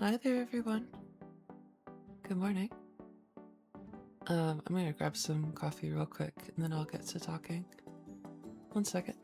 Hi there, everyone. Good morning. I'm gonna grab some coffee real quick and then I'll get to talking. One second.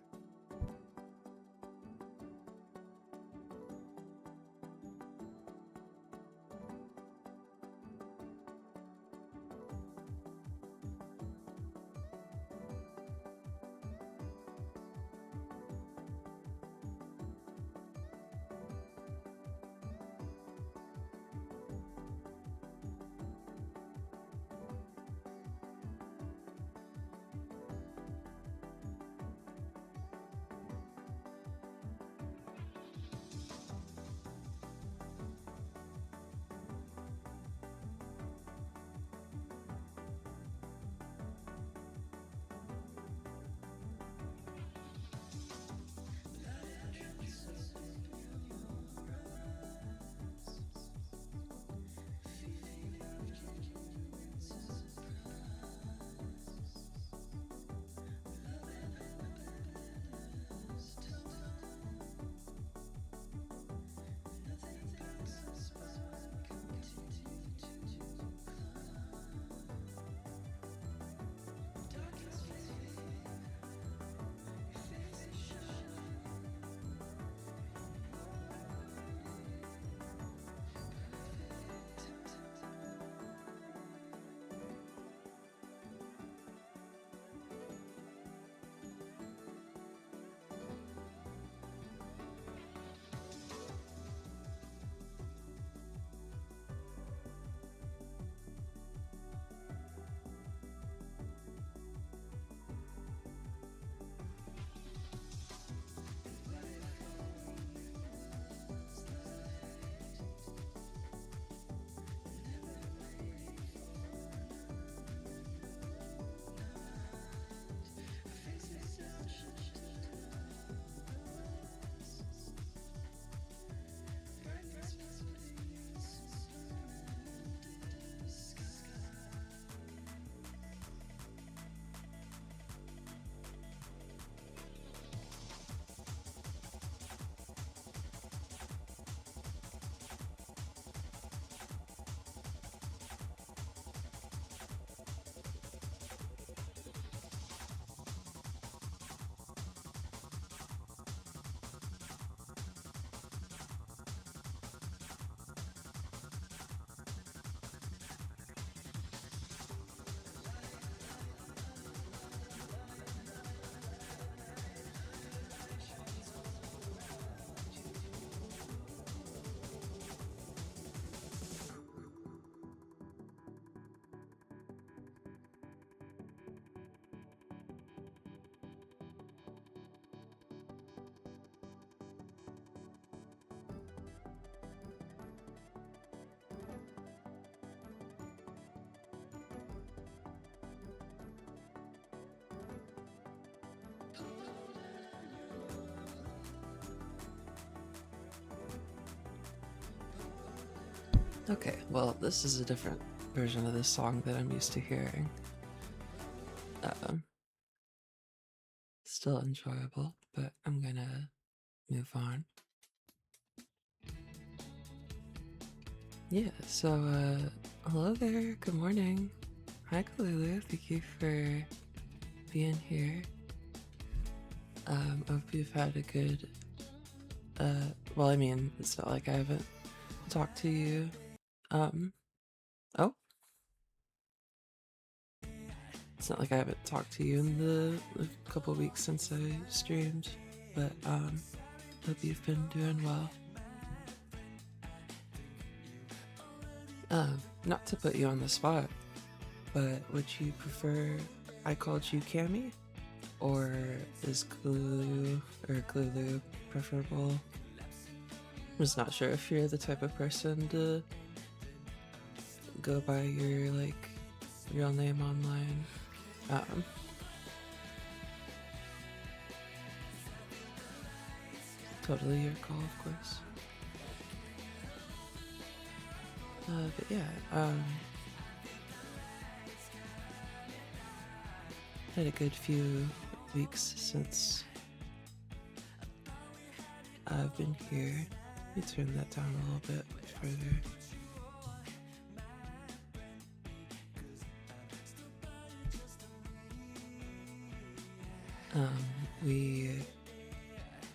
Okay, well, this is a different version of this song that I'm used to hearing. Still enjoyable, but I'm gonna move on. Yeah, so, hello there, good morning. Hi, Kalulu, thank you for being here. I hope you've had a good, well, I mean, it's not like I haven't talked to you. Oh, it's not like I haven't talked to you in the couple weeks since I streamed, but, hope you've been doing well. Not to put you on the spot, but would you prefer I called you Cammy? Or is Clue or Clulu preferable? I'm just not sure if you're the type of person to go by your, like, real name online. Totally your call, of course. But yeah, had a good few weeks since I've been here. Let me turn that down a little bit before further. We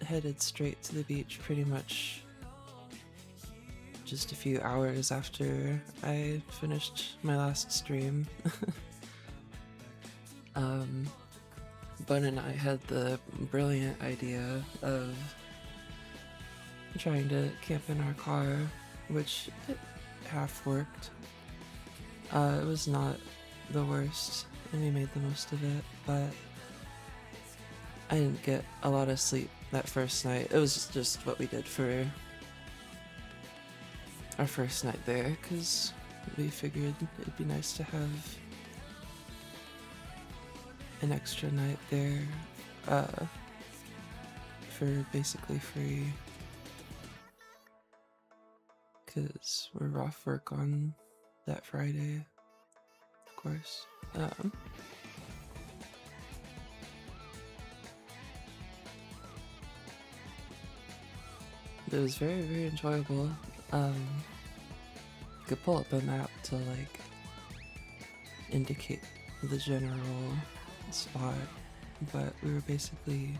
headed straight to the beach pretty much just a few hours after I finished my last stream. Bun and I had the brilliant idea of trying to camp in our car, which it half worked. It was not the worst, and we made the most of it, but I didn't get a lot of sleep that first night. It was just what we did for our first night there, because we figured it'd be nice to have an extra night there for basically free, because we're off work on that Friday, of course. It was very, very enjoyable. You could pull up a map to like indicate the general spot, but we were basically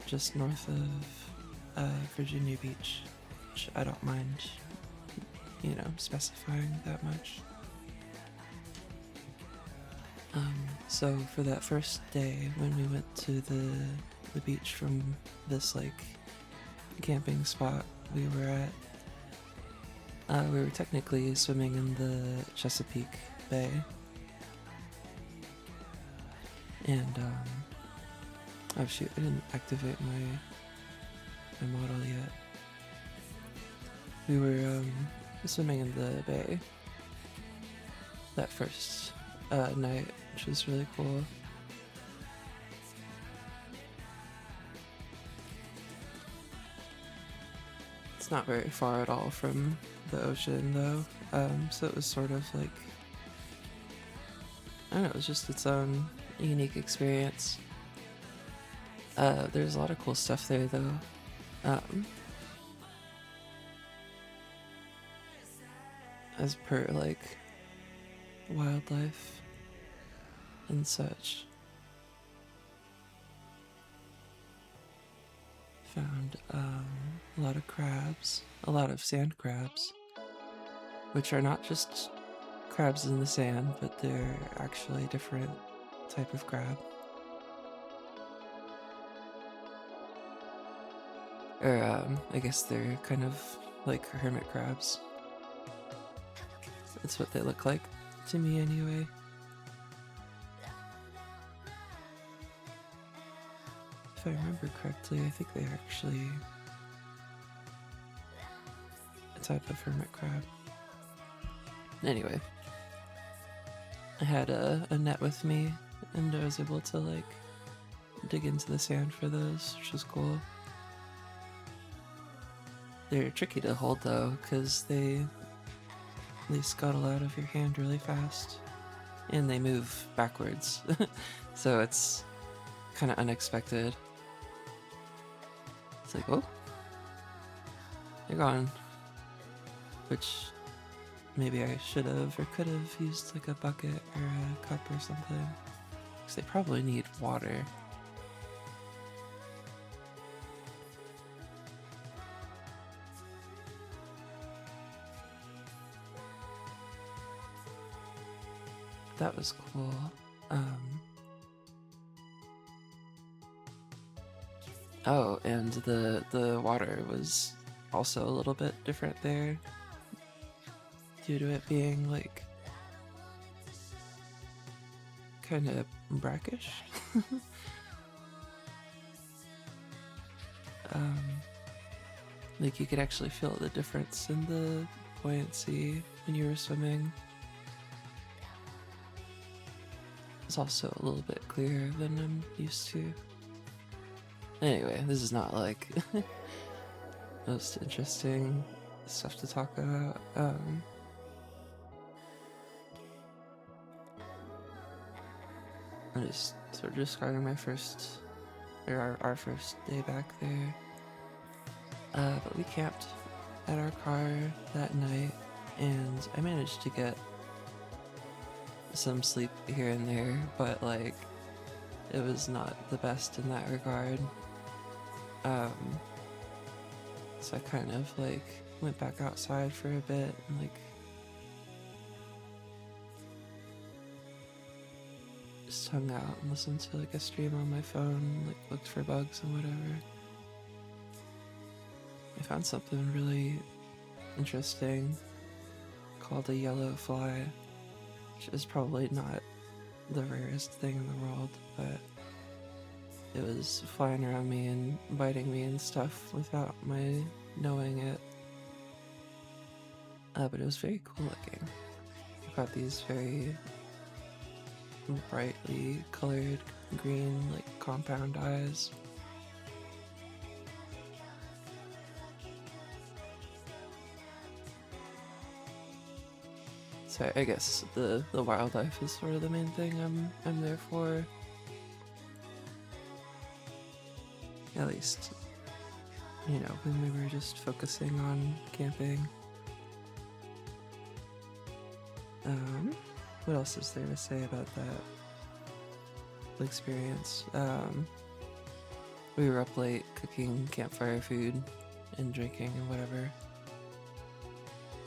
just north of Virginia Beach, which I don't mind, you know, specifying that much. So for that first day when we went to the beach from this like camping spot we were at, we were technically swimming in the Chesapeake Bay, and oh shoot, I didn't activate my model yet. We were swimming in the bay that first night, which was really cool. It's not very far at all from the ocean though, so it was sort of like, I don't know, it was just its own unique experience. There's a lot of cool stuff there though. As per like wildlife and such. Found a lot of crabs, a lot of sand crabs, which are not just crabs in the sand, but they're actually a different type of crab. Or I guess they're kind of like hermit crabs. That's what they look like to me anyway. If I remember correctly, I think they're actually a type of hermit crab. Anyway, I had a net with me, and I was able to like dig into the sand for those, which was cool. They're tricky to hold though, because they scuttle out of your hand really fast, and they move backwards, so it's kind of unexpected. It's like, oh, you're gone. Which maybe I should have or could have used like a bucket or a cup or something, because they probably need water. That was cool. Oh, and the water was also a little bit different there, due to it being like kind of brackish. Like you could actually feel the difference in the buoyancy when you were swimming. It's also a little bit clearer than I'm used to. Anyway, this is not like most interesting stuff to talk about. I'm just sort of describing my first, or our first day back there. But we camped at our car that night, and I managed to get some sleep here and there, but like it was not the best in that regard. So I kind of like went back outside for a bit and like just hung out and listened to like a stream on my phone, like looked for bugs and whatever. I found something really interesting called a yellow fly, which is probably not the rarest thing in the world, but it was flying around me and biting me and stuff without my knowing it. But it was very cool looking. I've got these very brightly colored green, like compound eyes. So I guess the wildlife is sort of the main thing I'm there for. At least, you know, when we were just focusing on camping. What else is there to say about that experience? We were up late cooking campfire food and drinking and whatever.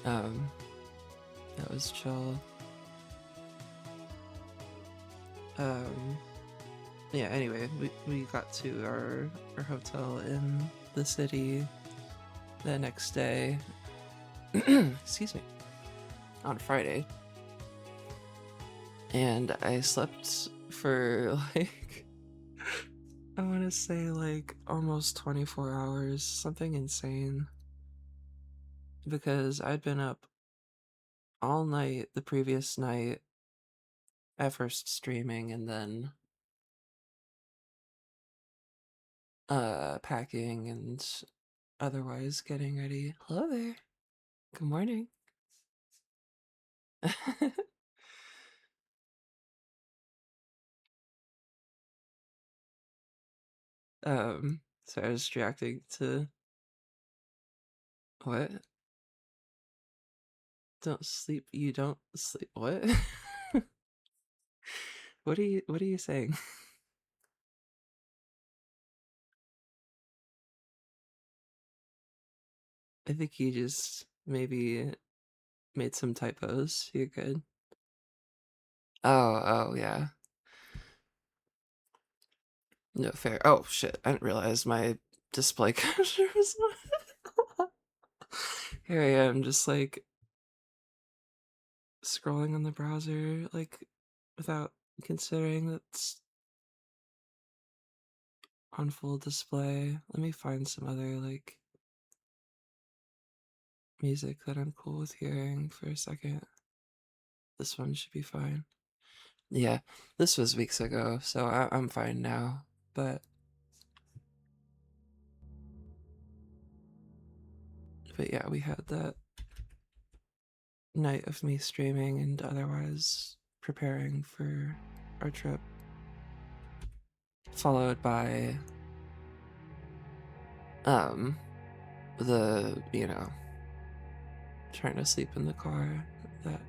That was chill. Yeah, anyway, we got to our hotel in the city the next day. Excuse me. On Friday. And I slept for like, I want to say like almost 24 hours, something insane. Because I'd been up all night the previous night, at first streaming and then packing and otherwise getting ready. Hello there. Good morning. So I was reacting to what? Don't sleep, you don't sleep. What? What are you saying? I think you just maybe made some typos. You're good. Oh, yeah. No, fair. Oh, shit. I didn't realize my display capture was on. Here I am, just like scrolling on the browser, like without considering that's on full display. Let me find some other like music that I'm cool with hearing for a second. This one should be fine. Yeah, this was weeks ago, so I'm fine now. But yeah, we had that night of me streaming and otherwise preparing for our trip, followed by the, you know, trying to sleep in the car that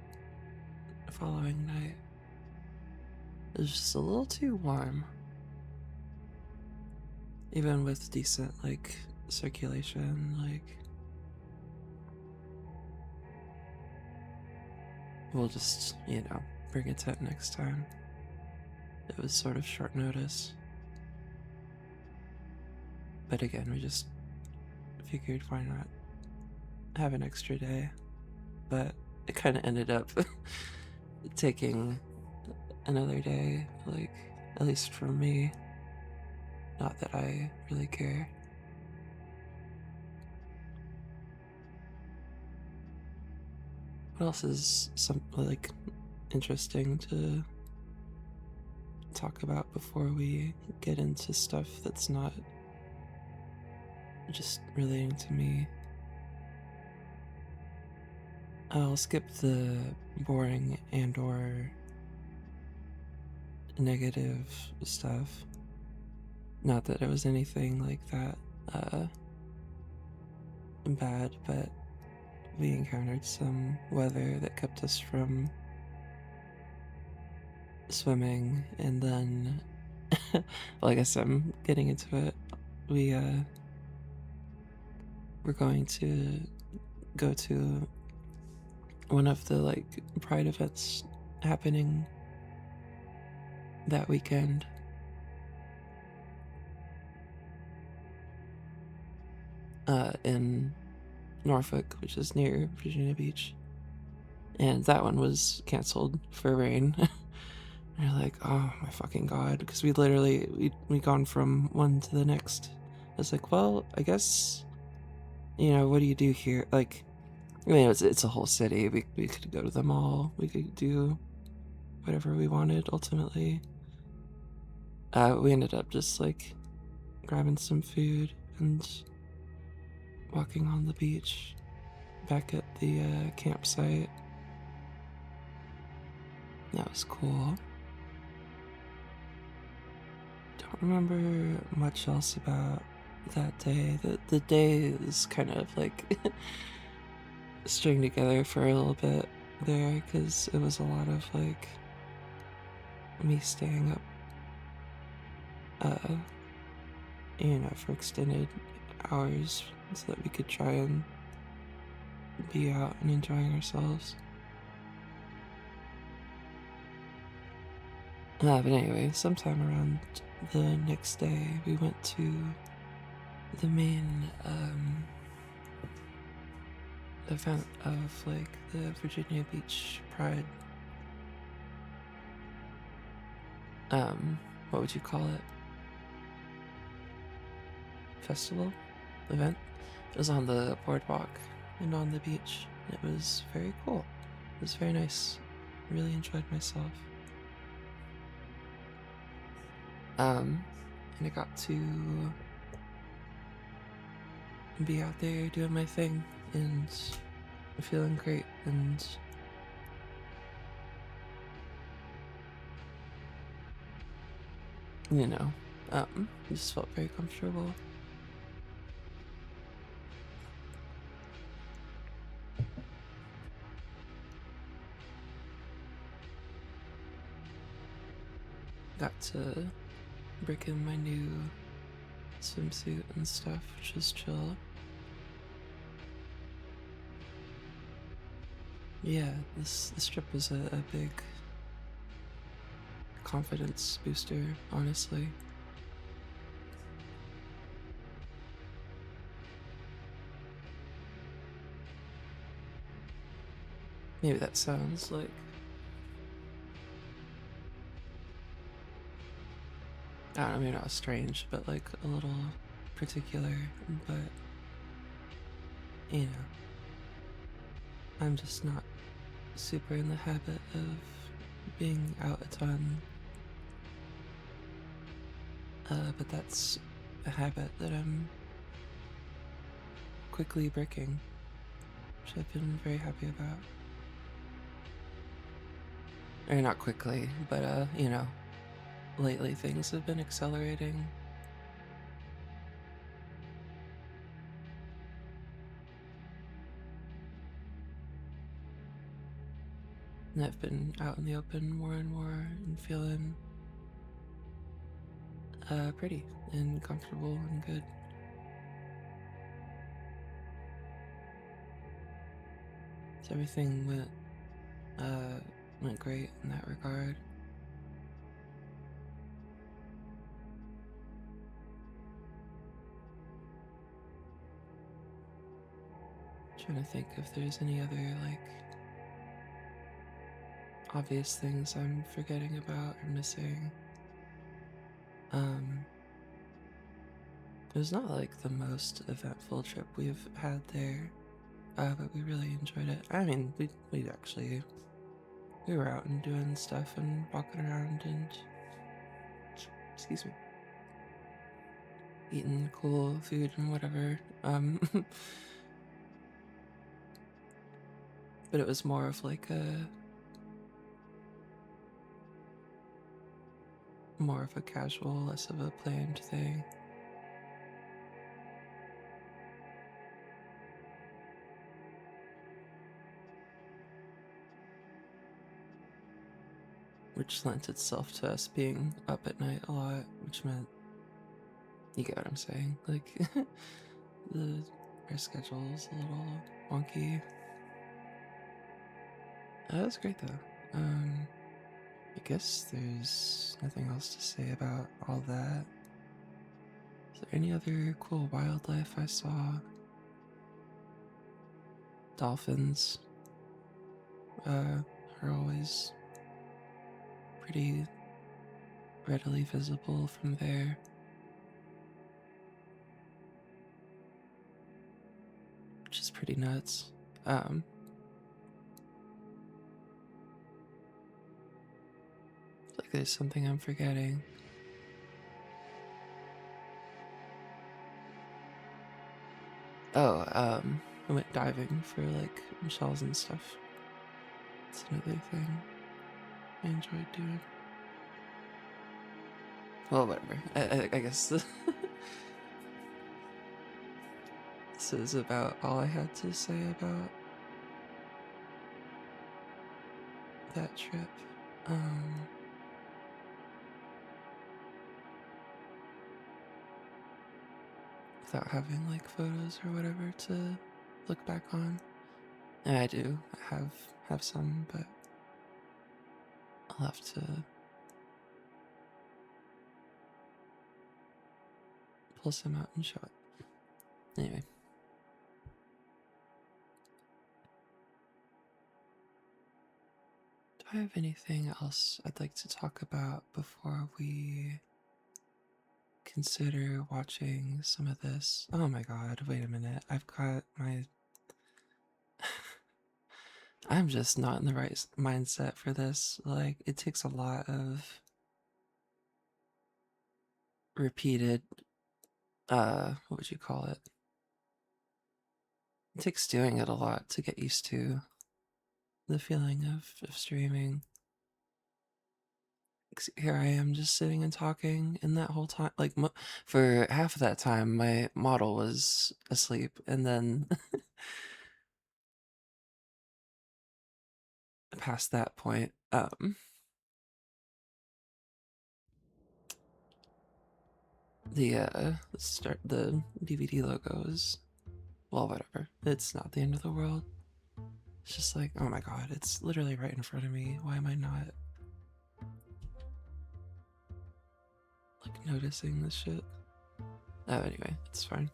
following night. It was just a little too warm, even with decent like circulation. Like, we'll just, you know, bring a tent next time. It was sort of short notice, but again, we just figured why not have an extra day. But it kind of ended up taking another day, like, at least for me. Not that I really care. What else is like interesting to talk about before we get into stuff that's not just relating to me? I'll skip the boring and or negative stuff. Not that it was anything like that bad, but we encountered some weather that kept us from swimming, and then well, I guess I'm getting into it. We're going to go to one of the like pride events happening that weekend. In Norfolk, which is near Virginia Beach. And that one was canceled for rain. And you're like, oh my fucking god, because we gone from one to the next. It's like, well, I guess, what do you do here? Like, I mean, it's a whole city. We could go to the mall. We could do whatever we wanted. Ultimately, we ended up just like grabbing some food and walking on the beach back at the campsite. That was cool. Don't remember much else about that day. The day is kind of like string together for a little bit there, because it was a lot of like me staying up for extended hours so that we could try and be out and enjoying ourselves. But anyway, sometime around the next day we went to the main event of like the Virginia Beach Pride, what would you call it? Festival? Event? It was on the boardwalk and on the beach. It was very cool. It was very nice. Really enjoyed myself. And I got to be out there doing my thing and feeling great, and just felt very comfortable. Got to break in my new swimsuit and stuff, which was chill. Yeah, this trip was a big confidence booster, honestly. Maybe that sounds like I don't know, maybe not strange, but like a little particular, but I'm just not super in the habit of being out a ton. But that's a habit that I'm quickly breaking, which I've been very happy about. Or not quickly, but lately things have been accelerating. And I've been out in the open more and more and feeling pretty and comfortable and good. So everything went great in that regard. Trying to think if there's any other like obvious things I'm forgetting about or missing. It was not like the most eventful trip we've had there, but we really enjoyed it. I mean, we were out and doing stuff and walking around and excuse me, eating cool food and whatever. But it was more of like a casual, less of a planned thing. which lent itself to us being up at night a lot, which meant, you get what I'm saying, like, our schedule's a little wonky. That was great though. I guess there's nothing else to say about all that. Is there any other cool wildlife I saw? Dolphins are always pretty readily visible from there. Which is pretty nuts. Like there's something I'm forgetting. Oh, I went diving for like shells and stuff. It's another thing I enjoyed doing. Well, whatever. I guess this is about all I had to say about that trip. Without having like photos or whatever to look back on. And I do have some, but I'll have to pull some out and show it. Anyway. Do I have anything else I'd like to talk about before we consider watching some of this? Oh my god, wait a minute. I've got my... I'm just not in the right mindset for this. Like, it takes a lot of repeated, what would you call it? It takes doing it a lot to get used to the feeling of streaming. Here I am just sitting and talking, and that whole time, like, for half of that time, my model was asleep, and then past that point, the DVD logo is, well, whatever. It's not the end of the world. It's just like, oh my god, it's literally right in front of me. Why am I not like noticing this shit? Oh, anyway, it's fine.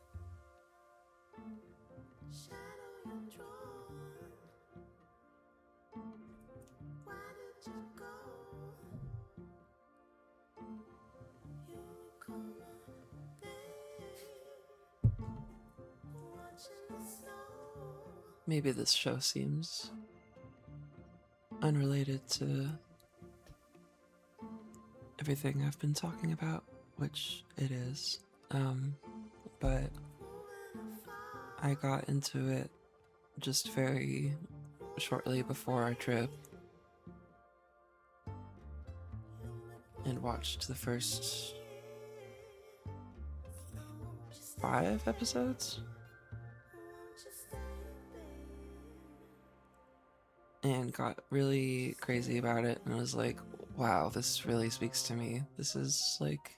Maybe this show seems unrelated to everything I've been talking about, which it is. But I got into it just very shortly before our trip and watched the first 5 episodes and got really crazy about it, and was like, wow, this really speaks to me. This is like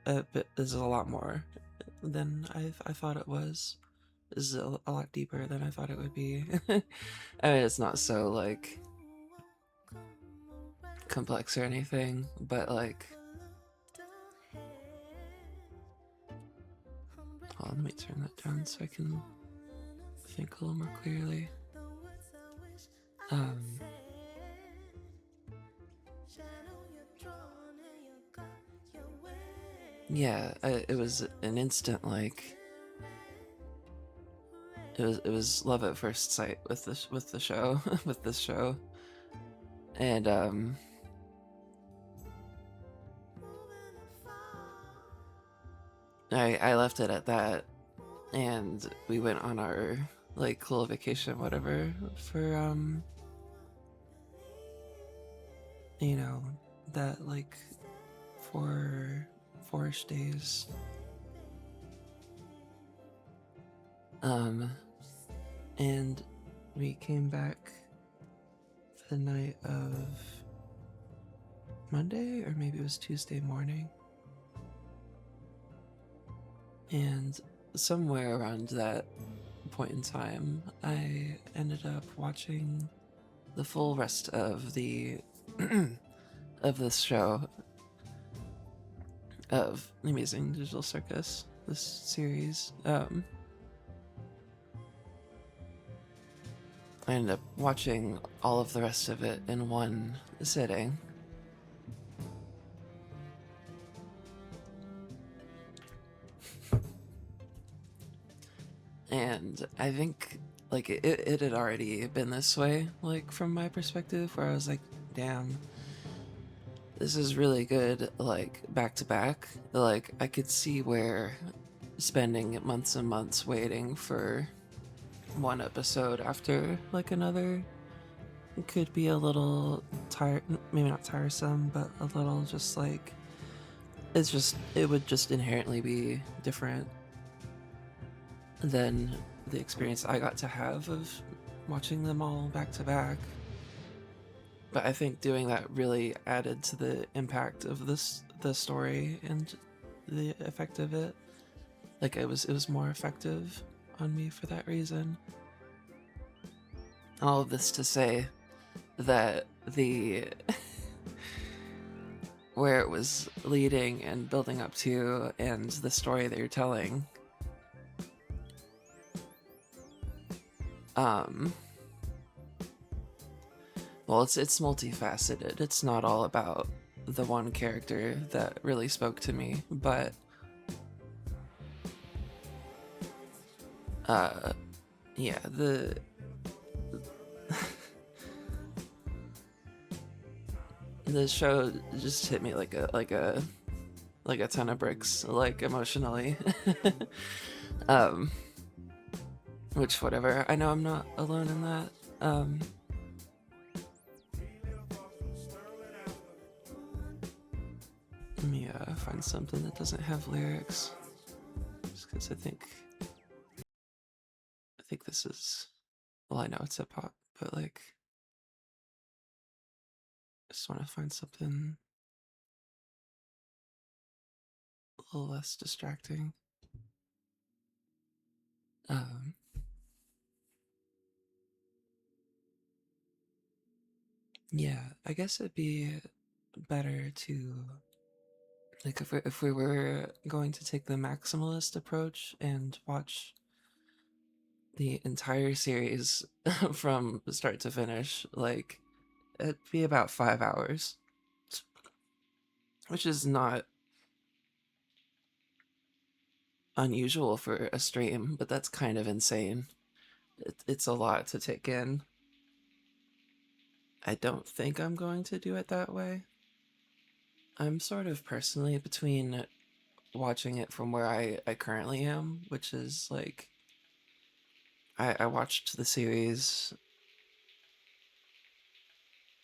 this is a lot more than I thought it was. This is a lot deeper than I thought it would be. I mean, it's not so like complex or anything, but like, hold on, let me turn that down so I can think a little more clearly. Yeah, it was an instant, like, it was love at first sight with the show with this show, and I left it at that, and we went on our like little vacation, whatever, for you know, that like 4-ish days. And we came back the night of Monday, or maybe it was Tuesday morning. And somewhere around that point in time, I ended up watching the full rest of the of this show, of The Amazing Digital Circus, this series. I ended up watching all of the rest of it in one sitting. And I think, like, it had already been this way, like, from my perspective, where I was like, damn, this is really good, like, back to back. Like, I could see where spending months and months waiting for one episode after, like, another could be a little maybe not tiresome, but a little just like, it would just inherently be different than the experience I got to have of watching them all back to back. But I think doing that really added to the impact of the story and the effect of it. Like, it was more effective on me for that reason. All of this to say that the where it was leading and building up to, and the story that you're telling, well, it's multifaceted. It's not all about the one character that really spoke to me, but yeah, the show just hit me like a ton of bricks, like, emotionally. Which, whatever. I know I'm not alone in that. Let me find something that doesn't have lyrics, just because I think this is, well, I know it's hip hop, but, like, I just want to find something a little less distracting. Um, yeah, I guess it'd be better to, like, if we were going to take the maximalist approach and watch the entire series from start to finish, like, it'd be about 5 hours, which is not unusual for a stream, but that's kind of insane. It's a lot to take in. I don't think I'm going to do it that way. I'm sort of personally between watching it from where I currently am, which is like, I watched the series,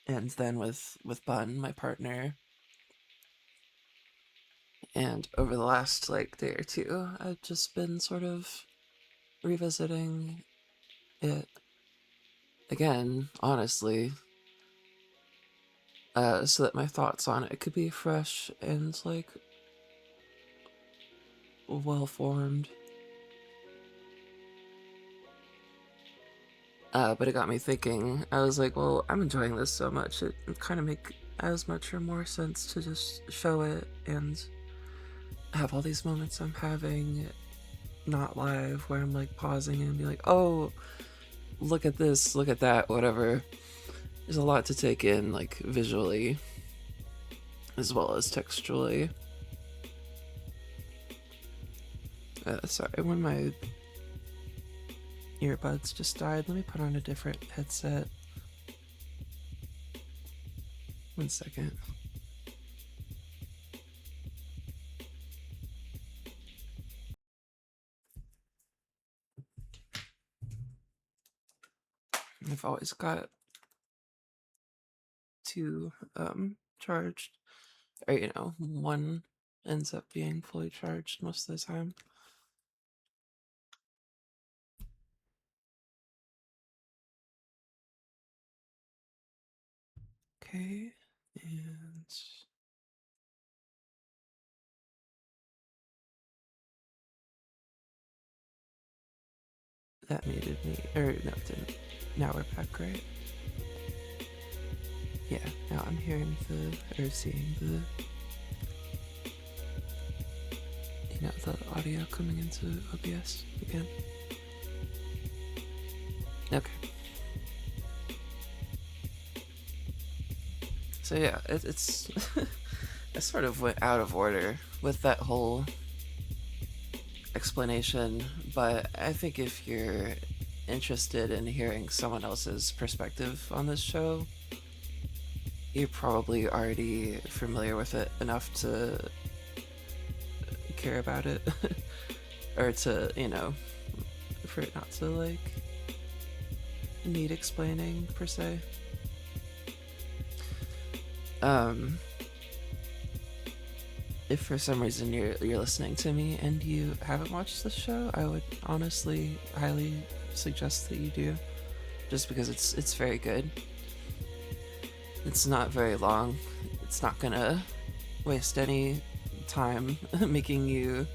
and then with Bun, my partner, and over the last, like, day or two, I've just been sort of revisiting it again, honestly, so that my thoughts on it could be fresh and, like, well formed. But it got me thinking. I was like, well, I'm enjoying this so much, it kind of make as much or more sense to just show it and have all these moments I'm having not live, where I'm, like, pausing and be like, oh, look at this, look at that, whatever. There's a lot to take in, like, visually as well as textually. Sorry, when my earbuds just died, let me put on a different headset. 1 second. I've always got two charged, or, one ends up being fully charged most of the time. Okay, and That muted me. Or, no, it didn't. Now we're back, right? Yeah, now I'm hearing or seeing the audio coming into OBS again. Okay. So yeah, it's I sort of went out of order with that whole explanation, but I think if you're interested in hearing someone else's perspective on this show, you're probably already familiar with it enough to care about it. Or to, for it not to, like, need explaining, per se. If for some reason you're listening to me and you haven't watched the show, I would honestly highly suggest that you do, just because it's very good. It's not very long. It's not gonna waste any time making you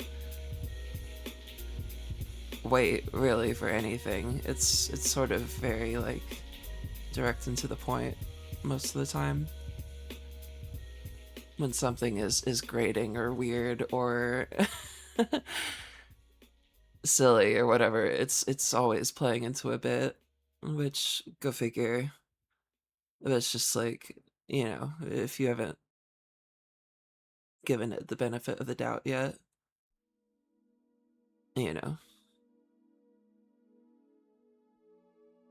wait really for anything. It's sort of very, like, direct and to the point most of the time. When something is grating or weird or silly or whatever, it's always playing into a bit, which, go figure. It's just like, if you haven't given it the benefit of the doubt yet,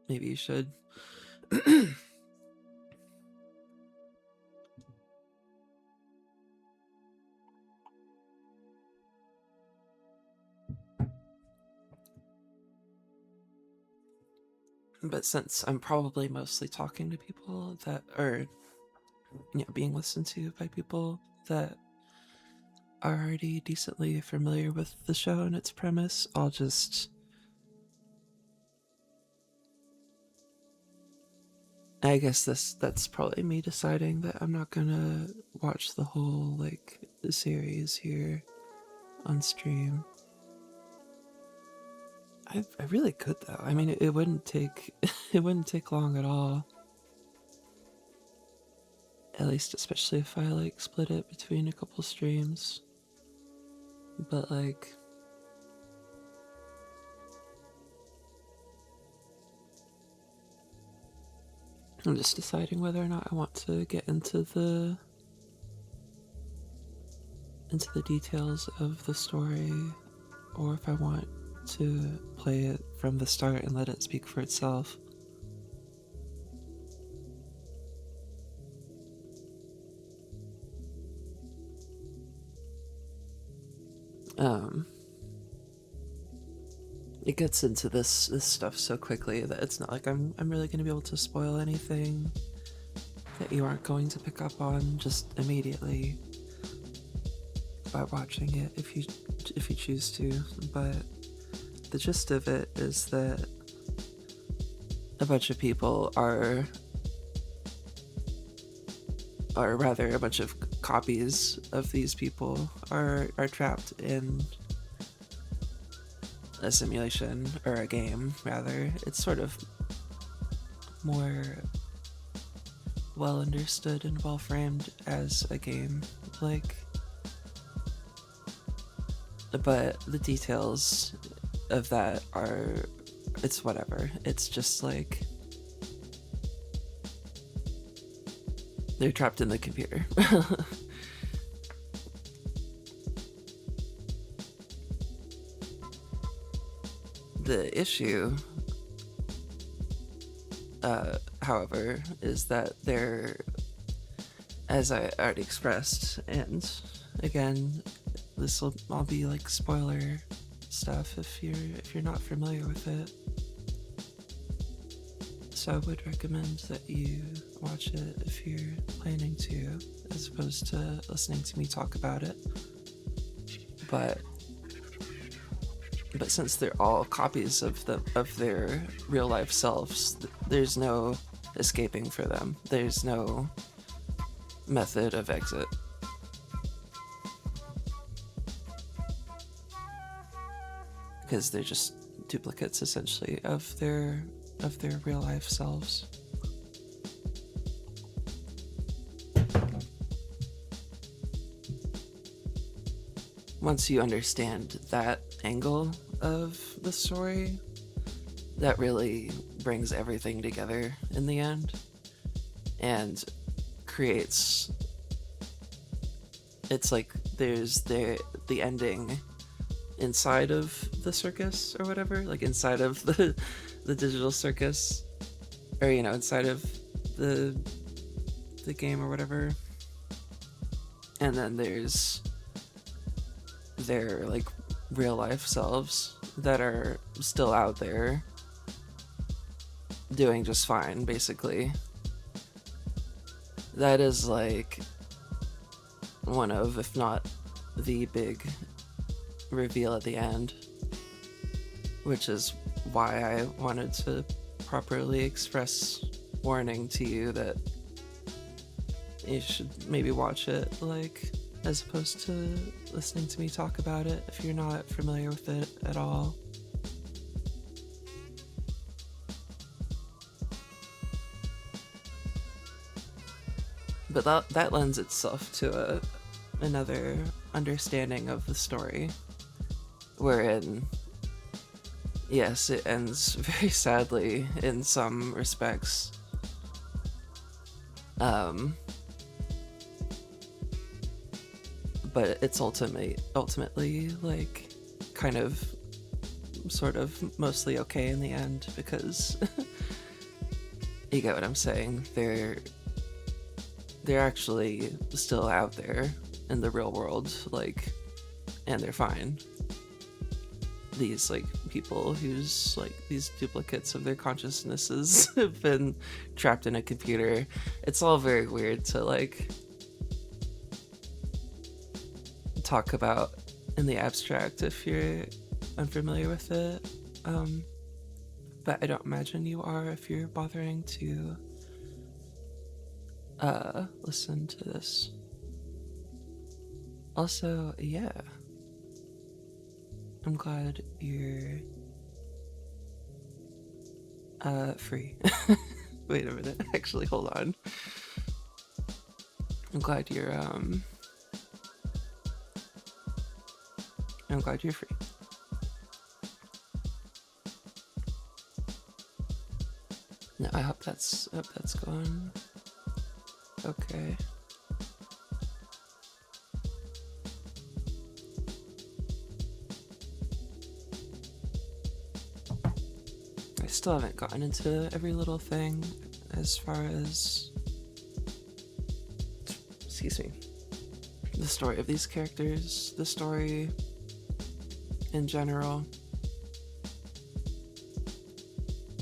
maybe you should. But since I'm probably mostly talking to people that are, being listened to by people that are already decently familiar with the show and its premise, I'll just... I guess that's probably me deciding that I'm not gonna watch the whole, like, the series here on stream. I really could, though. I mean, it wouldn't take it wouldn't take long at all. At least, especially if I, like, split it between a couple streams. But, like, I'm just deciding whether or not I want to get into the details of the story, or if I want to play it from the start and let it speak for itself. It gets into this stuff so quickly that it's not like I'm really going to be able to spoil anything that you aren't going to pick up on just immediately by watching it if you choose to. But the gist of it is that a bunch of people are rather a bunch of copies of these people are trapped in a simulation, or a game rather. It's sort of more well understood and well framed as a game, like, but the details of that it's whatever. It's just like they're trapped in the computer. The issue, however, is that they're, as I already expressed, and again, this will all be like spoiler stuff if you're not familiar with it. So I would recommend that you watch it if you're planning to, as opposed to listening to me talk about it. But since they're all copies of their real life selves, there's no escaping for them. There's no method of exit. Because they're just duplicates essentially of their real life selves. Once you understand that angle of the story, that really brings everything together in the end and creates, it's like there's the ending inside of the circus or whatever, like inside of the digital circus, or you know, inside of the game or whatever, and then there's their like real life selves that are still out there doing just fine, basically. That is like one of, if not the big reveal at the end, which is why I wanted to properly express warning to you that you should maybe watch it, like, as opposed to listening to me talk about it if you're not familiar with it at all. But that lends itself to another understanding of the story, wherein, yes, it ends very sadly in some respects. But it's ultimately like kind of sort of mostly okay in the end, because you get what I'm saying. They're actually still out there in the real world, like, and they're fine. These like people whose like these duplicates of their consciousnesses have been trapped in a computer. It's all very weird to like talk about in the abstract if you're unfamiliar with it. But I don't imagine you are if you're bothering to listen to this. Also, yeah, I'm glad you're free. Wait a minute, actually, hold on. I'm glad you're free. No, I hope that's going okay. I still haven't gotten into every little thing as far as, excuse me, the story of these characters, the story in general,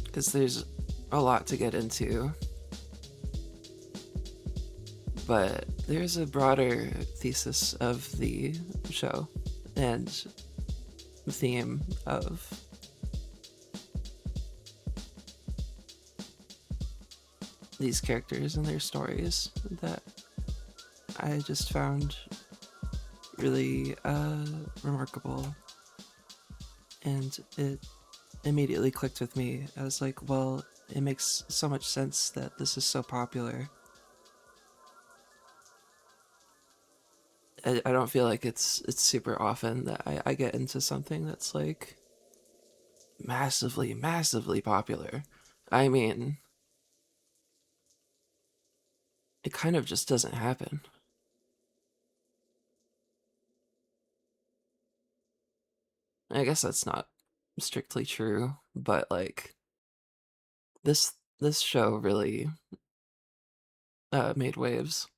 because there's a lot to get into, but there's a broader thesis of the show and theme of these characters and their stories that I just found really remarkable, and it immediately clicked with me. I was like, well, it makes so much sense that this is so popular. I don't feel like it's super often that I get into something that's like massively popular. I mean, it kind of just doesn't happen. I guess that's not strictly true, but like this show really made waves.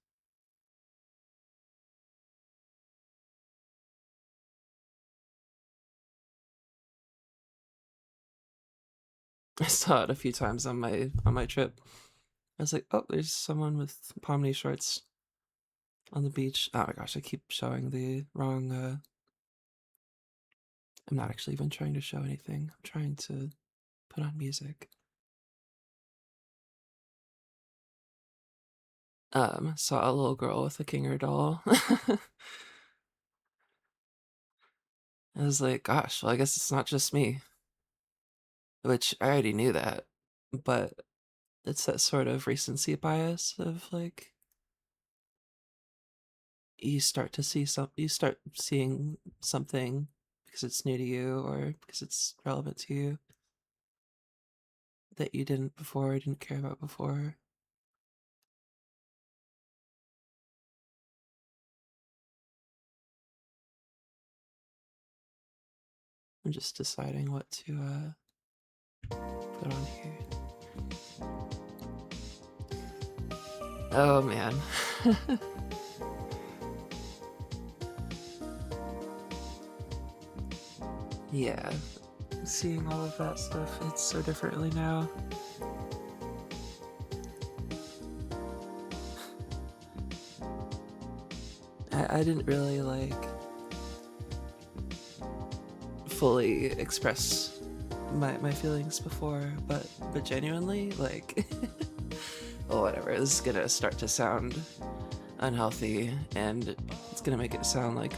I saw it a few times on my trip. I was like, oh, there's someone with pomni shorts on the beach. Oh my gosh, I keep showing the wrong. I'm not actually even trying to show anything. I'm trying to put on music. saw a little girl with a Kinger doll. I was like, gosh, well, I guess it's not just me, which I already knew that, but it's that sort of recency bias of like you start seeing something because it's new to you or because it's relevant to you that you didn't care about before. I'm just deciding what to put on here. Oh man. Yeah, seeing all of that stuff, it's so differently now. I didn't really like fully express my feelings before, but genuinely, like, oh, whatever. This is gonna start to sound unhealthy, and it's gonna make it sound like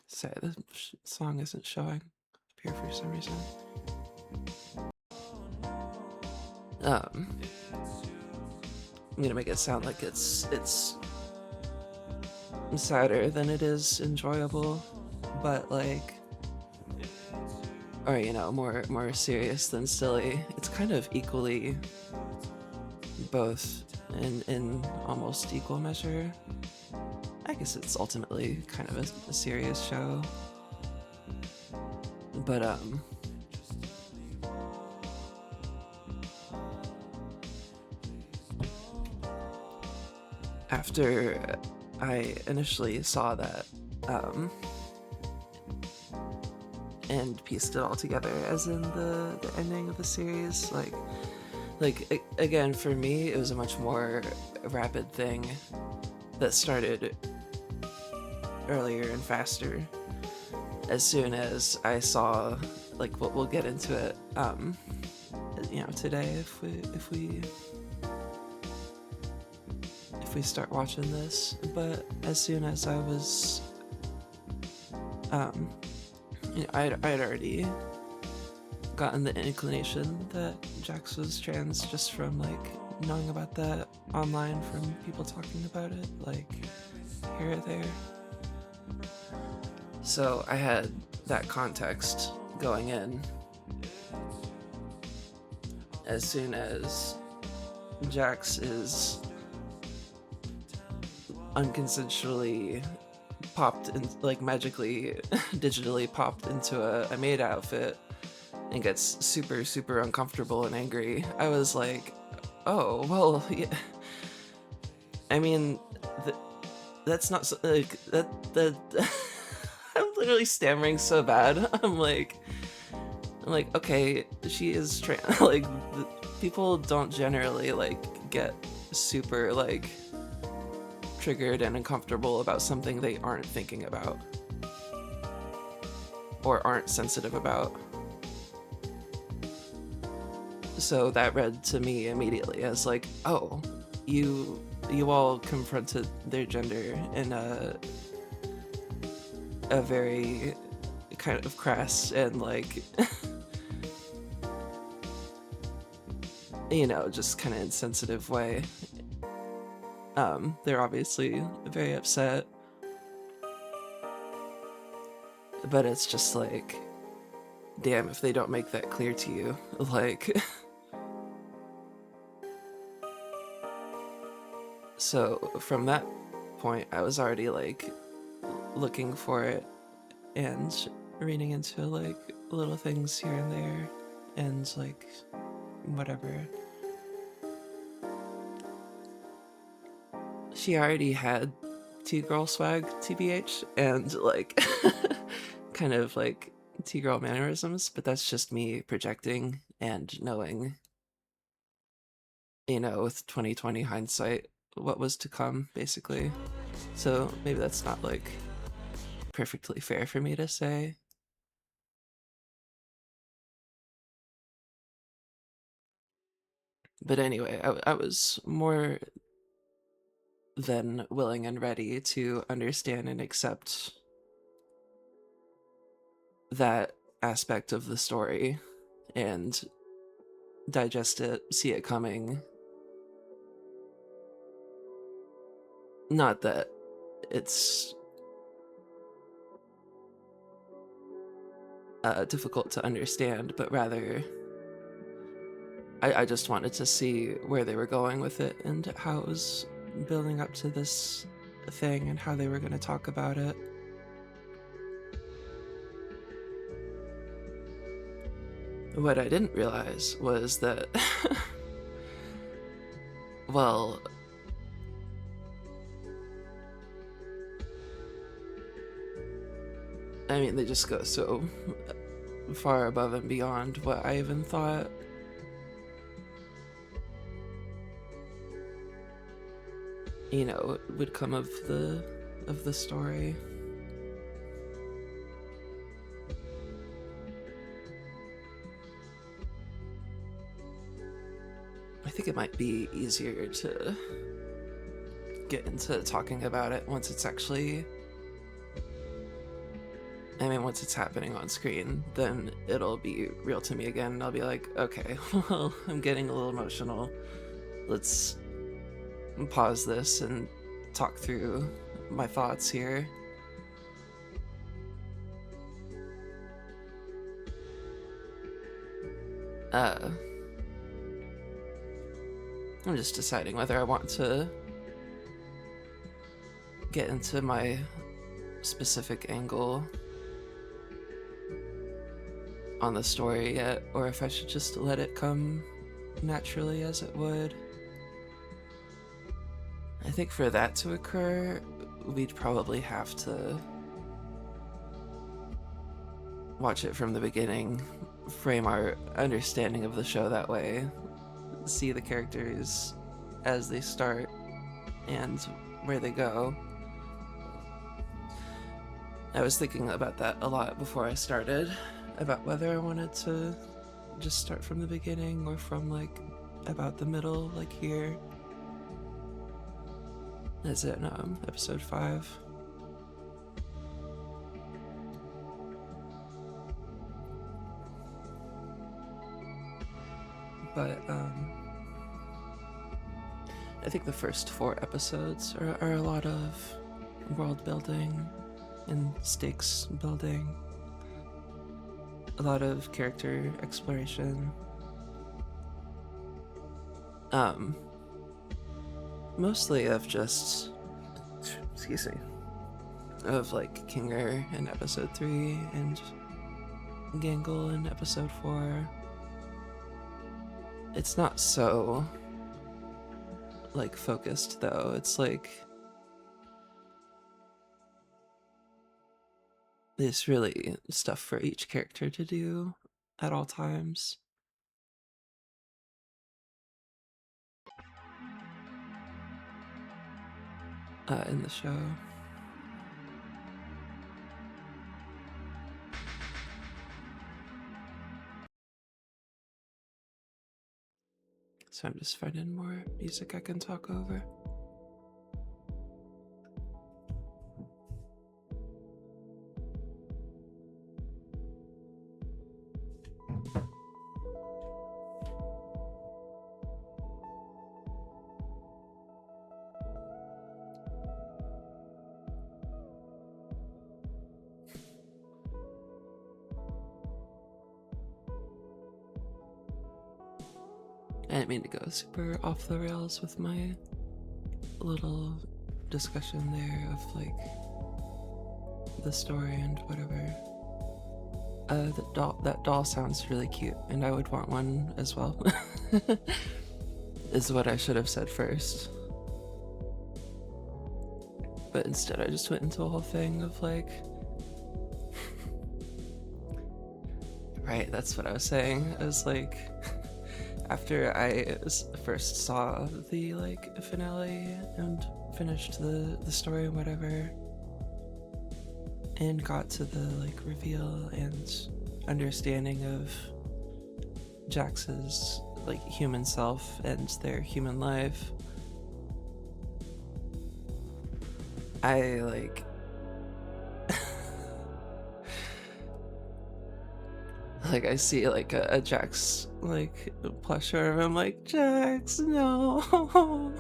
Sorry, the song isn't showing up here for some reason. I'm gonna make it sound like it's sadder than it is enjoyable, but like, or you know, more serious than silly. It's kind of equally both in almost equal measure. I guess it's ultimately kind of a serious show, but after I initially saw that and pieced it all together as in the ending of the series, like again, for me it was a much more rapid thing that started earlier and faster as soon as I saw, like, we'll get into it you know, today if we start watching this, but as soon as I was you know, I'd already gotten the inclination that Jax was trans just from like knowing about that online from people talking about it, like here or there. So I had that context going in. As soon as Jax is unconsensually popped in, like magically digitally popped into a maid outfit and gets super uncomfortable and angry, I was like, oh well, yeah. I mean, that's not so, like that I'm literally stammering so bad. I'm like, okay, she is trans. Like, people don't generally like get super like triggered and uncomfortable about something they aren't thinking about or aren't sensitive about. So that read to me immediately as like, oh, you all confronted their gender in a very kind of crass and like you know, just kind of insensitive way. They're obviously very upset, but it's just like, damn, if they don't make that clear to you, like. So from that point, I was already like looking for it and reading into like little things here and there and like whatever. She already had T-girl swag, TBH, and like kind of like T-girl mannerisms, but that's just me projecting and knowing, you know, with 2020 hindsight, what was to come, basically. So maybe that's not like perfectly fair for me to say. But anyway, I was more than willing and ready to understand and accept that aspect of the story and digest it, see it coming. Not that it's difficult to understand, but rather I just wanted to see where they were going with it and how it was building up to this thing and how they were going to talk about it. What I didn't realize was that, well, I mean, they just go so far above and beyond what I even thought. You know, would come of the story. I think it might be easier to get into talking about it once it's actually, I mean, once it's happening on screen, then it'll be real to me again, and I'll be like, okay, well, I'm getting a little emotional. Let's pause this and talk through my thoughts here. I'm just deciding whether I want to get into my specific angle on the story yet, or if I should just let it come naturally as it would. I think for that to occur, we'd probably have to watch it from the beginning, frame our understanding of the show that way, see the characters as they start and where they go. I was thinking about that a lot before I started, about whether I wanted to just start from the beginning or from like about the middle, like here. Is it episode 5? But I think the first 4 episodes are a lot of world building and stakes building, a lot of character exploration. Mostly of just, excuse me, of like Kinger in episode 3 and Gangle in episode 4. It's not so like focused though. It's like there's really stuff for each character to do at all times. In the show. So I'm just finding more music I can talk over. I didn't mean to go super off the rails with my little discussion there of like the story and whatever. That doll sounds really cute, and I would want one as well. Is what I should have said first. But instead I just went into a whole thing of like, right, that's what I was saying. I was like, after I first saw the like finale and finished the story and whatever, and got to the like reveal and understanding of Jax's like human self ends their human life, I like like I see like a Jax like plush of him, I'm like, Jax, no.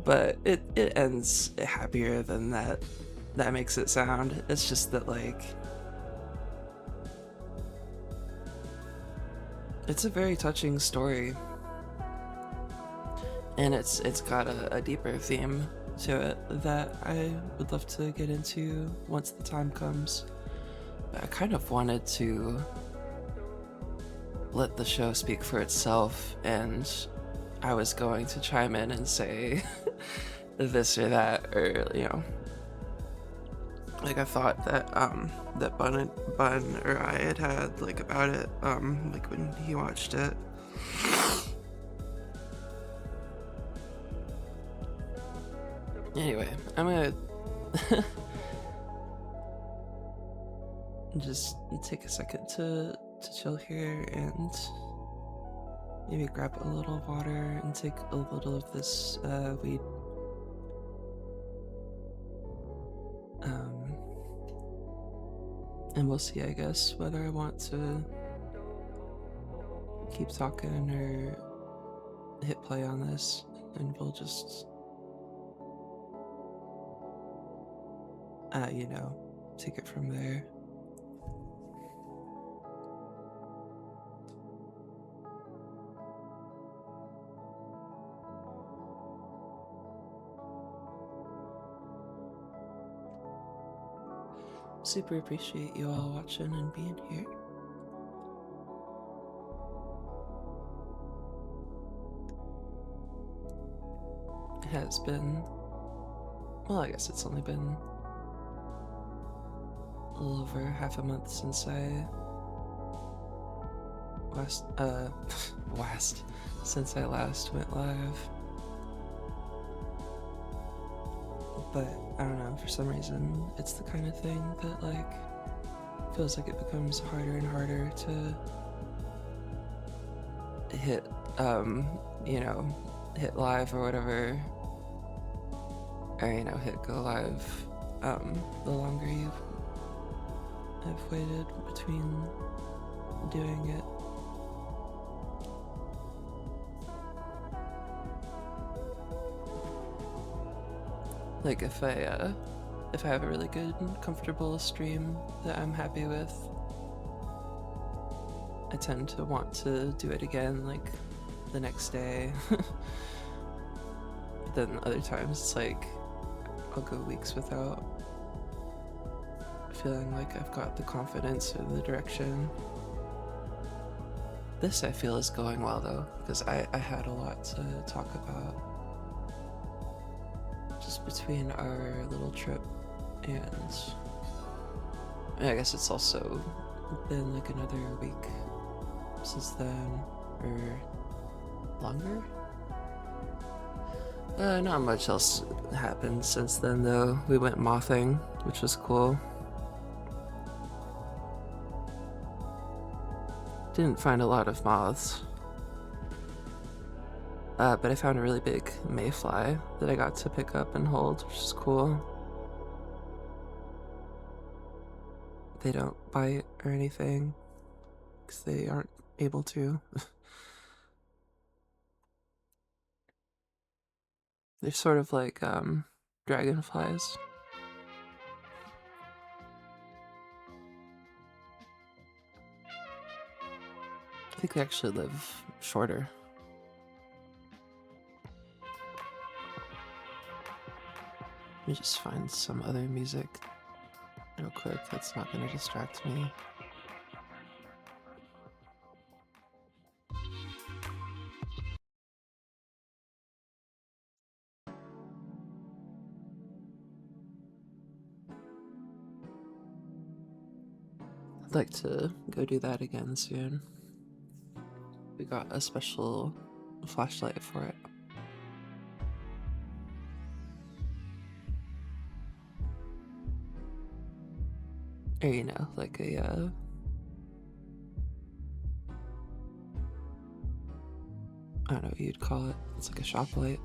But it ends happier than that makes it sound. It's just that like it's a very touching story, and it's got a deeper theme to it that I would love to get into once the time comes. But I kind of wanted to let the show speak for itself, and I was going to chime in and say this or that, or you know, like I thought that that Bun or I had like about it like when he watched it. Anyway, I'm gonna just take a second to chill here and maybe grab a little water and take a little of this weed. And we'll see, I guess, whether I want to keep talking or hit play on this, and we'll just you know, take it from there. Super appreciate you all watching and being here. It has been, well, I guess it's only been a little over half a month since I since I last went live. But I don't know, for some reason it's the kind of thing that like feels like it becomes harder and harder to hit you know, hit live or whatever, or you know, hit go live the longer you have waited between doing it. Like if I have a really good and comfortable stream that I'm happy with, I tend to want to do it again like the next day. But then other times it's like I'll go weeks without feeling like I've got the confidence or the direction. This I feel is going well though, because I had a lot to talk about just between our little trip, and I guess it's also been like another week since then, or longer. Not much else happened since then though. We went mothing, which was cool. Didn't find a lot of moths, but I found a really big mayfly that I got to pick up and hold, which is cool. They don't bite or anything, because they aren't able to. They're sort of like dragonflies. I think they actually live shorter. Let me just find some other music real quick that's not going to distract me. I'd like to go do that again soon. We got a special flashlight for it. Or, you know, like a, I don't know what you'd call it. It's like a shop light.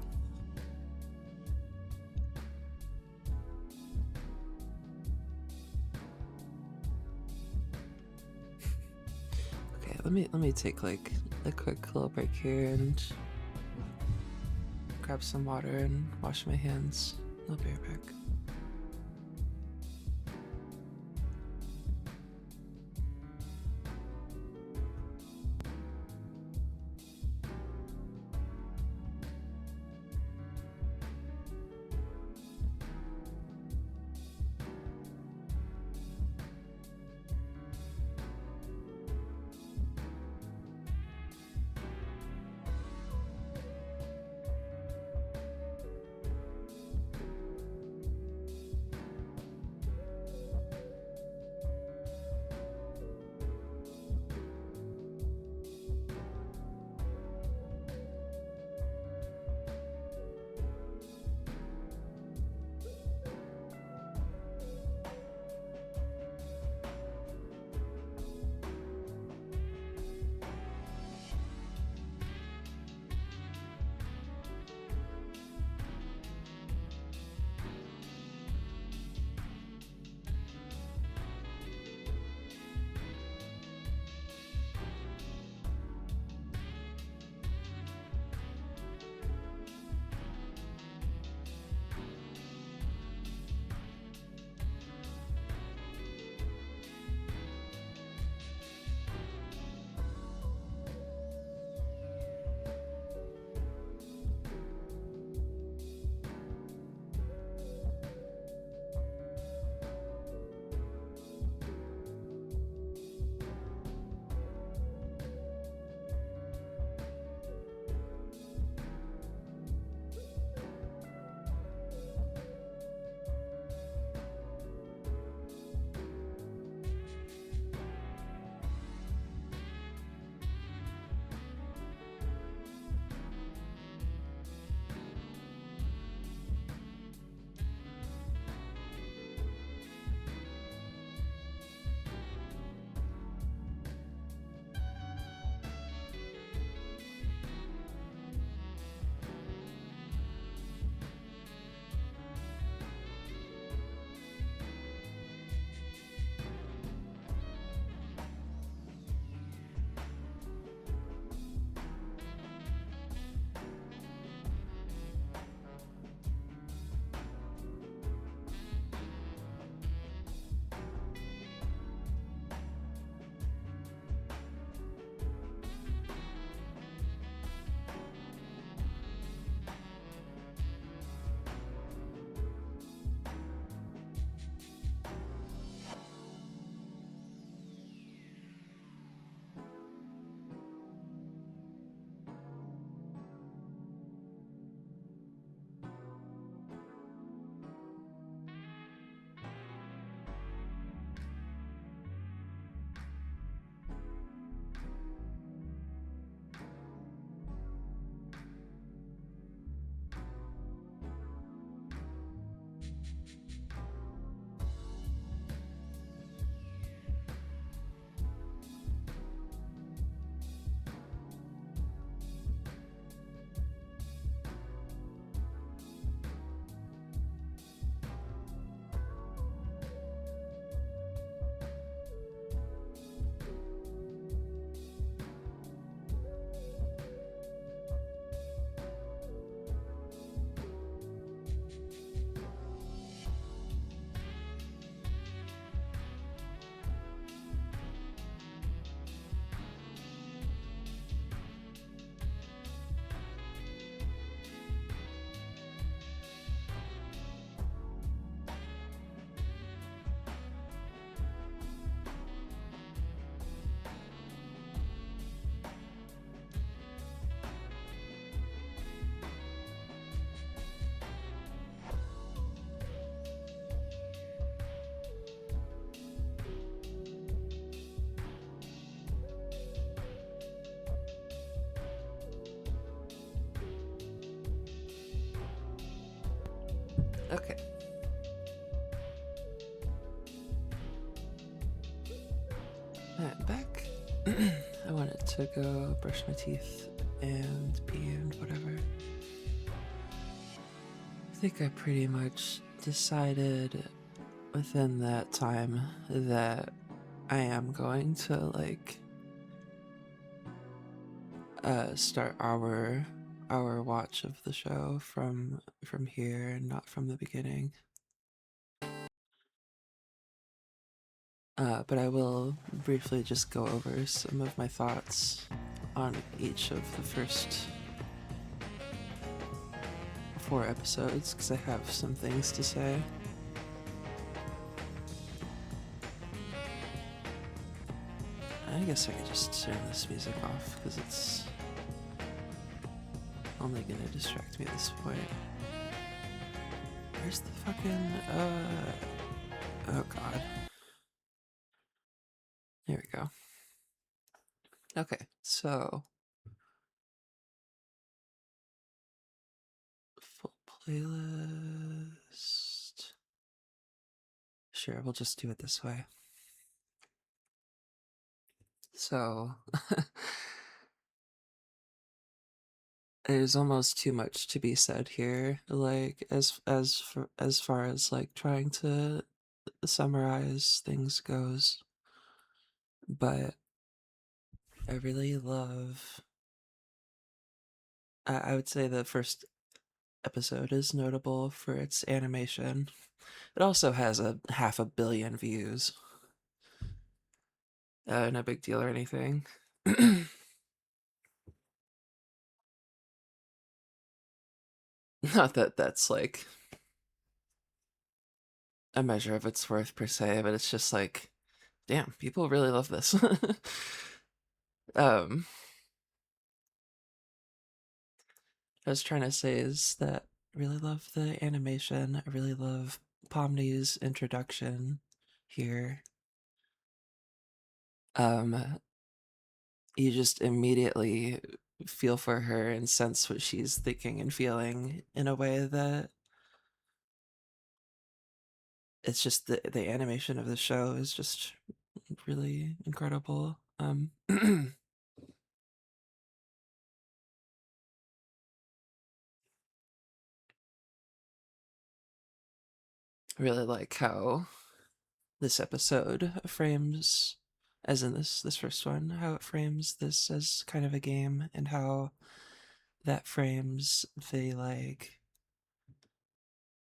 Okay, let me take like a quick little break here and grab some water and wash my hands. I'll be right back. Okay. I'm back. I wanted to go brush my teeth and pee and whatever. I think I pretty much decided within that time that I am going to start our watch of the show from here and not from the beginning. But I will briefly just go over some of my thoughts on each of the first 4 episodes because I have some things to say. I guess I could just turn this music off because it's only gonna distract me at this point. Where's the fucking oh god. There we go. Okay, so full playlist. Sure, we'll just do it this way. So there's almost too much to be said here, like as far as like trying to summarize things goes. But I really love I would say the first episode is notable for its animation. It also has a 500 million views. No big deal or anything. Not that that's like a measure of its worth per se, but it's just like, damn, people really love this. I was trying to say is that I really love the animation. I really love Pomni's introduction here. You just immediately feel for her and sense what she's thinking and feeling in a way that it's just the animation of the show is just really incredible. Really like how this episode frames, as in this first one, how it frames this as kind of a game and how that frames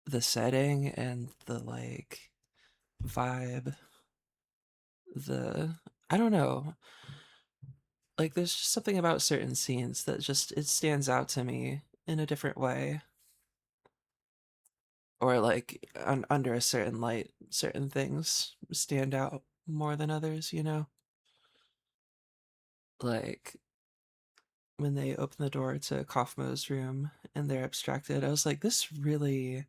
the setting and the vibe, the I don't know, like there's just something about certain scenes that just it stands out to me in a different way, or like under a certain light certain things stand out more than others, you know, like when they open the door to Kaufmo's room and they're abstracted. I was like, this really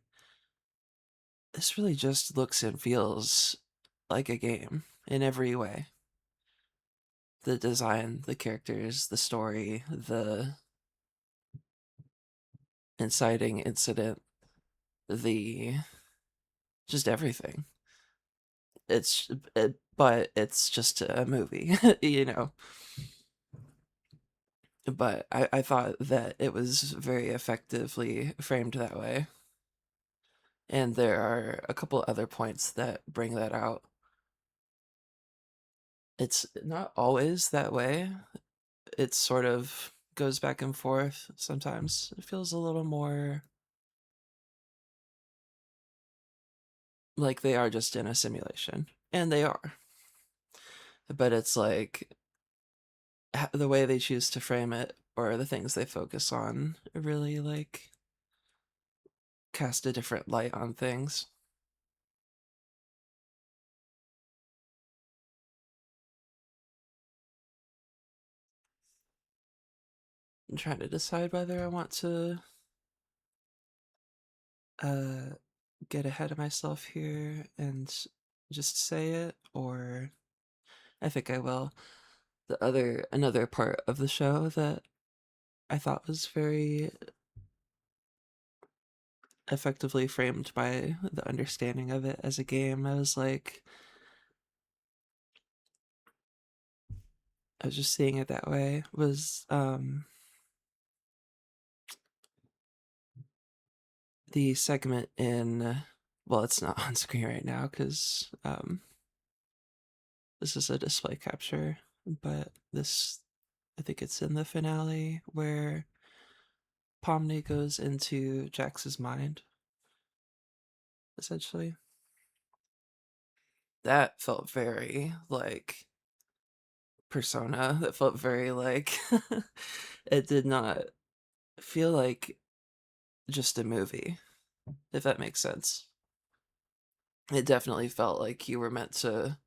just looks and feels like a game in every way. The design, the characters, the story, the inciting incident, the just everything. But it's just a movie, you know. But I thought that it was very effectively framed that way. And there are a couple other points that bring that out. It's not always that way. It sort of goes back and forth sometimes. It feels a little more like they are just in a simulation. And they are. But it's like the way they choose to frame it or the things they focus on really cast a different light on things. I'm trying to decide whether I want to uh, get ahead of myself here and just say it, or I think I will. Another part of the show that I thought was very effectively framed by the understanding of it as a game. I was like, I was just seeing it that way, was the segment in, well, it's not on screen right now because this is a display capture, but this, I think it's in the finale where Pomni goes into Jax's mind, essentially. That felt very like Persona. That felt very like it did not feel like just a movie, if that makes sense. It definitely felt like you were meant to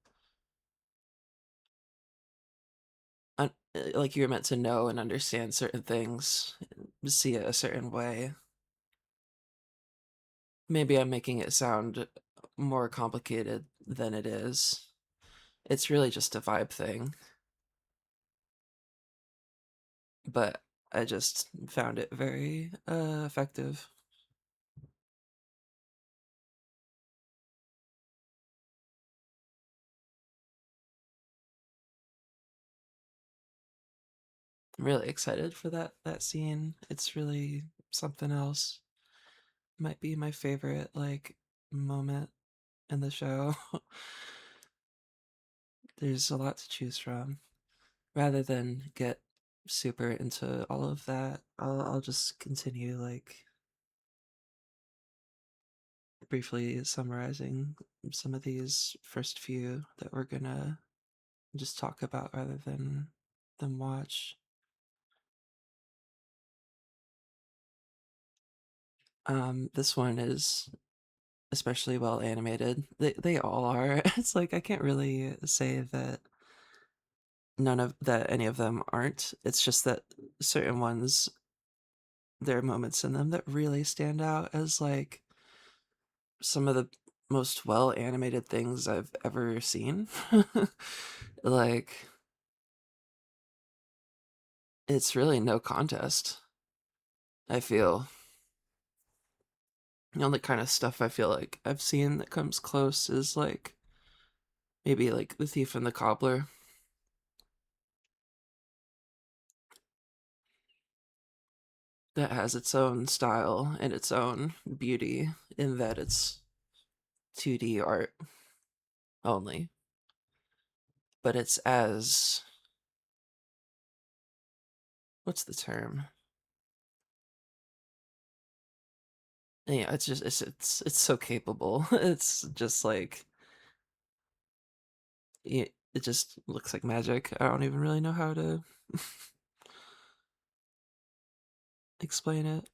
like you were meant to know and understand certain things, see it a certain way. Maybe I'm making it sound more complicated than it is. It's really just a vibe thing, but I just found it very effective. I'm really excited for that scene. It's really something else. Might be my favorite like moment in the show. There's a lot to choose from. Rather than get super into all of that, I'll just continue like briefly summarizing some of these first few that we're gonna just talk about rather than watch. This one is especially well animated. They all are. It's like I can't really say that any of them aren't. It's just that certain ones, there are moments in them that really stand out as like some of the most well animated things I've ever seen. Like it's really no contest. I feel the only kind of stuff I feel like I've seen that comes close is like maybe like The Thief and the Cobbler. That has its own style and its own beauty in that it's 2D art only, but it's as, what's the term? Yeah, it's just it's so capable. It's just like it just looks like magic. I don't even really know how to explain it.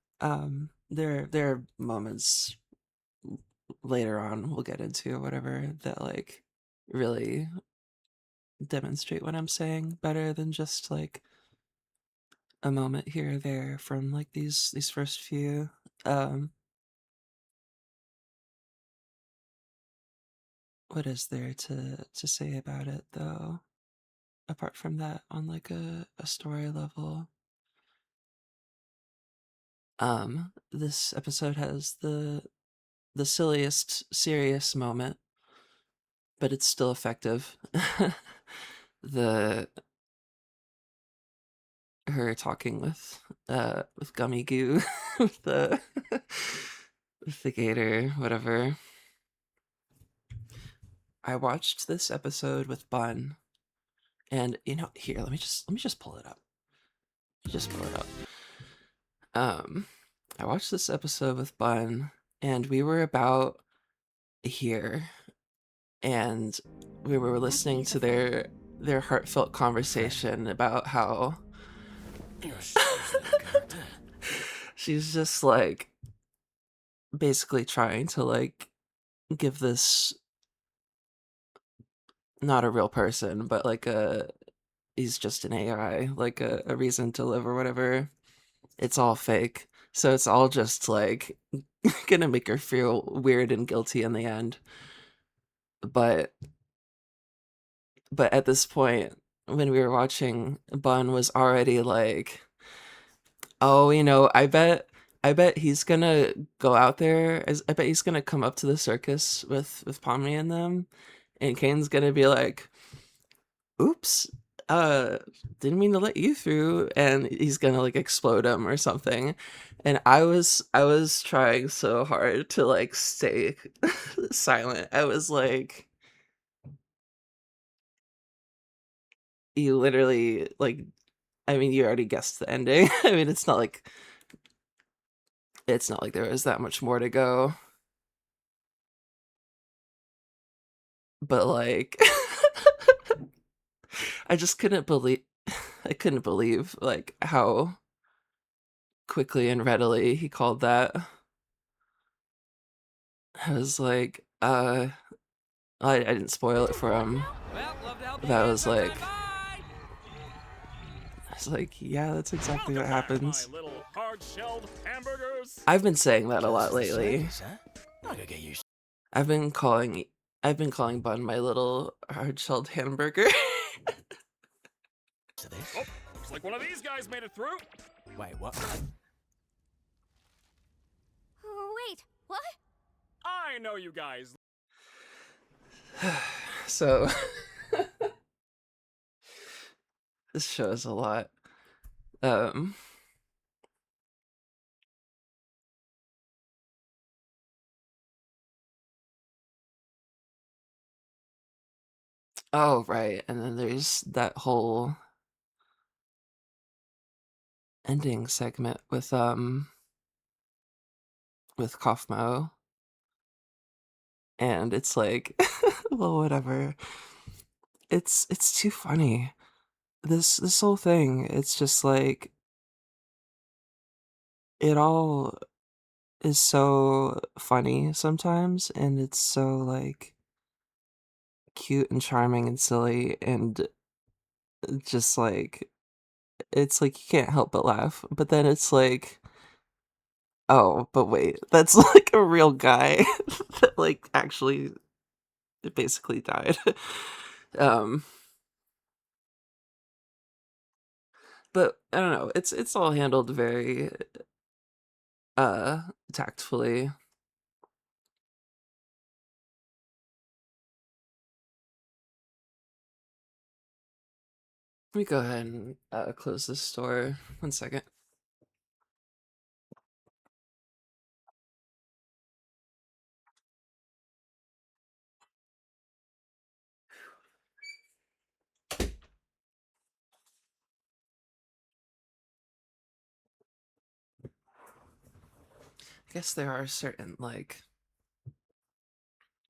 There are moments later on we'll get into or whatever that like really demonstrate what I'm saying better than just like a moment here or there from like these first few. Um, what is there to say about it though? Apart from that, on like a story level, this episode has the silliest serious moment, but it's still effective. the Her talking with Gummy Goo with the with the gator, whatever. I watched this episode with Bun, and here, let me just pull it up. Just pull it up. Um, I watched this episode with Bun, and we were about here, and we were listening to their heartfelt conversation about how she's just like basically trying to like give this, not a real person, but like he's just an AI, like a reason to live or whatever. It's all fake. So it's all just like gonna make her feel weird and guilty in the end. But at this point, when we were watching, Bun was already like, "Oh, I bet he's gonna go out there. I bet he's gonna come up to the circus with Pomni and them, and Kane's gonna be like, oops, uh didn't mean to let you through, and he's gonna like explode him or something. And I was trying so hard to like stay silent. I was like, you literally like, I mean, you already guessed the ending. I mean, it's not like there was that much more to go. But like I just couldn't believe I couldn't believe like how quickly and readily he called that. I was like, I didn't spoil it for him. Well, love to help you That again was sometime. like, Bye. I was like, yeah, that's exactly what Welcome back, my happens. little hard-shelled hamburgers. I've been saying that a lot Just the lately. service, huh? I gotta get used I've been calling I've been calling Bun my little hard-shelled hamburger. to this. Oh, looks like one of these guys made it through. Wait, what? Wait, what? I know you guys. So this shows a lot. Um oh right, and then there's that whole ending segment with Kaufmo, and it's like well, whatever. It's too funny. This whole thing, it's just like it all is so funny sometimes, and it's so like cute and charming and silly, and just like it's like you can't help but laugh. But then it's like, oh, but wait, that's like a real guy that like actually basically died. um but I don't know, it's all handled very uh tactfully. Let me go ahead and close this door. 1 second. I guess there are certain like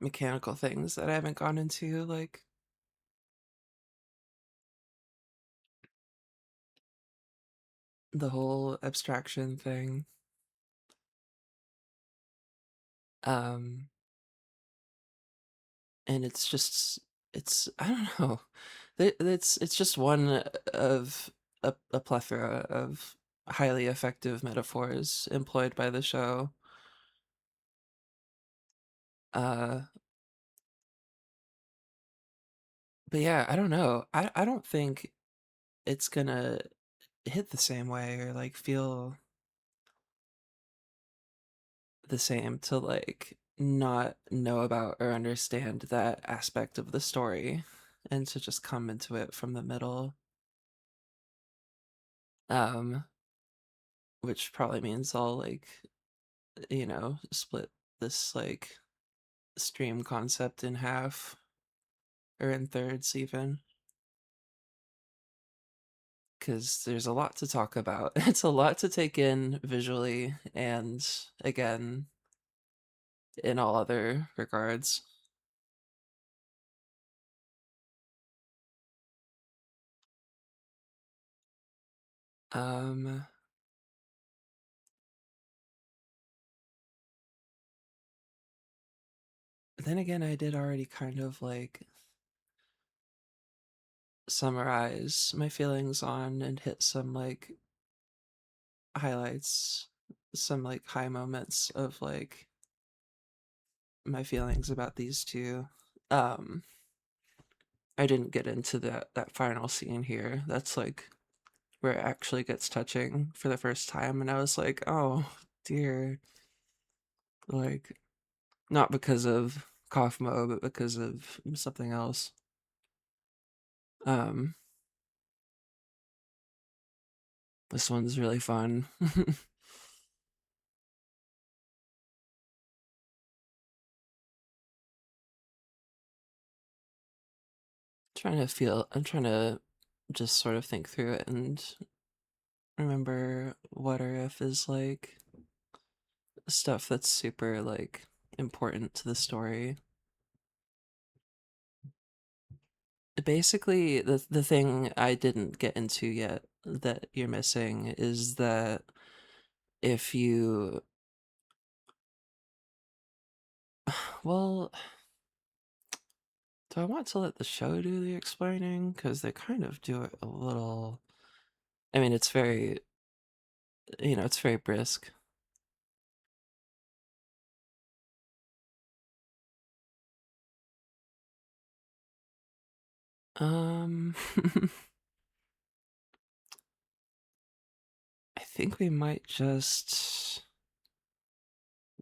mechanical things that I haven't gone into, like the whole abstraction thing. Um, and it's just it's I don't know. It's just one of a plethora of highly effective metaphors employed by the show. Uh, but yeah, I don't know. I don't think it's gonna hit the same way or like feel the same to like not know about or understand that aspect of the story and to just come into it from the middle. Um, which probably means I'll like, split this like stream concept in half or in thirds even, because there's a lot to talk about. It's a lot to take in visually and again in all other regards. Um, then again, I did already kind of like summarize my feelings on and hit some like highlights, some like high moments of like my feelings about these two. Um, I didn't get into that final scene here. That's like where it actually gets touching for the first time, and I was like, oh dear, like not because of Kaufmo, but because of something else. Um, This one's really fun. I'm trying to just sort of think through it and remember what or if is like stuff that's super like important to the story. Basically, the thing I didn't get into yet that you're missing is that if you well, do I want to let the show do the explaining? Because they kind of do it a little. I mean, it's very, it's very brisk. Um, I think we might just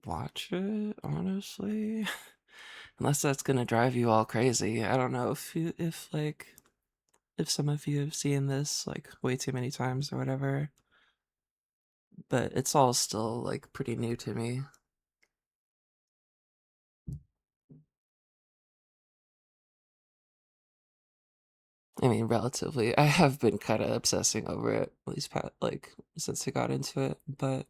watch it, honestly. Unless that's gonna drive you all crazy. I don't know if some of you have seen this like way too many times or whatever. But it's all still like pretty new to me. I mean, relatively. I have been kind of obsessing over it, at least like since I got into it, but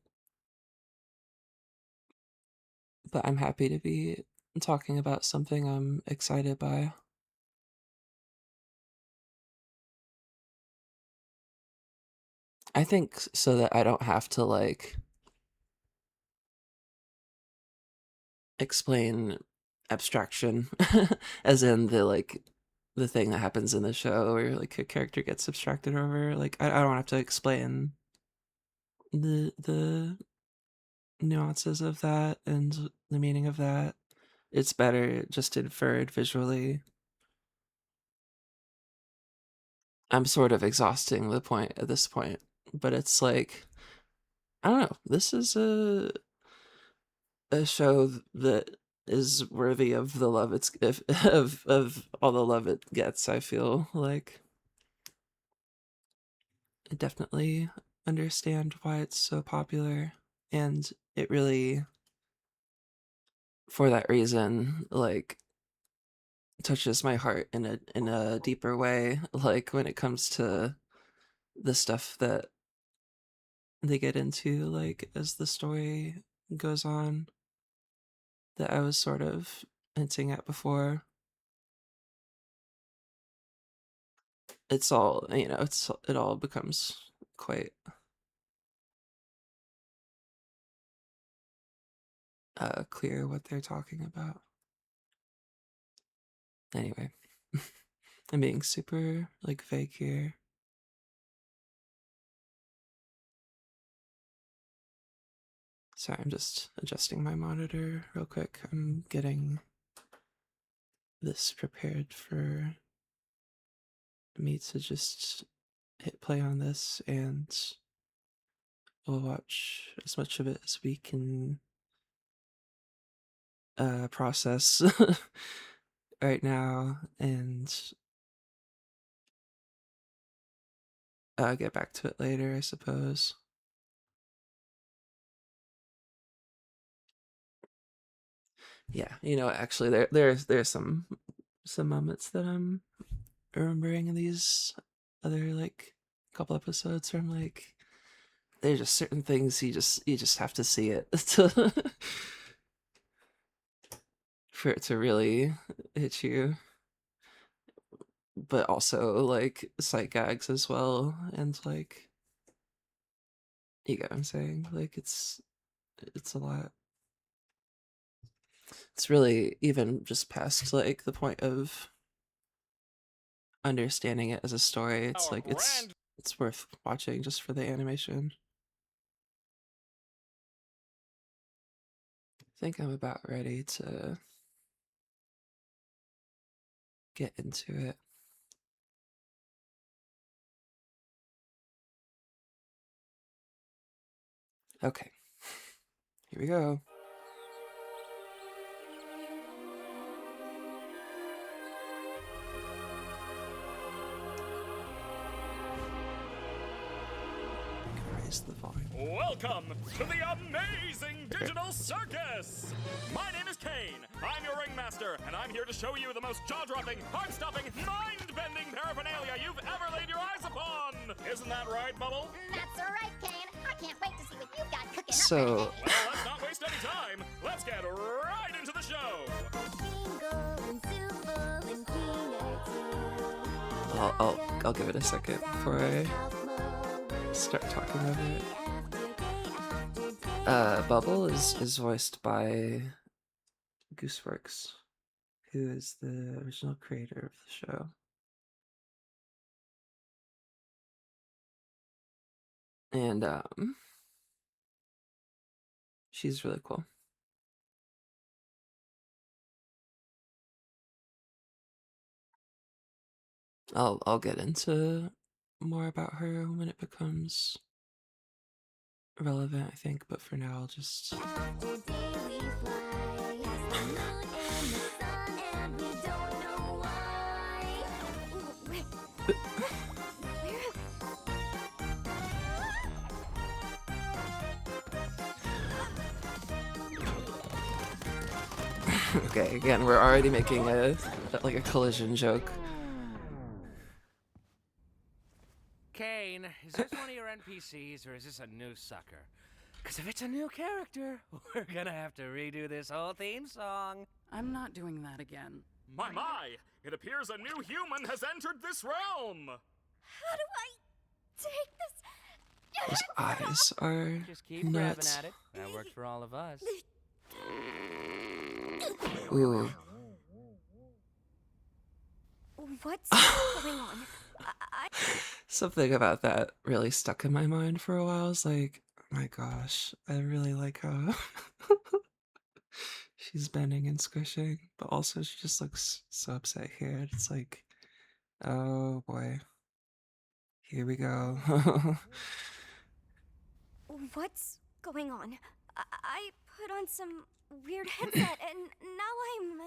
I'm happy to be talking about something I'm excited by. I think so that I don't have to like explain abstraction as in the thing that happens in the show where like a character gets abstracted over. Like I don't have to explain the nuances of that and the meaning of that. It's better just inferred visually. I'm sort of exhausting the point at this point, but it's like I don't know. This is a show that is worthy of the love of all the love it gets. I feel like I definitely understand why it's so popular, and it really, for that reason, like touches my heart in a deeper way. Like when it comes to the stuff that they get into, like as the story goes on, that I was sort of hinting at before. It's all it all becomes quite clear what they're talking about. Anyway, I'm being super like vague here. Sorry, I'm just adjusting my monitor real quick. I'm getting this prepared for me to just hit play on this, and we'll watch as much of it as we can process right now, and get back to it later, I suppose. Yeah, actually, there's some moments that I'm remembering in these other like couple episodes where I'm like, there's just certain things you just have to see it to for it to really hit you, but also like sight gags as well, and like you get what I'm saying. Like it's a lot. It's really even just past like the point of understanding it as a story. It's Our like grand it's worth watching just for the animation. I think I'm about ready to get into it. Okay, here we go. Welcome to the amazing digital circus! My name is Kane. I'm your ringmaster, and I'm here to show you the most jaw-dropping, heart-stopping, mind-bending paraphernalia you've ever laid your eyes upon! Isn't that right, Bubble? That's right, Kane. I can't wait to see what you've got cooking So- up Well, let's not waste any time. Let's get right into the show! I'll give it a second before I start talking over it. Bubble is voiced by Gooseworks, who is the original creator of the show. And she's really cool. I'll get into more about her when it becomes relevant, I think, but for now I'll just okay, again, we're already making a collision joke. Kane, is this one of your NPCs or is this a new sucker? Because if it's a new character, we're gonna have to redo this whole theme song. I'm not doing that again. My! It appears a new human has entered this realm! How do I take this? His eyes are Just keep grabbing nuts. at it. That worked for all of us. Ooh. What's going on? Something about that really stuck in my mind for a while. I was like, my gosh, I really like how she's bending and squishing, but also she just looks so upset here. And it's like, oh boy, here we go. What's going on? I put on some weird headset and now I'm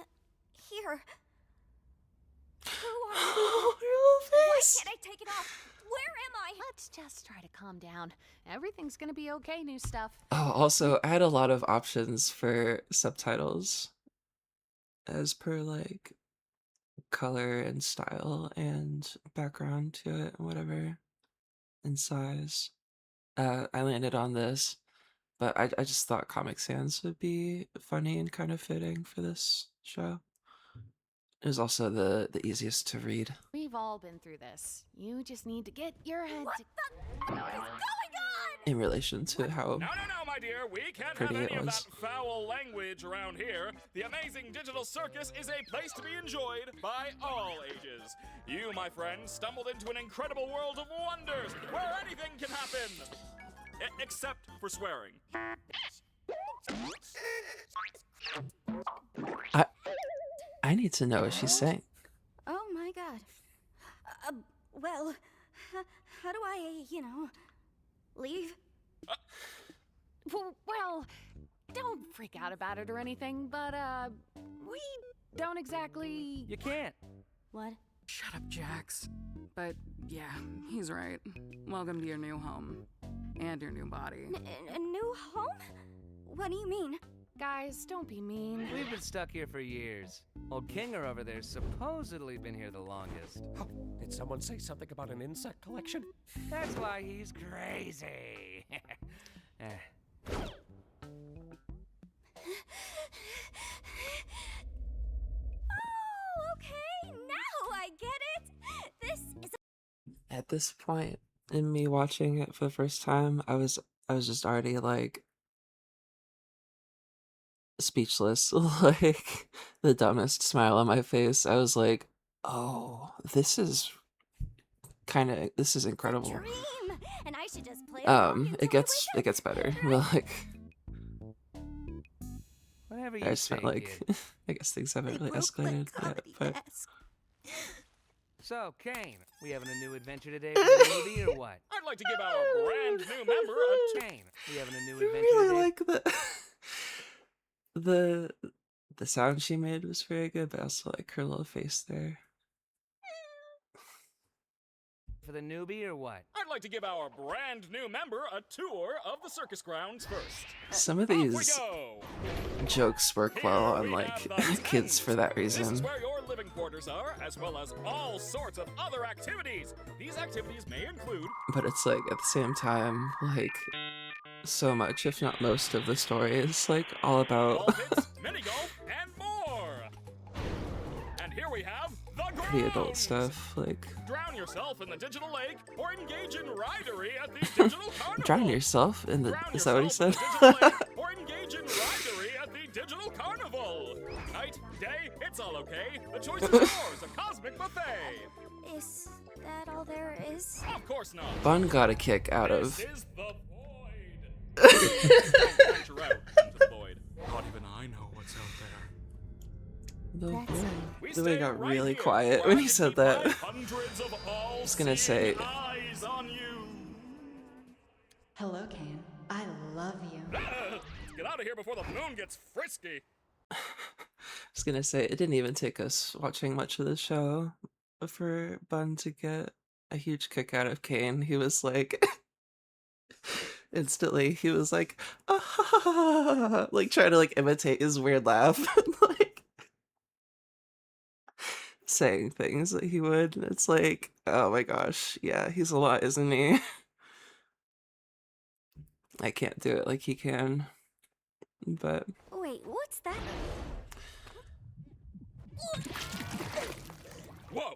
here. Who are you? Oh, your little Why face. can't I take it off? Where am I? Let's just try to calm down. Everything's gonna be okay, new stuff. Oh, also, I had a lot of options for subtitles as per like color and style and background to it and whatever, and size. I landed on this, but I just thought Comic Sans would be funny and kind of fitting for this show. It was also the easiest to read. We've all been through this. You just need to get your head What to... the is going on? In relation to how No, my dear. We can't have pretty any it of was. that foul language around here. The amazing digital circus is a place to be enjoyed by all ages. You, my friend, stumbled into an incredible world of wonders where anything can happen. Except for swearing. I need to know what she's saying. Oh my god. Well, how do I, leave? Well, don't freak out about it or anything, but, we don't exactly... You can't. What? Shut up, Jax. But, yeah, he's right. Welcome to your new home. And your new body. A new home? What do you mean? Guys, don't be mean. We've been stuck here for years. Old Kinger over there's supposedly been here the longest. Oh, did someone say something about an insect collection? That's why he's crazy. Oh, okay, now I get it! This is At this point in me watching it for the first time, I was just already like speechless, like the dumbest smile on my face. I was like, "Oh, this is a incredible." dream! And I should just play along until It gets I wake better. up. But like Whatever you I just say, meant like kid. I guess things haven't really Broke my escalated yet, comedy but desk. So, Kane, we having a new adventure today for the movie or what? I'd like to give our brand new member a Kane, we having a new I adventure really today? like the sound she made was very good, but I also like her little face there. for the newbie or what? I'd like to give our brand new member a tour of the circus grounds first. Some of Off we these go! jokes work well Here on we like have the kids for that This is reason. where your living quarters are, as well as all sorts of other activities. These activities may include But it's like at the same time, like so much, if not most of the story is like all about ball pits, mini golf, and more. And here we have the the adult grounds. stuff. Like Drown yourself in the digital lake, or engage in ridery at the digital carnival. drown yourself in the. Drown Is that what he yourself said? in the digital lake, or engage in ridery at the digital carnival. Night, day, it's all okay. The choice is yours. A cosmic buffet. Is that all there is? Of course not. Bun got a kick out This of. is the void. Don't venture out into the void. Not even I know what's out there. The That's- void. We The way stay got right really here, quiet where when I he can said keep my that. hundreds of all was gonna say- eyes on you. Hello, Kane. I love you. Let's get out of here before the moon gets frisky. I was gonna say it didn't even take us watching much of the show for Bun to get a huge kick out of Kane. He was like instantly he was like ah, ha, ha, ha, ha," like trying to like imitate his weird laugh like saying things that he would. It's like, oh my gosh, yeah, he's a lot, isn't he? I can't do it like he can, but Wait, what's that? Whoa!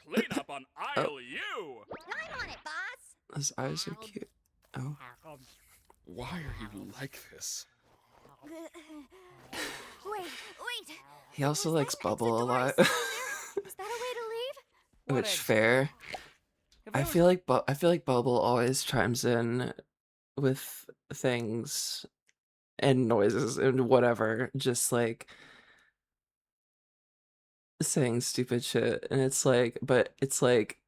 Clean up on aisle U. I'm on it, boss. his eyes are cute. Oh, Why are you like this? Wait. he also Was likes that an exit Bubble a door I lot. saw there? Is that a way to leave? What Which exit? fair. If I there was- feel like I feel like Bubble always chimes in with things and noises and whatever, just like saying stupid shit. And it's like, but it's like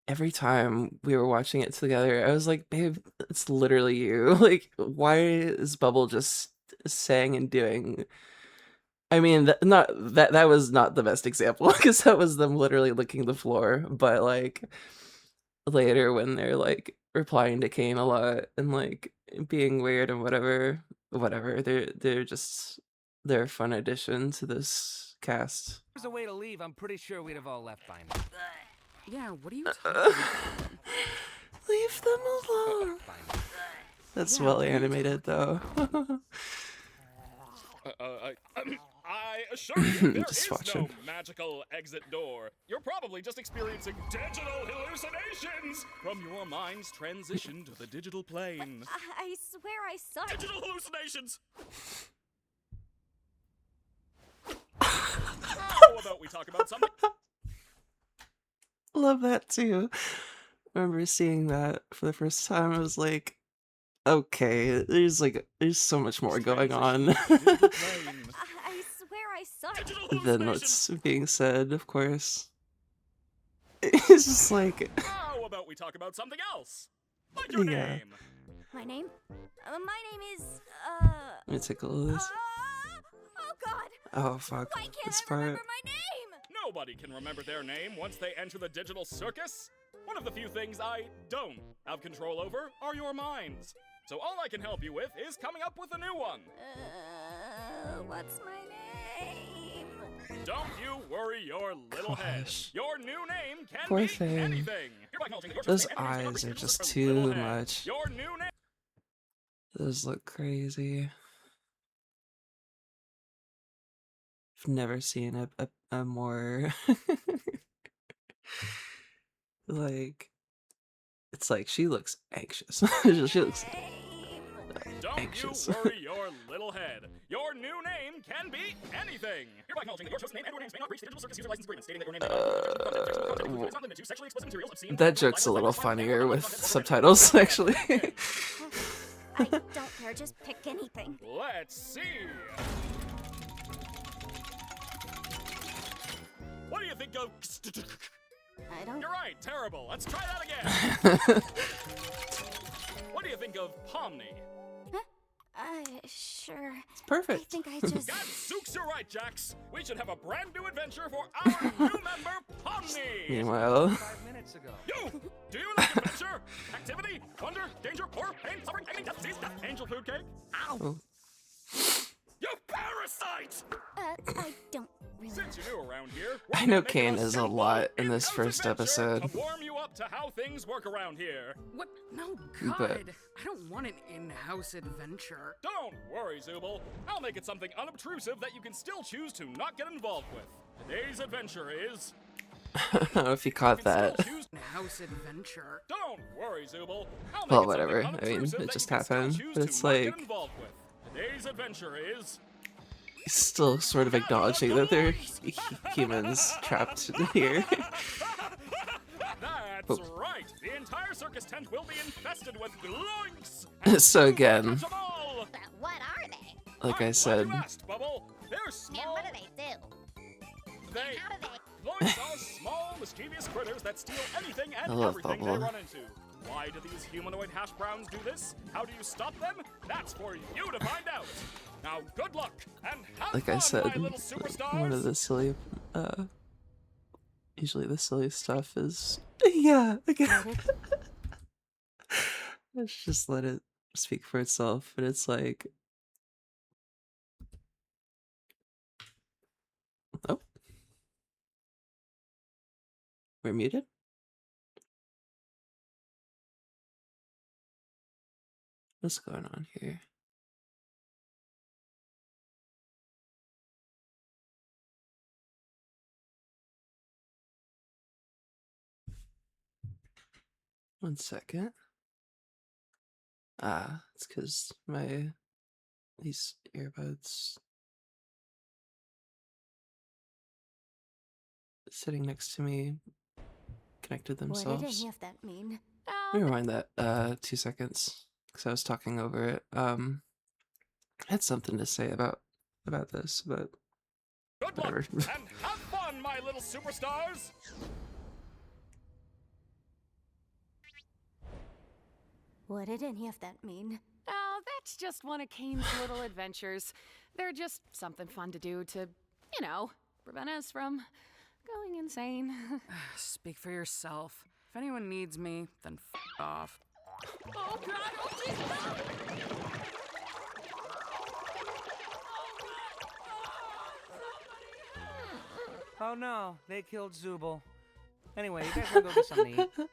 every time we were watching it together, I was like, babe, it's literally you. Like, why is Bubble just saying and doing? I mean, that was not the best example because that was them literally licking the floor. But like later when they're like replying to Kane a lot and like being weird and whatever, they're a fun addition to this cast. If there was a way to leave, I'm pretty sure we'd have all left by now. Yeah, what are you talking about? Leave them alone. By now. That's Yeah, well what are you animated though. I assure you, there Just is watching. no magical exit door. You're probably just experiencing digital hallucinations from your mind's transition to the digital plane. I swear I saw it. Digital hallucinations! How about we talk about something? Love that too. Remember seeing that for the first time. I was like, okay, there's so much more going on Digital plane. I swear I saw it. Digital than hallucinations. what's being said, of course. It's just like, How about we talk about something else? Like your Yeah. name. My name? My name is, let me take a look at this. oh god! Oh fuck, Why can't this I part. remember my name? Nobody can remember their name once they enter the digital circus. One of the few things I don't have control over are your minds. So all I can help you with is coming up with a new one. What's my name? Don't you worry your little head. Gosh. Your new name can Poor be thing. anything. Hereby acknowledging that your Those choice may end eyes in are a just restriction too little head. much. Your new name. Those look crazy. I've never seen a more like, it's like she looks anxious. She looks Don't anxious. you worry your little head. Your new name can be anything. Hereby acknowledging that your chosen name and or names may not breach the digital circus user license agreement, stating that your name may not content including is not limited to sexually explicit materials, obscene, that joke's a little funnier with subtitles, actually. I don't care, just pick anything. Let's see. What do you think of? I don't. You're right, terrible. Let's try that again. What do you think of Pomni? Sure. It's I perfect. think I just... Gadzooks, you're right, Jax. We should have a brand new adventure for our new member, Pomni. Meanwhile, 5 minutes ago. You! Do you like adventure, activity, wonder, danger, horror, pain, suffering, agony, death, disease, death, angel food cake? Ow! oh, You parasite! I don't really... Since you're new around here, I we're know gonna make it Kane is a simple lot in this in-house first adventure episode. to warm you up to how things work around here. What? No, God. But- I don't want an in-house adventure. Don't worry, Zooble. I'll make it something unobtrusive that you can still choose to not get involved with. Today's adventure is... I don't know if you caught You can that. still choose- In-house adventure. Don't worry, Zooble. I'll make Well, it whatever. something I mean, unobtrusive it that just you can still happened, choose but to it's not get like- involved with. Today's adventure is... He's still sort of acknowledging that they're humans trapped here. That's right. The entire circus tent will be infested with gloinks. So again, Catch 'em all. But what are they? like I'm I said, glad you asked, Bubble. They're And small. what do they do? They How do they? gloinks are small, mischievous critters that steal anything and I love everything Bubble. they run into. Why do these humanoid hash browns do this? How do you stop them? That's for you to find out. Now, good luck and have like fun, I said, my little superstars. one of the silly, usually the silly stuff is, yeah, again. Let's just let it speak for itself, but it's like, oh, we're muted? What's going on here? One second. It's because these earbuds sitting next to me connected What did themselves. any of that mean? Let me rewind that 2 seconds because I was talking over it. I had something to say about this, but Good whatever. luck and have fun, my little superstars. What did any of that mean? Oh, that's just one of Kane's little adventures. They're just something fun to do to, prevent us from going insane. Speak for yourself. If anyone needs me, then f off. Oh, God! Oh, Jesus! Oh no, they killed Zooble. Anyway, you guys wanna go get something to eat?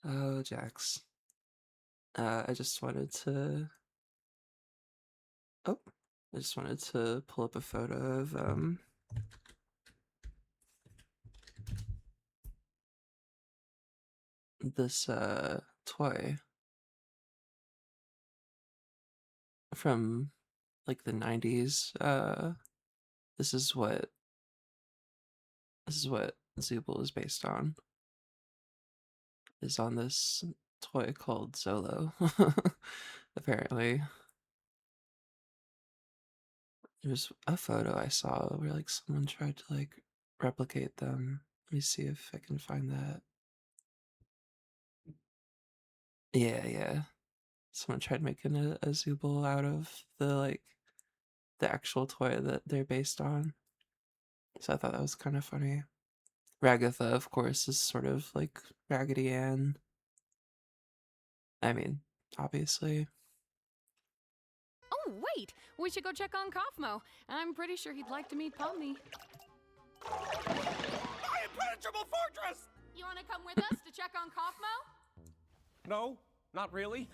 Oh, Jax. I just wanted to. Oh, I just wanted to pull up a photo of this toy from like the 90s. This is what Zooble is based on. Is on this toy called Zolo. Apparently. There's a photo I saw where like someone tried to like replicate them. Let me see if I can find that. Yeah. Someone tried making a Zooble out of the actual toy that they're based on. So I thought that was kind of funny. Ragatha, of course, is sort of like Raggedy Ann. I mean, obviously. Oh, wait! We should go check on Kaufmo. I'm pretty sure he'd like to meet Pomni. My impenetrable fortress! You want to come with us to check on Kaufmo? No, not really.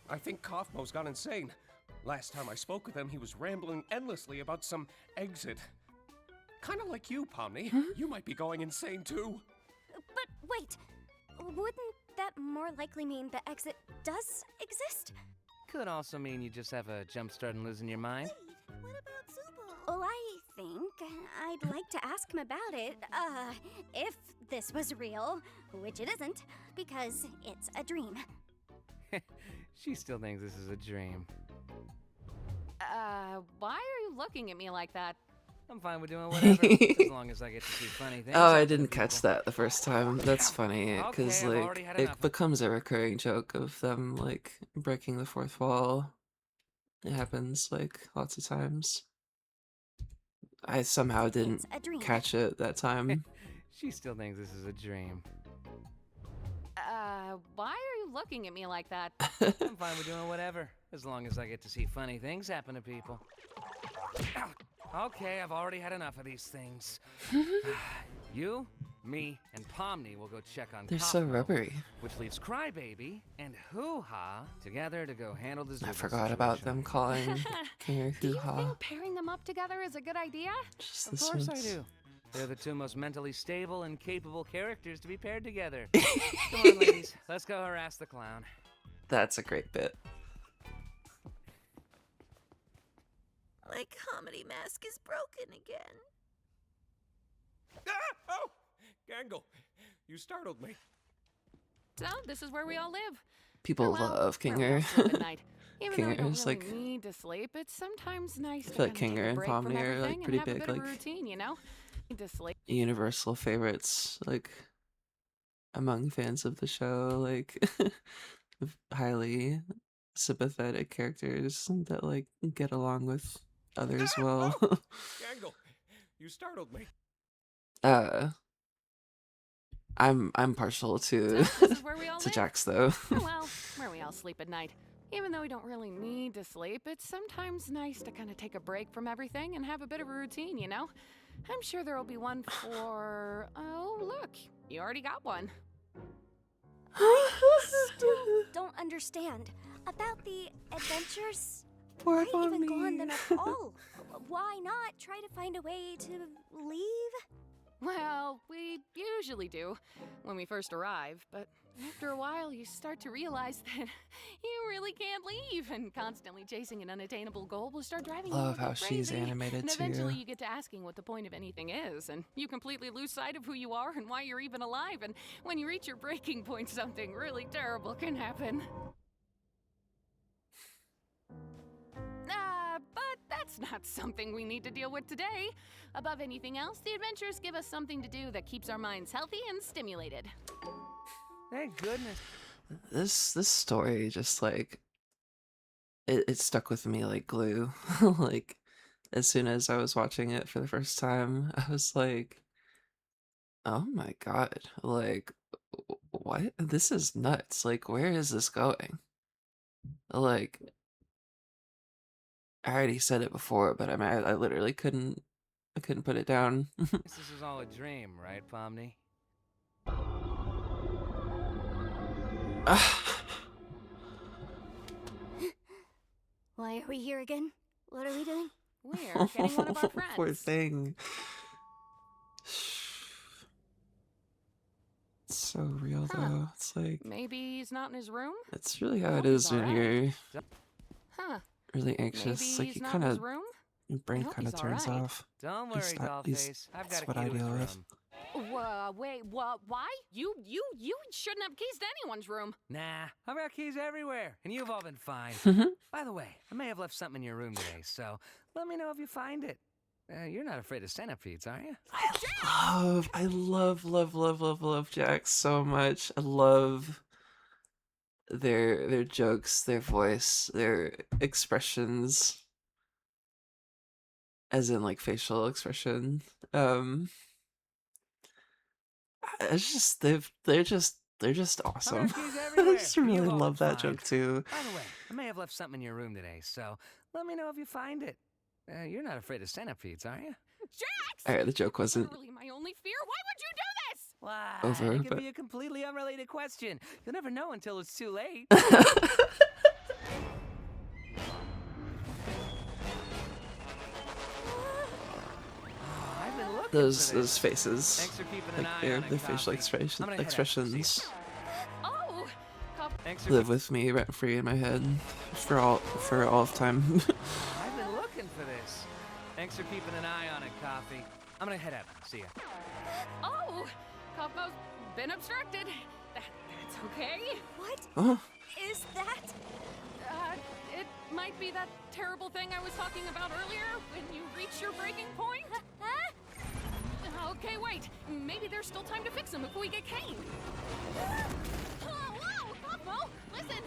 I think Kaufmo's gone insane. Last time I spoke with him, he was rambling endlessly about some exit. Kind of like you, Pomni. You might be going insane too. But wait, wouldn't that more likely mean the exit does exist? Could also mean you just have a jump start and losing your mind. What about Zooble? Well, I think I'd like to ask him about it, if this was real, which it isn't, because it's a dream. She still thinks this is a dream. Why are you looking at me like that? I'm fine with doing whatever, as long as I get to see funny things. Oh, I happen to didn't catch people. that the first time. That's funny, because, Okay, I've like, already had it enough. becomes a recurring joke of them, like, breaking the fourth wall. It happens, like, lots of times. I somehow didn't It's a dream. catch it that time. She still thinks this is a dream. Why are you looking at me like that? I'm fine with doing whatever, as long as I get to see funny things happen to people. Okay, I've already had enough of these things. You, me, and Pomni will go check on They're so Kaufmo, rubbery. which leaves Crybaby and Hoo-Ha together to go handle the I Zuba forgot about situation. them calling Kinger Do you Hoo-Ha. think pairing them up together is a good idea? Just Of the course I Sims. do. They're the two most mentally stable and capable characters to be paired together. Come on, ladies. Let's go harass the clown. That's a great bit. My comedy mask is broken again. Ah! Oh! Gangle, you startled me. So, this is where we all live. People Oh, well, love where we all Kinger. sleep at night. Even though we don't Kinger's, really like- need to sleep, it's sometimes nice to feel like kinda take Kinger a and break from Pomni are, like, everything pretty and have big, a bit of like- a routine, you know? Need to sleep. Universal favorites, like, among fans of the show, like, highly sympathetic characters that, like, get along with others well. Gangle, you startled me. I'm partial to So, this is where we all to live. Jax though. Oh, well, where we all sleep at night. Even though we don't really need to sleep, it's sometimes nice to kind of take a break from everything and have a bit of a routine, you know? I'm sure there'll be one for... Oh, look, you already got one. Still don't understand. About the adventures? Poor Why even go on Pomni. them at all? Why not try to find a way to leave? Well, we usually do when we first arrive, but after a while you start to realize that you really can't leave, and constantly chasing an unattainable goal will start driving you a Love little how bit she's crazy. animated And too. eventually you get to asking what the point of anything is, and you completely lose sight of who you are and why you're even alive, and when you reach your breaking point, something really terrible can happen. But that's not something we need to deal with today. Above anything else, the adventures give us something to do that keeps our minds healthy and stimulated. Thank goodness. This story just like it stuck with me like glue. Like as soon as I was watching it for the first time, I was like, "Oh my god. Like what? This is nuts. Like where is this going?" Like I already said it before, but I mean I literally couldn't put it down. This is all a dream, right, Pomni? Why are we here again? What are we doing? We're getting one of our friends. Poor thing. It's so real Huh. though. It's like Maybe he's not in his room? it's really how Hope it he's is when alright. you're Huh. really anxious. Maybe Like he's you not kind in his of room? your brain hope kind of he's turns alright. off. Don't He's worry, not- he's- Dollface. I've that's got a what key I to his deal with. room. Wait, why? You shouldn't have keys to anyone's room. Nah, I've got keys everywhere, and you've all been fine. By the way, I may have left something in your room today, so let me know if you find it. You're not afraid of centipedes, are you? I love Jax so much. I love their jokes, their voice, their expressions, as in like facial expression. It's just they're just awesome. I've got keys I everywhere, just and really you've all love been that fine. joke too. By the way, I may have left something in your room today, so let me know if you find it. You're not afraid of centipedes, are you? Jax! Alright, the joke wasn't Literally my only fear. Why would you do this? Why? Over, It could but- be a completely unrelated question. You'll never know until it's too late. I've been looking for those this. faces, Thanks for keeping an like eye their on it, their facial Coffee. I'm gonna head out. expressions Oh, Thanks for live with me rent free in my head for all of time. I've been looking for this. Thanks for keeping an eye on it, Coffee. I'm gonna head out. See ya. oh, Kaufmo's been obstructed. That's okay. What Oh, is that? It might be that terrible thing I was talking about earlier when you reach your breaking point. maybe there's still time to fix him if we get Kane. Whoa, Cosmo, listen.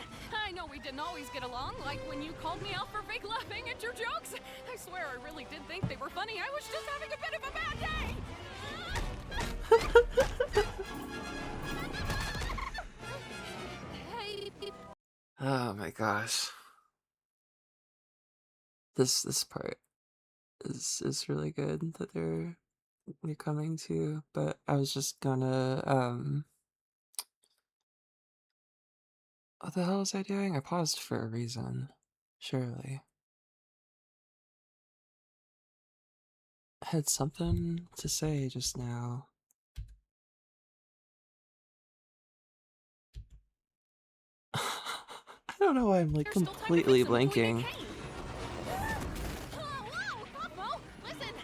I know we didn't always get along, like when you called me out for fake laughing at your jokes. I swear I really did think they were funny. I was just having a bit of a bad day. Oh my gosh. This part is really good that they're coming to, but I was just gonna what the hell was I doing? I paused for a reason. Surely. I had something to say just now. I don't know why I'm like There's still time to completely fix him before we get blanking. Kane. Whoa, Cosmo, listen.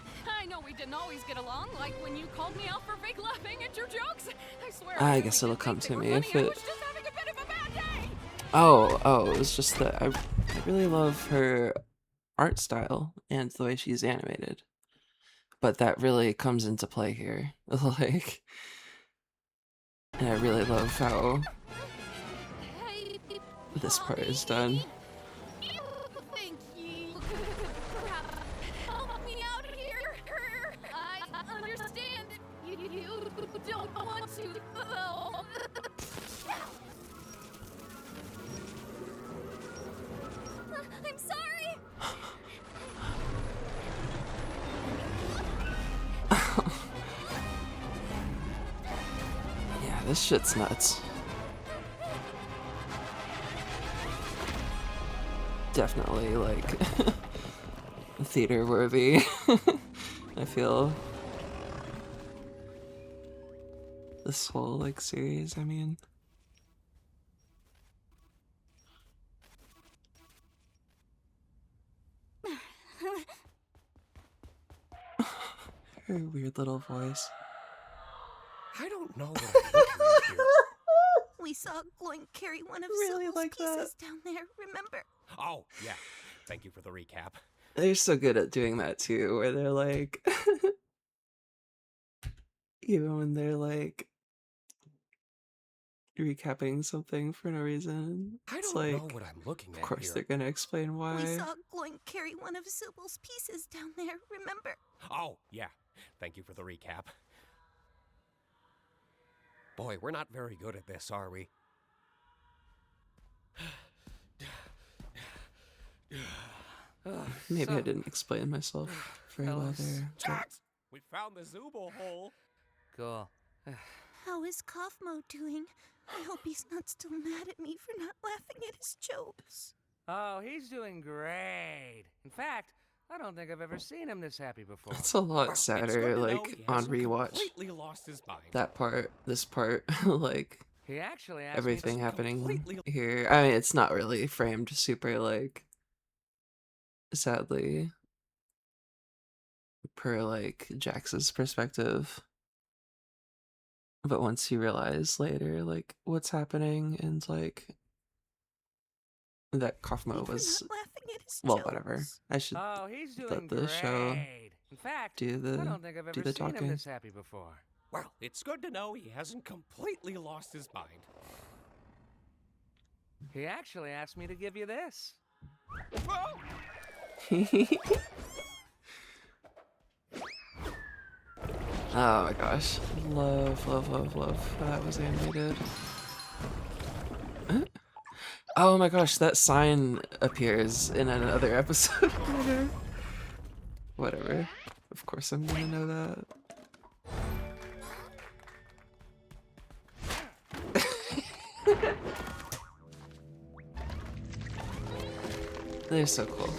I know we didn't always get along, like when you called me out for fake laughing at your jokes. I swear I really guess did it'll think come they to were me funny. if I it. was just having a bit of a bad day. Oh, it was just that I really love her art style and the way she's animated. But that really comes into play here. Like, and I really love how this part is done. Thank you. Help me out here. I understand. You don't want to, though. I'm sorry. Yeah, this shit's nuts. Definitely, like, theater worthy. I feel. This whole, like, series, I mean. Her weird little voice. I don't know what I'm looking at here. We saw Gloin carry one of Really Sybil's like that. pieces down there, remember? Oh, yeah. Thank you for the recap. They're so good at doing that too, where they're like, even when they're like recapping something for no reason, I it's don't like, know what I'm looking of at course here. they're gonna explain We why. saw Gloin carry one of Sybil's pieces down there, remember? Oh, yeah. Thank you for the recap. Boy, we're not very good at this, are we? Maybe I didn't explain myself very well fellas. there. but- Jax! We found the Zooble hole. Cool. How is Kaufmo doing? I hope he's not still mad at me for not laughing at his jokes. Oh, he's doing great. In fact, I don't think I've ever seen him this happy before. It's a lot It's sadder, good to know like, he on hasn't rewatch. completely lost his mind. That part, this part, like, He actually asked everything me happening completely- here. I mean, it's not really framed super, like, sadly, per, like, Jax's perspective. But once you realize later, like, what's happening, and, like, that Kaufmo For was, not laughing at his well, jokes. whatever. I should Oh, he's doing let the great. show In fact, do I don't think I've do ever the seen him talking. this happy before. Well, it's good to know he hasn't completely lost his mind. He actually asked me to give you this. Whoa! Oh my gosh. Love, love, love, love how that was animated. Huh? Oh my gosh, that sign appears in another episode later. Whatever. Of course I'm gonna know that. They're so cool.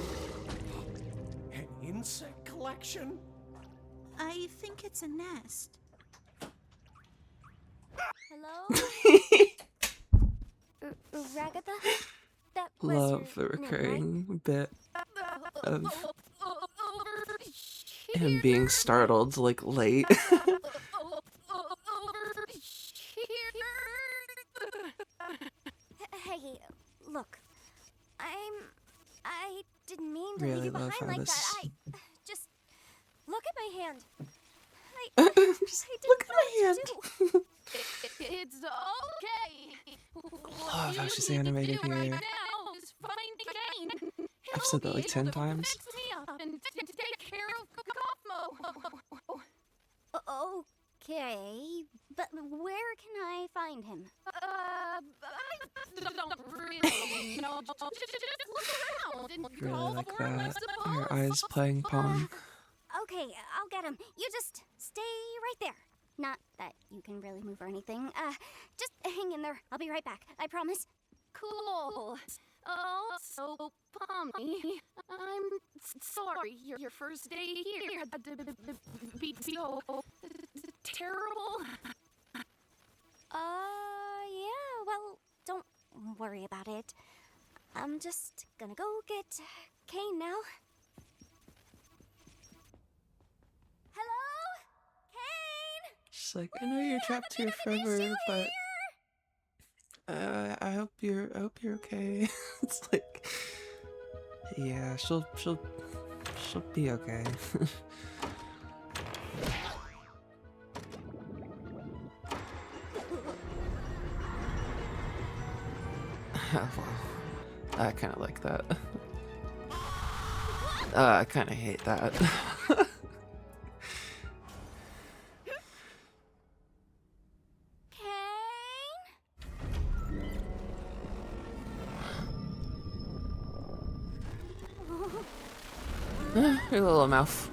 An insect collection? I think it's a nest. Hello? Ragatha? That was Love the your name, right? recurring bit of him being startled, like, late. Hey, look. I didn't mean to Really leave you love behind how like this- that. Just look at my hand. Just look at my hand. It's okay. Love how she's animated Right here. now is find Kane. I've said that like 10 times. Fix me up and take care of Kaufmo. Okay, but where can I find him? I don't really know. Just look around and Really call like for him, I that. suppose. Her eyes playing Pong. Okay, I'll get him. You just stay right there. Not that you can really move or anything. Just hang in there. I'll be right back. I promise. Cool. Oh, so Pommy, I'm sorry your first day here had to be so terrible. Yeah, well, don't worry about it. I'm just gonna go get Kane now. Hello? Kane? She's like, I know you're trapped here forever, but I hope you're okay. It's like, yeah, she'll be okay. Well, I kind of like that. I kind of hate that. Your little mouth.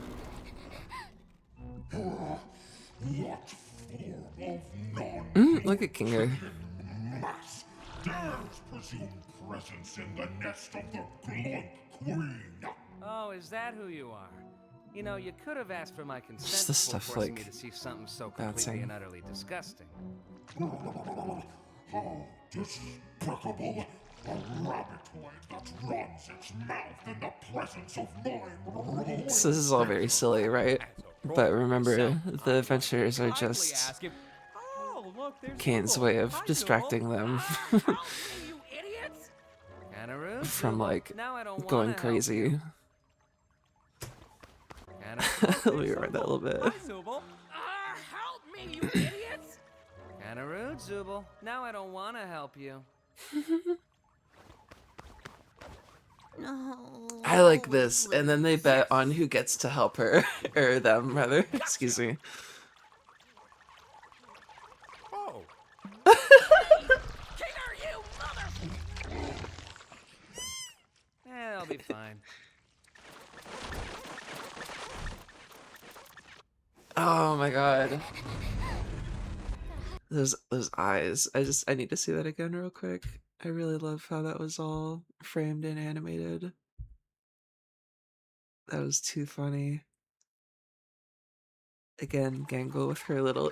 Look at Kingo. Mass dares presume presence in the nest of the Glug Queen. Oh, is that who you are? You know, you could have asked for my consent Just the before stuff, forcing like, me to see something so completely bouncing. and utterly disgusting. How despicable! A rabbitoid that runs its mouth in the presence of my royal. So this is all very silly, right? But remember, the adventures are just Kane's way of distracting them Kinda rude, from, like, now I don't going wanna help crazy. you. Kinda Let me read that a little bit. help me, you idiots! Kinda rude, Zubul. Now I don't want to help you. No. I like this, and then they bet on who gets to help her, or them, rather. Excuse me. Oh. Yeah, I'll be fine. Oh my god. Those eyes. I need to see that again real quick. I really love how that was all framed and animated. That was too funny. Again, Gangle with her little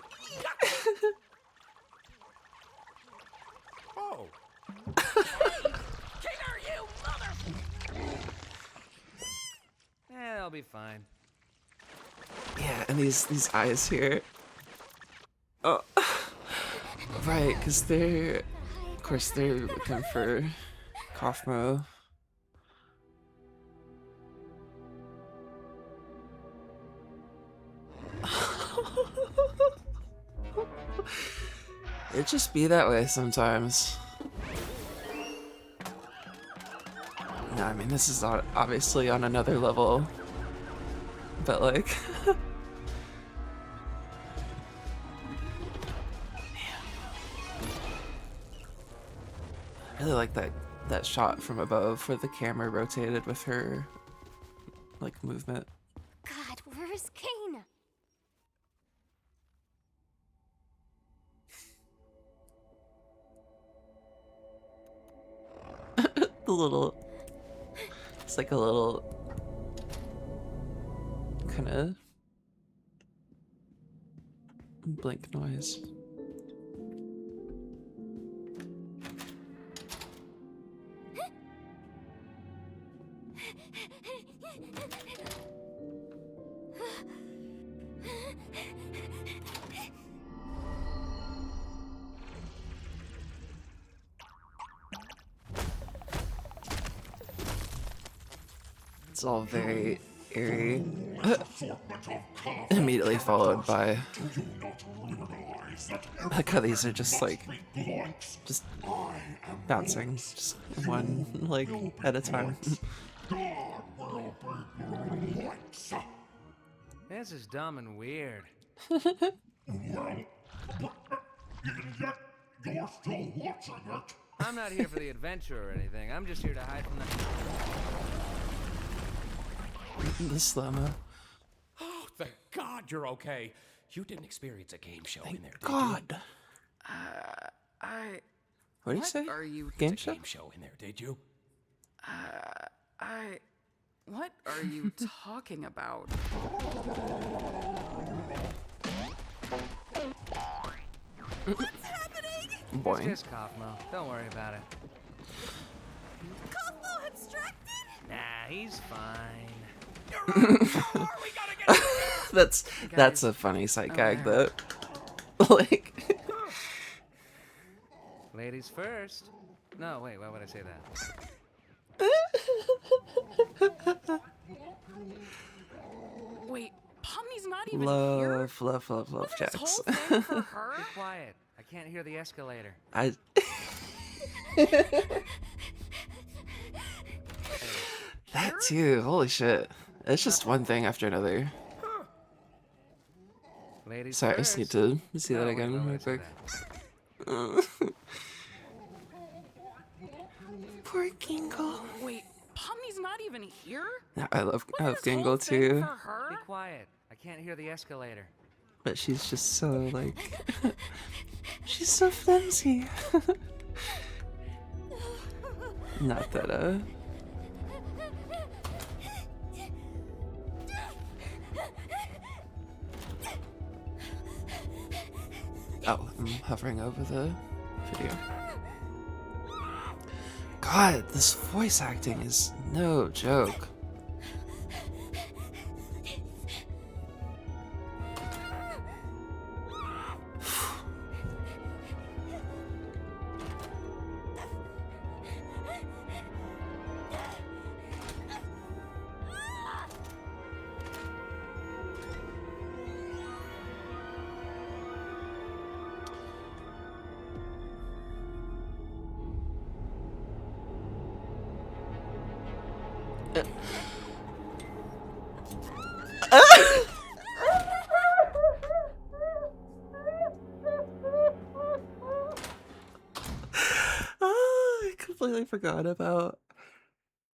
Oh. Yeah, I'll be fine. yeah, and these eyes here. Oh, right, because they're, of course, they're looking for Kaufmo. It just be that way sometimes. No, I mean, this is obviously on another level, but like, I really like that shot from above where the camera rotated with her, like, movement. God, where's Kane? The little, it's like a little kind of blink noise. It's all very eerie. Assortment of coffee. Immediately followed by Do you not realize that like how these are just like blanks just I am bouncing just one like at a time. God will be blanks. This is dumb and weird. Well, but yet you're still watching it. I'm not here for the adventure or anything. I'm just here to hide from the... The slow-mo. Oh, thank God you're okay. You didn't experience a game show in there, did God. What do you say? Are you? Game you? show? Game show in there, did you? What are you talking about? What's happening? It's Boing. just Kaufmo. Don't worry about it. Kaufmo abstracted? Nah, he's fine. That's a funny sight gag though. Like Ladies first. No, wait, why would I say that? Wait, Pomni's not even here. love Wasn't this checks. whole thing for her? Be quiet. I can't hear the escalator. I that too. Holy shit. It's just one thing after another. Ladies Sorry, I first. just need to see No, that wait, again why would I real say quick. that? Poor Gingle. Wait, Pomni's not even here. Yeah, I love Wasn't this Gingle whole thing too, for her? Be quiet. I can't hear the escalator. but she's just so like she's so flimsy. Not that Oh, I'm hovering over the video. God, this voice acting is no joke. Oh, I completely forgot about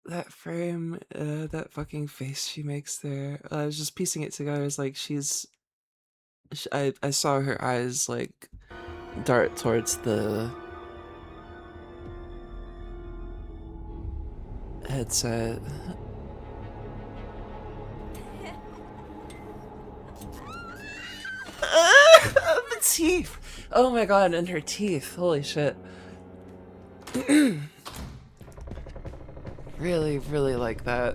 that frame, that fucking face she makes there. I was just piecing it together. It's like I saw her eyes like dart towards the headset. The teeth! Oh my god, and her teeth. Holy shit. Really, really like that.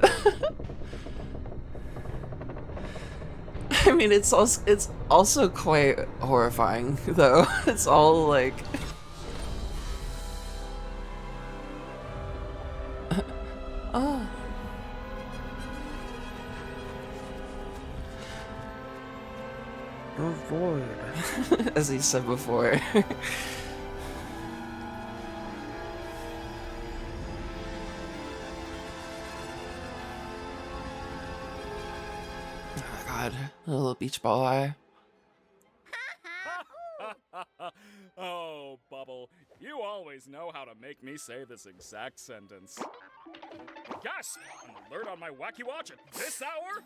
I mean, it's also quite horrifying, though. It's all like... Oh. You're void. As he said before. Oh my god, a little beach ball eye. Oh, Bubble, you always know how to make me say this exact sentence. Gasp! An alert on my Wacky Watch at this hour?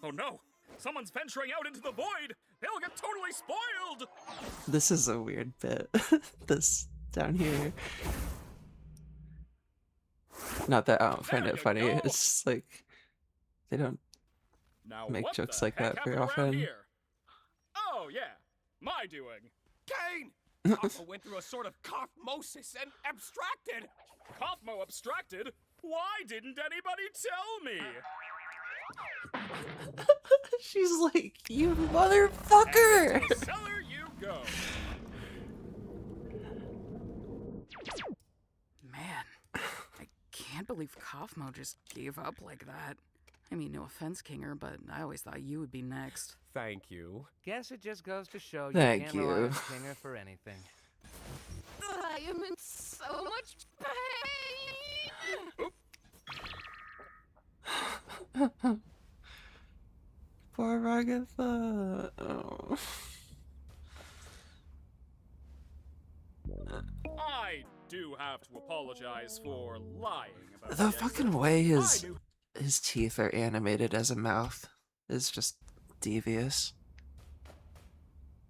Oh no! Someone's venturing out into the void! They'll get totally spoiled! This is a weird bit. This down here. Not that I don't find There it you funny, go. it's just like they don't Now, make what jokes the like heck that very happened around often. here? Oh yeah, my doing. Kane! Kaufmo went through a sort of cough-mosis and abstracted. Kaufmo abstracted? Why didn't anybody tell me? She's like, you motherfucker! And to the cellar you go. Man, I can't believe Kaufmo just gave up like that. I mean, no offense, Kinger, but I always thought you would be next. Thank you. Guess it just goes to show you Thank can't rely you. on Kinger for anything. I am in so much pain! Poor Ragatha. Oh. I do have to apologize for lying about The exit. fucking way I his knew teeth are animated as a mouth is just devious.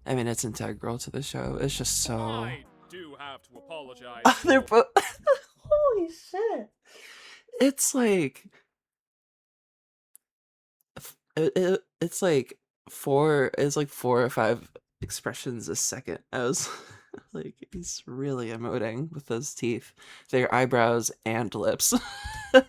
I mean, it's integral to the show. It's just so. I do have to apologize. They're for- both. Holy shit! It's like. It's like four. It's like 4 or 5 expressions a second. I was like, he's really emoting with those teeth, their eyebrows and lips. I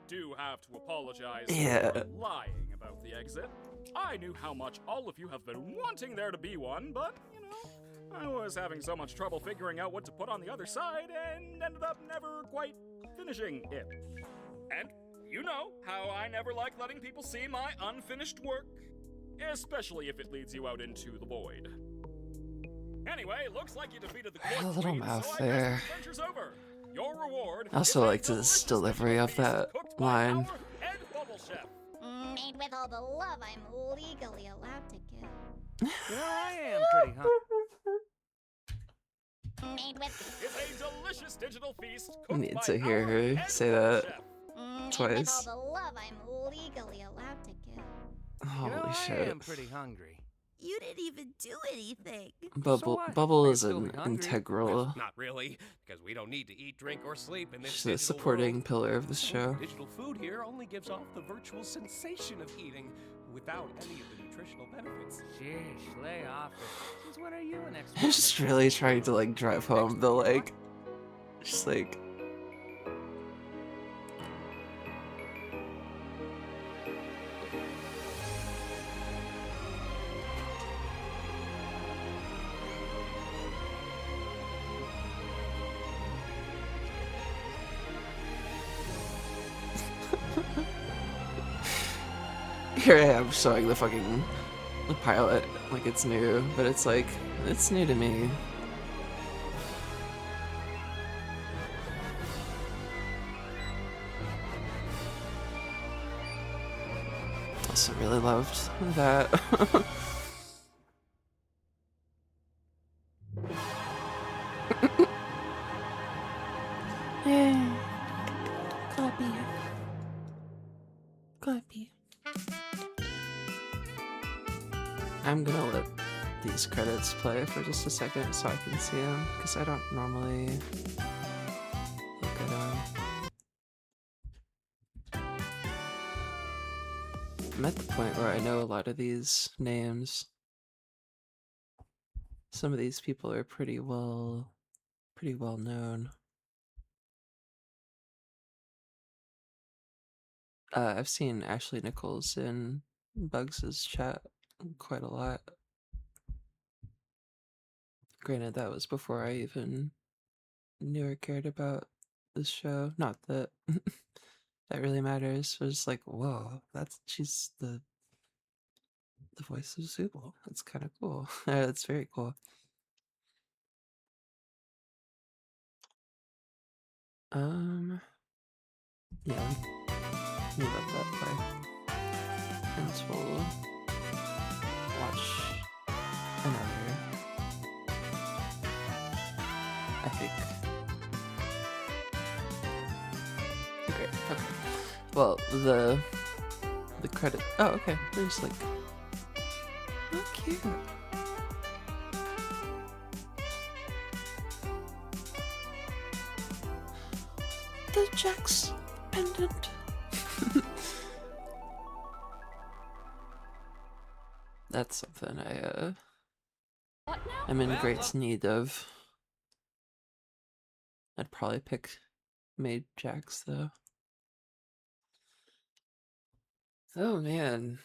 do have to apologize Yeah. for lying about the exit. I knew how much all of you have been wanting there to be one, but, you know, I was having so much trouble figuring out what to put on the other side and ended up never quite finishing it. And you know how I never like letting people see my unfinished work, especially if it leads you out into the void. Anyway, looks like you defeated the A court little queen, mouth so I there. guess the adventure's over. Your reward I also is a liked his delicious delivery digital of feast that cooked by line. our head bubble chef. Made with all the love I'm legally allowed to give. You know, I am pretty hungry. Made with Is a delicious digital feast I cooked need by to hear our her head say bubble that chef. Made with twice. all the love I'm legally allowed to give. You know, Holy I shit. am pretty hungry. You didn't even do anything. Bubble what? Bubble I is still an be hungry. integral Not really, because we don't need to eat, drink, or sleep in this she's a digital supporting world. pillar of the show. Digital food here only gives off the virtual sensation of eating without any of the nutritional benefits. Sheesh, lay off it. Since when are you an expert? I'm just really trying to like drive home the like just like here I am showing the fucking the pilot like it's new, but it's like it's new to me. Also really loved that. Yay. Clappy. Clappy. I'm gonna let these credits play for just a second so I can see them, because I don't normally look at them. I'm at the point where I know a lot of these names. Some of these people are pretty well known. I've seen Ashley Nichols in Bugs' chat quite a lot. Granted, that was before I even knew or cared about this show. Not that that really matters. It was just like, whoa, she's the voice of Zooble. That's kind of cool. That's very cool. Yeah. Let me let that play. And so we'll watch another. I think. Great. Okay. Well, the credit. Oh, okay. There's like. Oh, cute. The Jack's pendant. That's something What now? I'm in great need of. I'd probably pick Maid Jacks though. Oh man.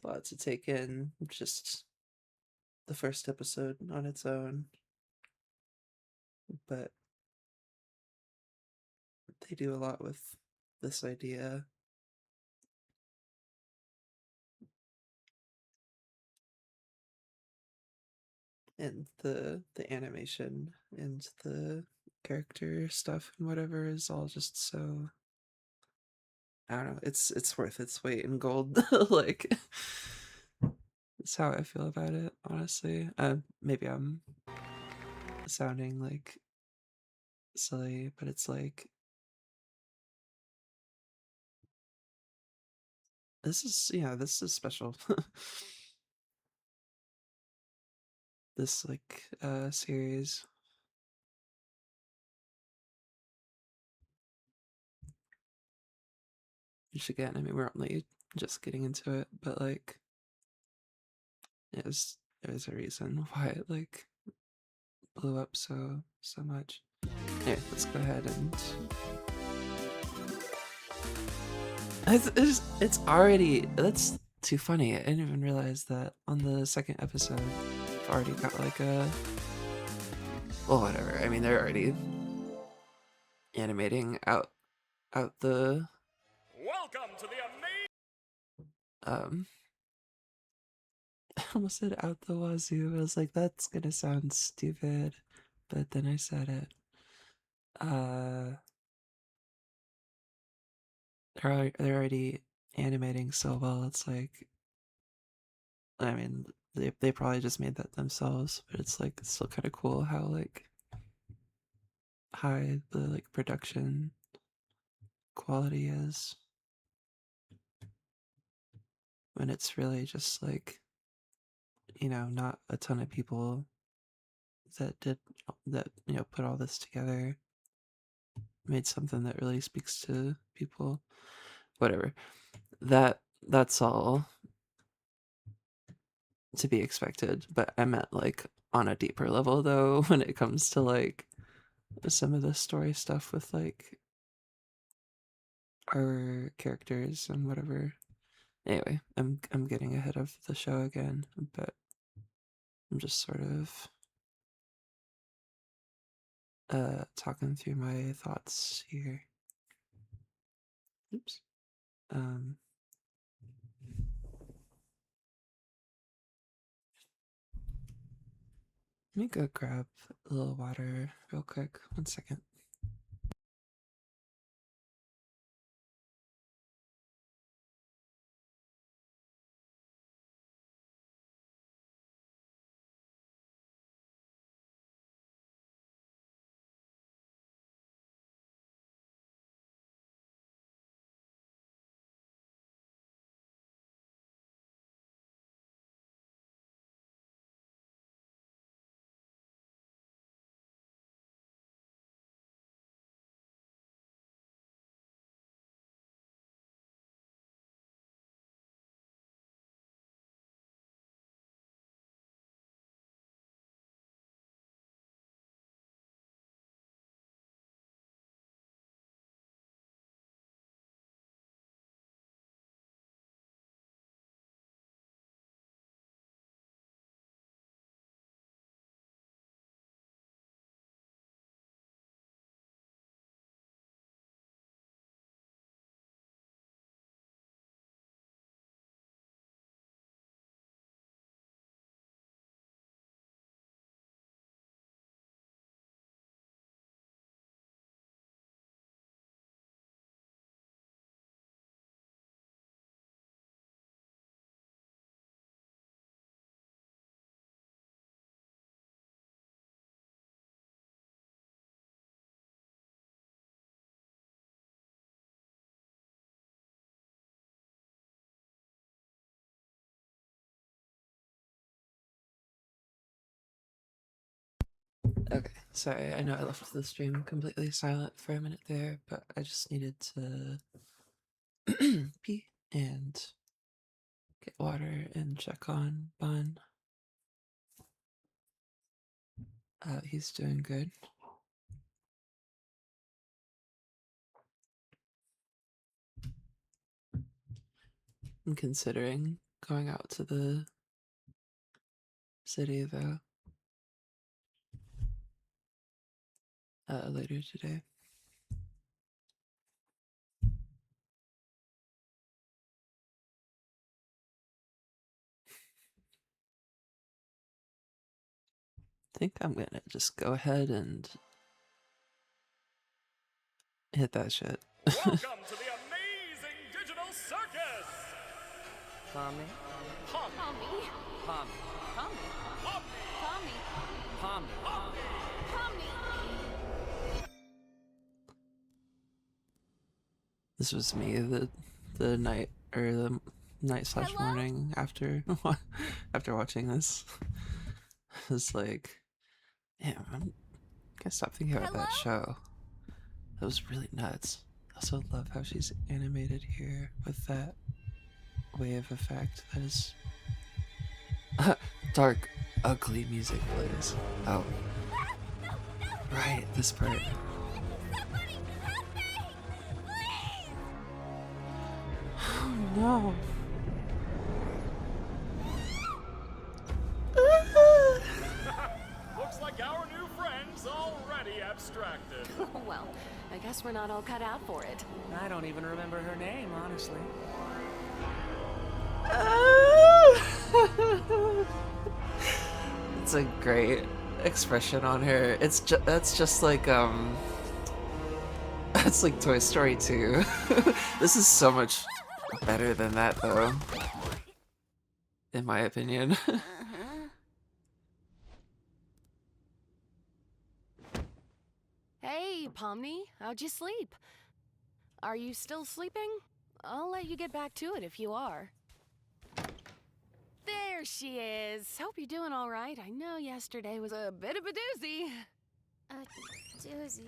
a lot to take in, just the first episode on its own. But they do a lot with this idea. And the animation and the character stuff and whatever is all just so, I don't know, it's worth its weight in gold. Like, that's how I feel about it, honestly. Maybe I'm sounding like silly, but it's like, this is special. This like series. Which again, I mean, we're only just getting into it, but like, there's a reason why it like blew up so much. Anyway, let's go ahead and it's already, that's too funny. I didn't even realize that on the second episode I've already got like a, well, whatever. I mean, they're already animating out the Welcome to the I almost said out the wazoo. I was like, that's gonna sound stupid, but then I said it. They're already animating so well. It's like, I mean, they probably just made that themselves, but it's like, it's still kind of cool how like high the like production quality is when it's really just like, not a ton of people that did that, put all this together, made something that really speaks to people. Whatever. That's all to be expected, but I meant like on a deeper level though, when it comes to like some of the story stuff with like our characters and whatever. Anyway, I'm getting ahead of the show again, but I'm just sort of talking through my thoughts here. Oops. Let me go grab a little water real quick. 1 second. Okay, sorry, I know I left the stream completely silent for a minute there, but I just needed to pee and get water and check on Bun. He's doing good. I'm considering going out to the city though. Later today. I think I'm gonna just go ahead and hit that shit. Welcome to the amazing digital circus! Pommy? Pommy. Pommy. Pommy. Pommy. Pommy. Pommy. This was me the night or the night slash Hello? morning after after watching this. I was like, damn, I'm gonna stop thinking about that show. That was really nuts. I also love how she's animated here with that wave effect. That is dark, ugly music plays. Oh, right, this part. Somebody help me! Please! Oh no. Looks like our new friend's already abstracted. Well, I guess we're not all cut out for it. I don't even remember her name, honestly. It's a great expression on her. That's just like that's like Toy Story 2. This is so much better than that though, in my opinion. Hey, Pomni, how'd you sleep? Are you still sleeping? I'll let you get back to it if you are. There she is. Hope you're doing all right. I know yesterday was a bit of a doozy. A doozy.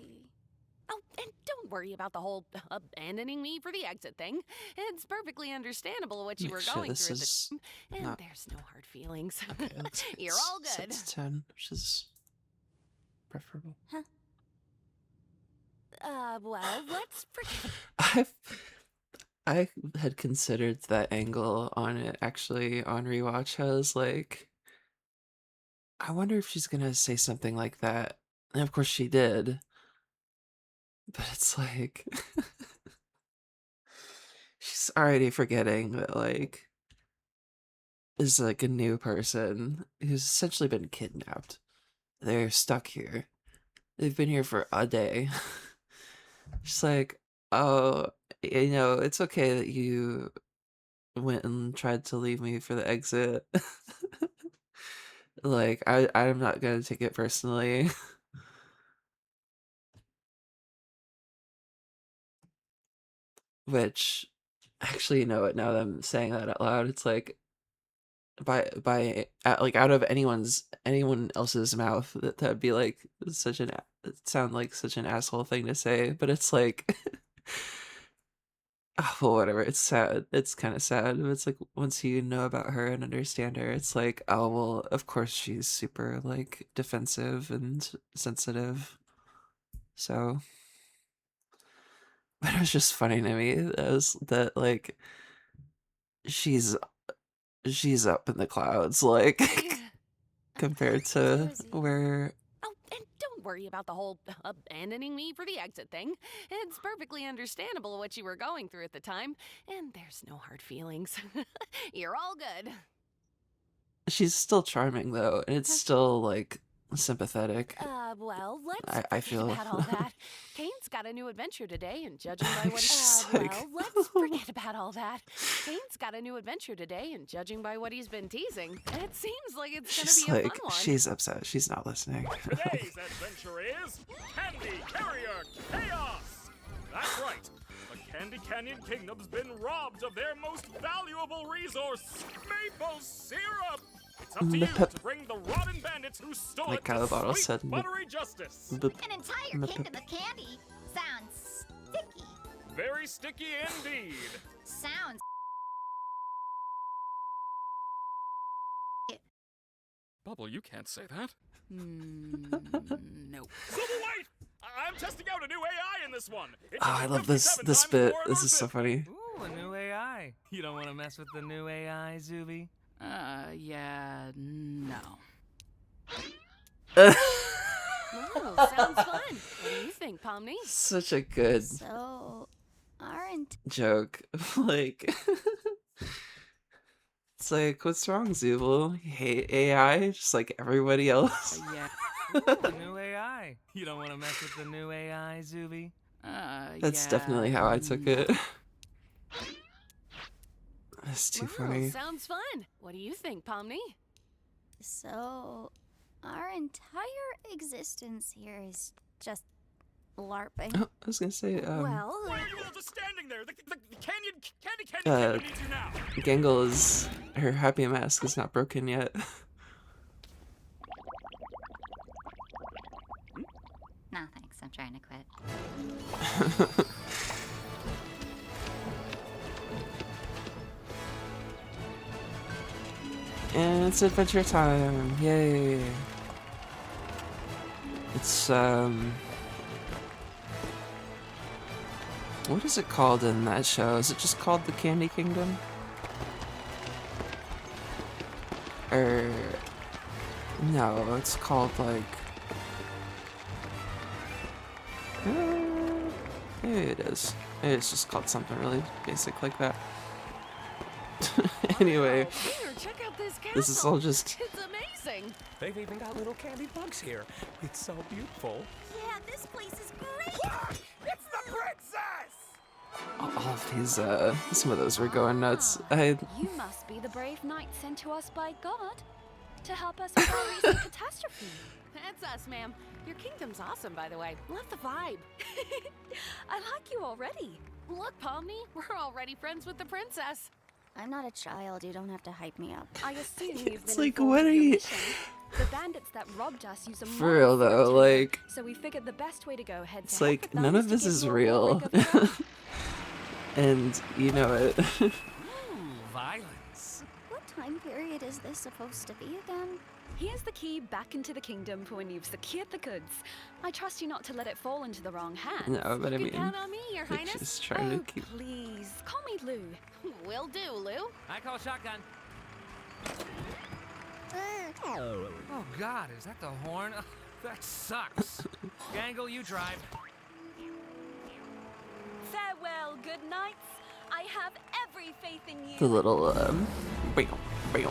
Oh, and don't worry about the whole abandoning me for the exit thing. It's perfectly understandable what you were Shit, going this through at the is time, and not- there's no hard feelings. Okay, You're all set good. to 10, which is preferable. Well, let's forget. I had considered that angle on it actually on rewatch. I was like, I wonder if she's gonna say something like that. And of course she did. But it's like she's already forgetting that like is like a new person who's essentially been kidnapped. They're stuck here. They've been here for a day. She's like, oh, you know, it's okay that you went and tried to leave me for the exit. Like, I'm not gonna take it personally. Which, actually, you know what? Now that I'm saying that out loud, it's like, like out of anyone else's mouth, that'd be like such an sound like such an asshole thing to say. But it's like, oh, well, whatever. It's sad. It's kind of sad. It's like once you know about her and understand her, it's like, oh well, of course she's super like defensive and sensitive. So, but it was just funny to me that like she's up in the clouds, like compared to where. Oh, and don't worry about the whole abandoning me for the exit thing. It's perfectly understandable what you were going through at the time, and there's no hard feelings. You're all good. She's still charming though, and it's still like sympathetic. Well, let's I forget feel about all that. Kane's got a new adventure today, and judging by what She's well, like- let's forget about all that. Kane's got a new adventure today, and judging by what he's been teasing, it seems like it's gonna She's be a like, fun one. she's upset. She's not listening. Today's adventure is Candy Carrier Chaos! That's right. The Candy Canyon Kingdom's been robbed of their most valuable resource, maple syrup! It's up to you to bring the robbing bandits who stole Like it to Calabottle sweet, said, buttery justice. An entire kingdom of candy sounds sticky. Very sticky indeed. Sounds. Bubble, you can't say that. Nope. So wait! I'm testing out a new AI in this one. It's Oh, I love 57 this times bit. more This is so immersive. funny. Ooh, a new AI. AI. You don't want to mess with the new AI, Zuby? Yeah, no. Uh, Oh, sounds fun. What do you think, Pomni? Such a good So, aren't joke. Like, it's like, what's wrong, Zubul? You hate AI just like everybody else? Yeah. The new AI. You don't want to mess with the new AI, Zuby? That's definitely how I took it. That's too funny. Sounds fun. What do you think, Pomni? so our entire existence here is just LARPing. Oh, I was gonna say, Well, Why are you all just standing there? The candy Uh, needs you now. Gangle is, her happy mask is not broken yet. No, thanks. I'm trying to quit. And it's adventure time! Yay! It's, what is it called in that show? Is it just called the Candy Kingdom? Or... no, it's called, like... maybe it is. Maybe it's just called something really basic like that. Anyway, Here, check out this castle. this is all just... It's amazing. They've even got little candy bugs here. It's so beautiful. Yeah, this place is great. It's the princess! all of these, some of those were going nuts. you must be the brave knight sent to us by God to help us with our recent catastrophe. That's us, ma'am. Your kingdom's awesome, by the way. Love the vibe. I like you already. Look, Pomni, we're already friends with the princess. I'm not a child. You don't have to hype me up. I assume you've It's been like, informed what of are your you... mission. The bandits that robbed us use a For real though, like... so we figured the best way to go head It's to head like, with them none was of to this give is you a real. rig of your own. And you know it. Ooh, violence. What time period is this supposed to be again? Here's the key back into the kingdom for when you've secured the goods. I trust you not to let it fall into the wrong hands. No, but I You mean... can count on me, Your like, Highness. she's trying to keep... Please, call me Lou. Will do, Lou. I call shotgun. Oh God, is that the horn? Ugh, that sucks. Gangle, you drive. Farewell, good knights. I have every faith in you. The little, bam, bam,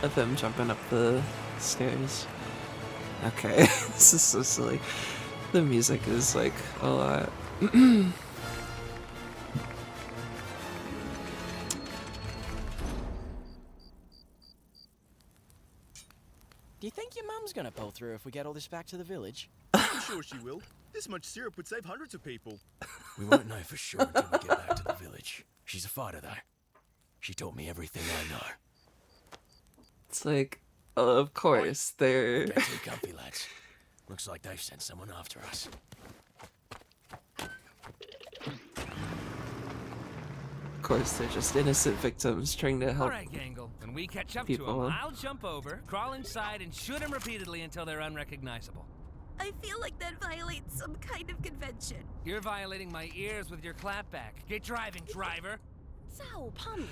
of them jumping up the stairs. Okay, this is so silly. The music is, like, a lot. Do you think your mum's gonna pull through if we get all this back to the village? I'm sure she will. This much syrup would save hundreds of people. We won't know for sure until we get back to the village. She's a fighter, though. She taught me everything I know. It's like, of course, they're... Get too comfy, lads. Looks like they've sent someone after us. Of course, they're just innocent victims trying to help. All right, Gangle. When we catch up to people. him, I'll jump over, crawl inside, and shoot him repeatedly until they're unrecognizable. I feel like that violates some kind of convention. You're violating my ears with your clapback. Get driving, driver. So, Pomni,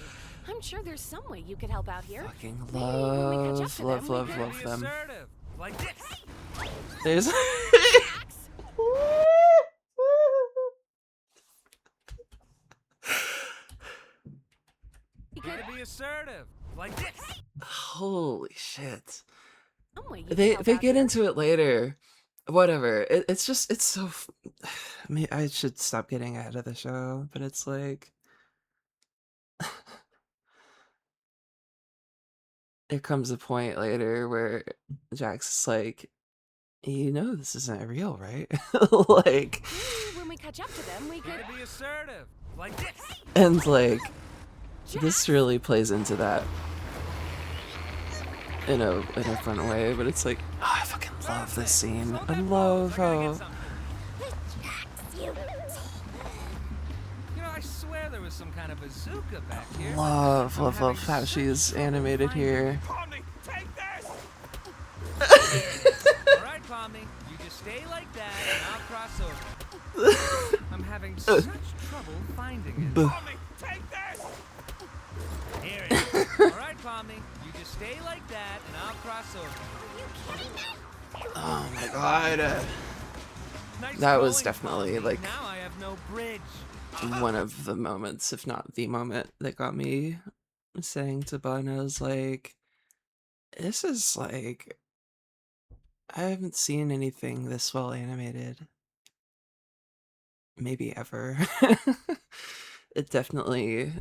I'm sure there's some way you could help out here. Fucking Maybe when we catch up love, to love, them, love, we love could- Be them. assertive. Like this. There's... we Gotta could- be assertive. Like this. Holy shit. some way you could They help out get here. into it later. Whatever. It's just, it's so... I mean, I should stop getting ahead of the show, but it's like... There comes a point later where Jax is like, you know this isn't real, right? Like... Maybe when we catch up to them, we could... Gotta be assertive. Like this. And like, this really plays into that in a fun way, but it's like, oh, I fucking love this scene. I love how You know, I swear there was some kind of bazooka back here. love I'm having how such she's trouble animated finding it. here. Pomni, take this! All right, Pomni, you just stay like that, and I'll cross over. I'm having such trouble finding it. Pomni, take this! Here it is. Alright, Pomni. You just stay like that, and I'll cross over. Oh my god. Nice That was going, definitely Pomni. like Now I have no bridge. one of the moments, if not the moment, that got me saying to Bun, I was like, this is like, I haven't seen anything this well animated. Maybe ever. It definitely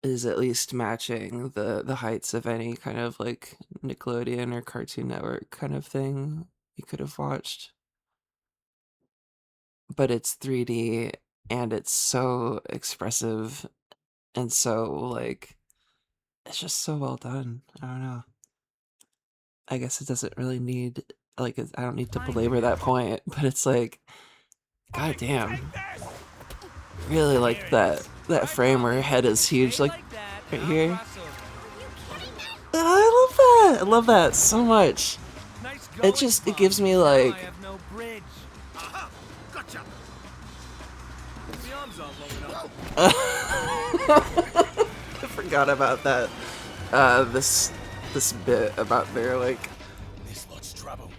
is at least matching the heights of any kind of like Nickelodeon or Cartoon Network kind of thing you could have watched. But it's 3D and it's so expressive and so like it's just so well done. I don't know. I guess it doesn't really need like I don't need to belabor that point, but it's like god damn. Really like that frame where her head is huge like right here. I love that. I love that so much. It just it gives me like Gotcha. The arms aren't long enough. I forgot about that. This bit about their like This lot's trouble.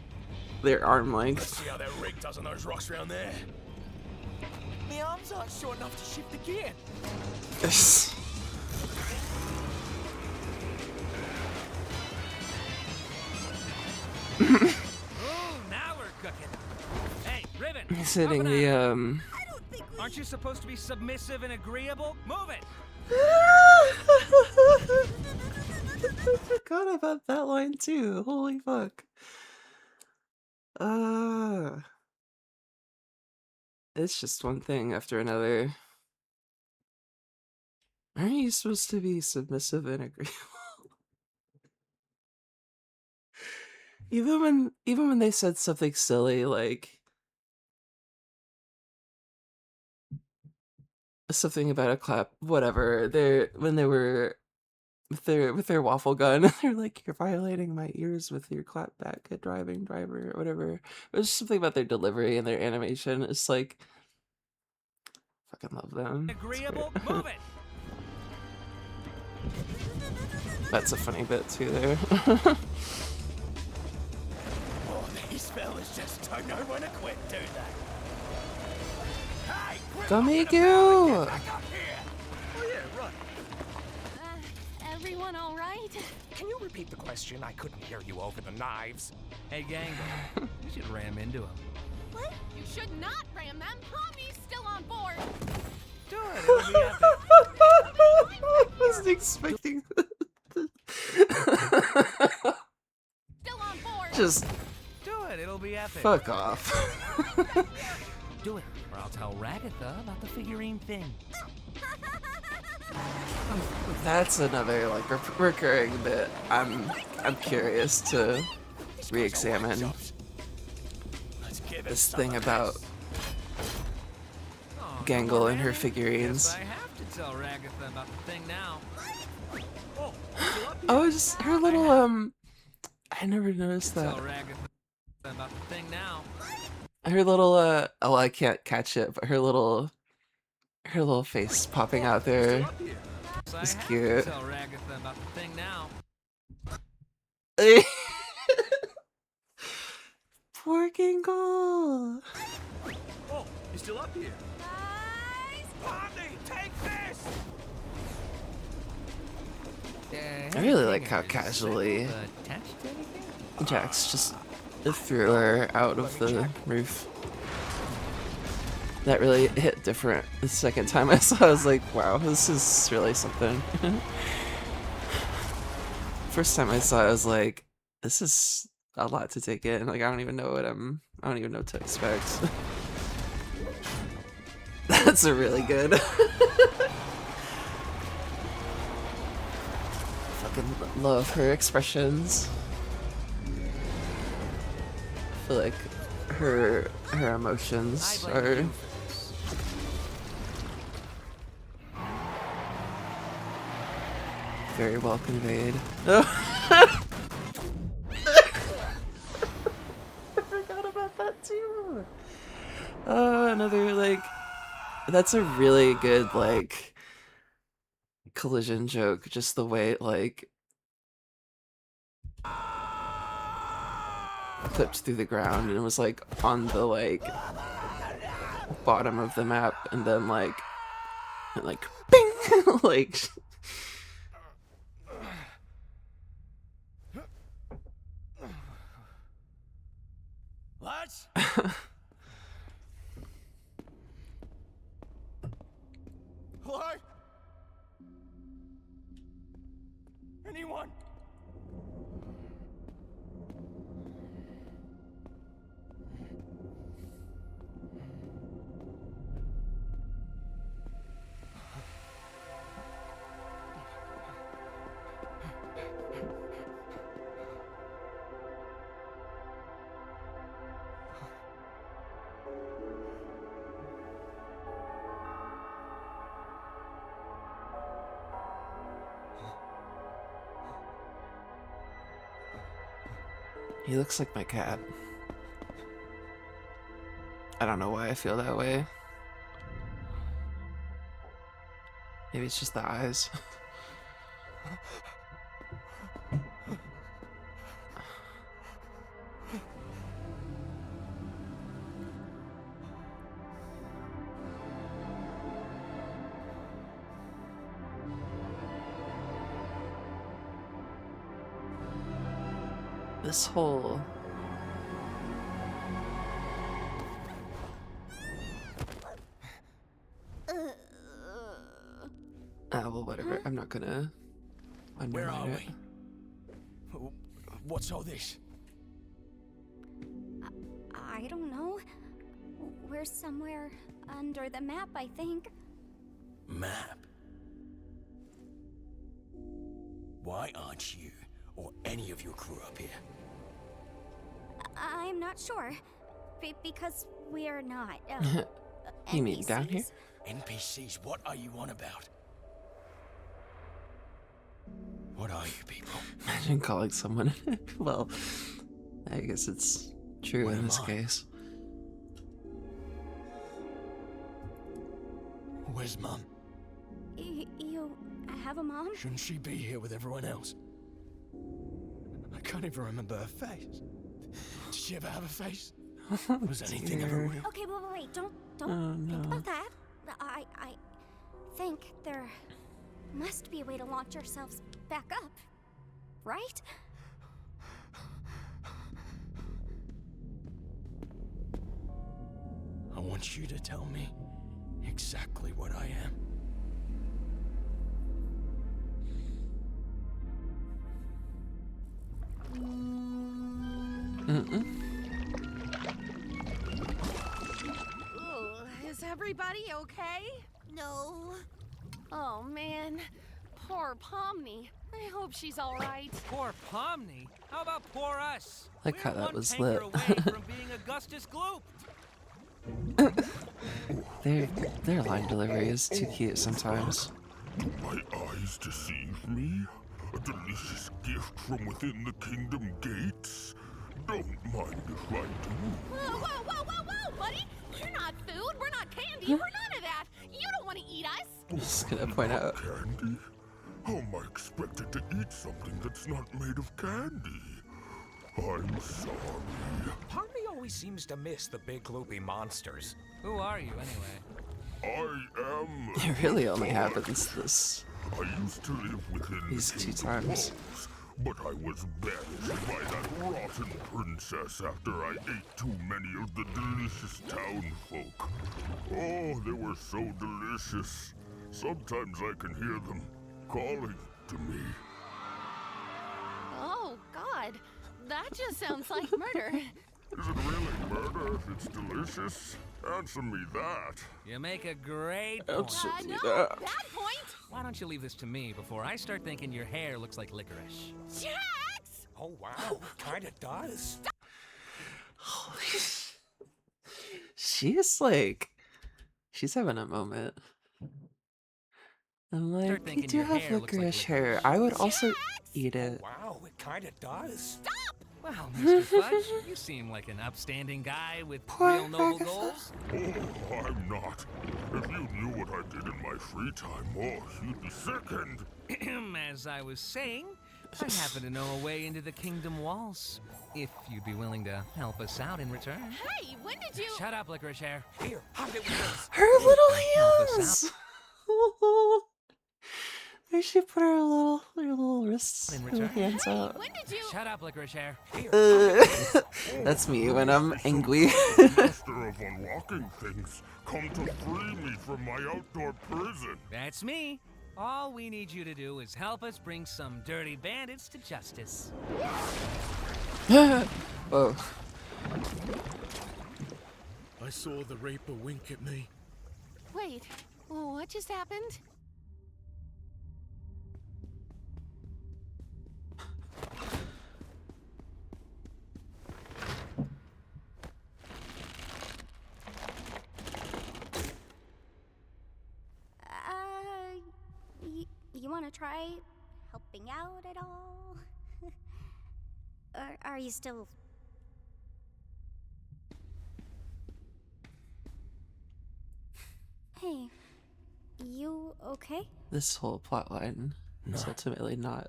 their arm length. See how that rig does on those rocks around there? My arms aren't short enough to shift the gear. Now we're cooking. Hey, Ribbon. He's hitting the Aren't you supposed to be submissive and agreeable? Move it. I forgot about that line too. Holy fuck. It's just one thing after another. Aren't you supposed to be submissive and agreeable? Even when they said something silly like something about a clap, whatever. When they were with their waffle gun, they're like, "You're violating my ears with your clap back at driving driver," or whatever. It was just something about their delivery and their animation. It's like, fucking love them. Agreeable? Move it. That's a funny bit too there. Oh, these fellas just don't know when to quit, do they? Hey, quit Gamigu! Oh yeah, right. Everyone all right? Can you repeat the question? I couldn't hear you over the knives. Hey, gang. You should ram into him. What? You should not ram them. Pomni's still on board. Do it. It'll be epic. I wasn't expecting Still on board. Just Do it. It'll be epic. fuck off. Do it, or I'll tell Ragatha about the figurine thing. That's another like recurring bit. I'm curious to re-examine this thing about Gangle and her figurines. I have to tell Ragatha about the thing now. Oh, just her little I never noticed Tell that. Ragatha about the thing now. Her little oh, I can't catch it, but her little face popping out there is cute. Tell Ragatha about the thing now. Poor Gangle. Oh, you're still up here. Pomni, take this! I really like how casually Jax just threw her out of the roof. That really hit different the second time I saw it. I was like, wow, this is really something. First time I saw it, I was like, this is a lot to take in. Like, I don't even know what to expect. That's a really good. Fucking love her expressions. I feel like her emotions are very well conveyed. I forgot about that too. Another like, that's a really good like collision joke, just the way it like flipped through the ground and it was like on the like bottom of the map and then like bing like Lads? Hello? Anyone? he looks like my cat. I don't know why I feel that way. Maybe it's just the eyes. This whole well, whatever. I'm not gonna Where are undermine it. we? What's all this? I don't know. We're somewhere under the map, I think. Map? Why aren't you or any of your crew up here? I'm not sure. Because we're not. You mean down here? NPCs, what are you on about? What are you people? Imagine calling someone. Well, I guess it's true Where in am this I? case. Where's Mum? You have a mom? Shouldn't she be here with everyone else? I can't even remember her face. Did she ever have a face? Was anything ever real? Okay, wait. Don't Oh, think no. about that. I think there must be a way to launch ourselves back up, right? I want you to tell me exactly what I am. Is everybody okay? No. Oh man, poor Pomni. I hope she's all right. Poor Pomni? How about poor us? Like We're how that one was tanker lit. away from being Augustus Gloop. Their line delivery is too cute sometimes. Do my eyes deceive me? A delicious gift from within the kingdom gates? Don't mind if I do. Whoa, buddy! You're not food, we're not candy, we're none of that! You don't want to eat us! I'm just gonna point out. Candy? How am I expected to eat something that's not made of candy? I'm sorry. Pomni always seems to miss the big loopy monsters. Who are you, anyway? I am... It really only happens this I used to live within these the two kingdom times. walls, but I was banished by that rotten princess after I ate too many of the delicious townfolk. Oh, they were so delicious. Sometimes I can hear them calling to me. Oh, God. That just sounds like murder. Is it really murder if it's delicious? Answer me that. You make a great point. Answer me No, that. bad point! Why don't you leave this to me before I start thinking your hair looks like licorice? Jax! Oh wow, it kinda does. She's like, she's having a moment. I'm like, you thinking do your have hair looks like licorice hair. I would also eat it. Wow, it kinda does. Stop! Well, Mr. Fudge, you seem like an upstanding guy with real noble goals. Oh, I'm not. If you knew what I did in my free time, oh, you'd be sickened. As I was saying, I happen to know a way into the kingdom walls. If you'd be willing to help us out in return. Hey, when did you? Shut up, Licorice Hair. Here, hide it with this. Her little Help us hands. They should put her little wrists, In her return. hands out. When did you? Shut up, Licorice Hair. That's me when I'm angry. Master of unlocking things, come to free me from my outdoor prison. That's me. All we need you to do is help us bring some dirty bandits to justice. Whoa. I saw the Reaper wink at me. Wait, what just happened? You want to try helping out at all? Or are you still... Hey, you okay? This whole plot line is ultimately not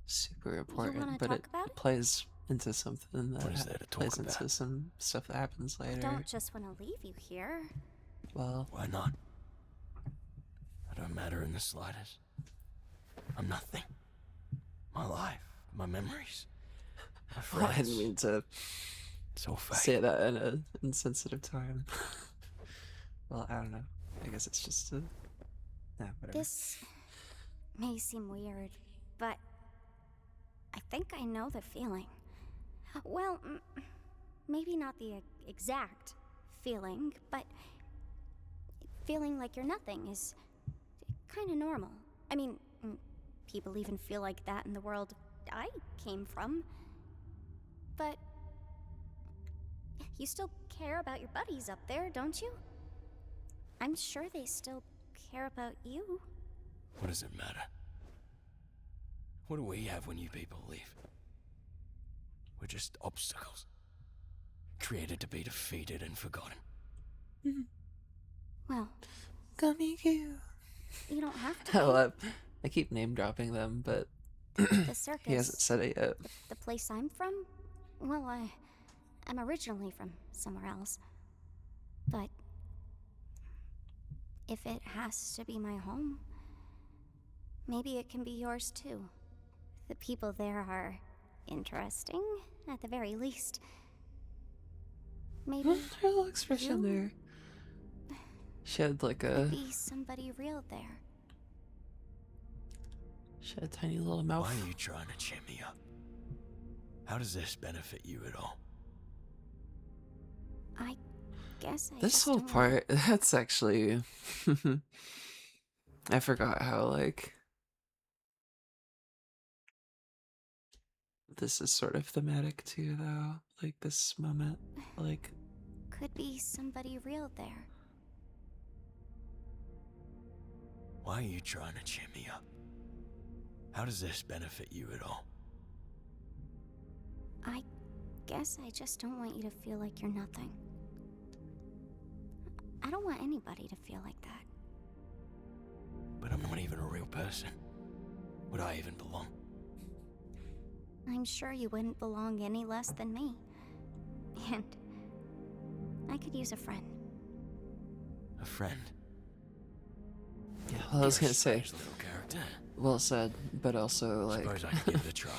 super important, wanna but talk it about it? plays into something that What is there to talk plays about? into some stuff that happens I later. don't just want to leave you here. Well, Why not? I don't matter in the slightest. I'm nothing. My life, my memories, my well, I friends. didn't mean to It's all fake. say that in an insensitive time. Well, I don't know. I guess it's just a... Nah, whatever. This may seem weird, but I think I know the feeling. Well, maybe not the exact feeling, but feeling like you're nothing is kind of normal. I mean, people even feel like that in the world I came from. But you still care about your buddies up there, don't you? I'm sure they still care about you. What does it matter? What do we have when you people leave? We're just obstacles. Created to be defeated and forgotten. Well, Gummy goo. you don't have to. Well, I keep name dropping them, but The circus. he hasn't said it yet. The place I'm from? Well, I'm originally from somewhere else. But if it has to be my home, maybe it can be yours too. The people there are interesting, at the very least. Maybe Her little expression you there. She had like could a... be somebody real there. She had a tiny little mouth. Why are you trying to cheer me up? How does this benefit you at all? I guess I This just whole don't part, that's actually... I forgot how, like... This is sort of thematic too, though. Like, this moment. Like, could be somebody real there. Why are you trying to cheer me up? How does this benefit you at all? I guess I just don't want you to feel like you're nothing. I don't want anybody to feel like that. But I'm not even a real person. Would I even belong? I'm sure you wouldn't belong any less than me. And I could use a friend. A friend? yeah, well, I was You're a gonna say, strange little character. well said, but also, like... Suppose I could give it a try.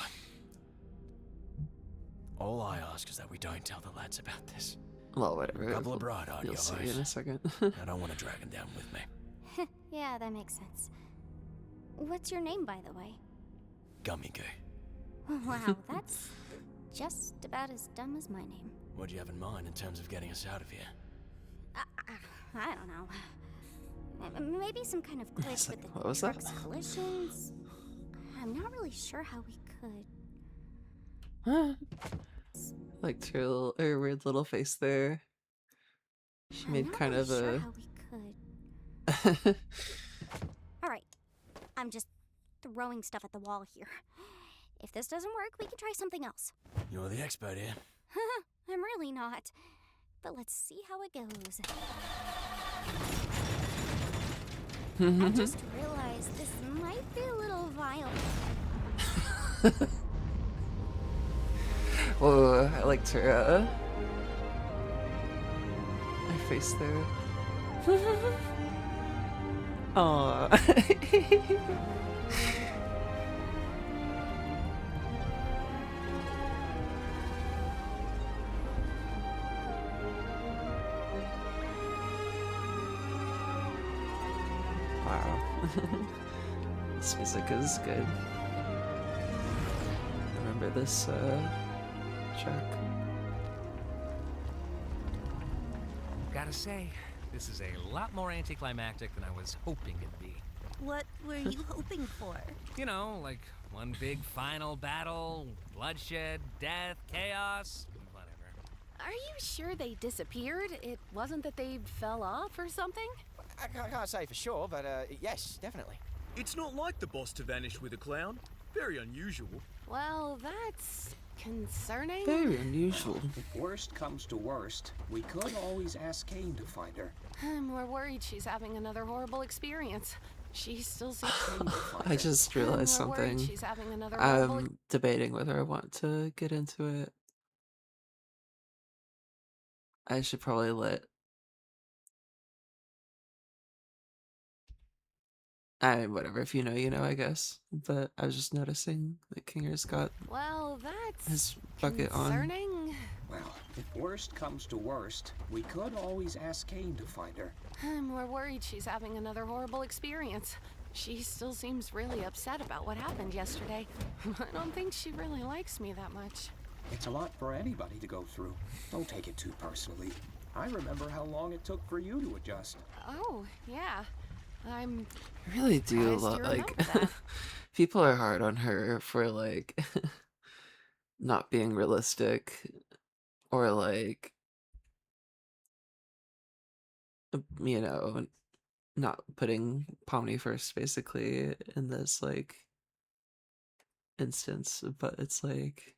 All I ask is that we don't tell the lads about this. well, whatever. A couple of bright-eyed You'll see guys. in a second. I don't want to drag them down with me. Yeah, that makes sense. What's your name, by the way? Gummy Goo. Wow, that's just about as dumb as my name. What do you have in mind in terms of getting us out of here? I don't know. Maybe some kind of glitch with the what was that? truck's collisions. I'm not really sure how we could. Like her weird little face there. She I'm made not kind really of sure a... how we could. All right, I'm just throwing stuff at the wall here. If this doesn't work, we can try something else. You're the expert here. I'm really not. But let's see how it goes. I just realized this might be a little violent. Whoa, I liked her face there. Aww. Wow. This music is good. Remember this track? Gotta say, this is a lot more anticlimactic than I was hoping it'd be. What were you hoping for? You know, like one big final battle, bloodshed, death, chaos, whatever. Are you sure they disappeared? It wasn't that they fell off or something? I can't say for sure, but yes, definitely. It's not like the boss to vanish with a clown. Very unusual. Well, that's concerning. Very unusual. If worst comes to worst, we could always ask Kane to find her. I'm more worried she's having another horrible experience. She still seems I just realized I'm more worried something. she's having another horrible I'm debating whether I want to get into it. I should probably let... I mean, whatever. If you know, you know, I guess. But I was just noticing that Kinger's got Well, that's his bucket concerning. on. Well, if worst comes to worst, we could always ask Kane to find her. I'm more worried she's having another horrible experience. She still seems really upset about what happened yesterday. I don't think she really likes me that much. It's a lot for anybody to go through. Don't take it too personally. I remember how long it took for you to adjust. Oh, yeah. I really do surprised you like remember that. people are hard on her for like not being realistic or like you know not putting Pomni first basically in this like instance, but it's like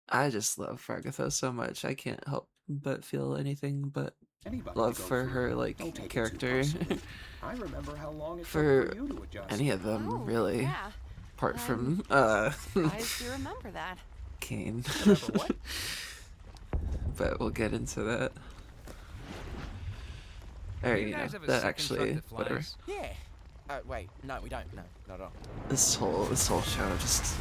I just love Fargatha so much. I can't help but feel anything but Anybody love to go for through. her like Don't take it too character personally. I remember how long it for took for you to adjust. any of them Oh, really, yeah. apart from Surprised you remember that. Kane. Remember what? But we'll get into that. Or You you know, guys have a that second actually, truck that whatever. flies? Yeah. Wait, no, we don't. No, not at all. This whole show just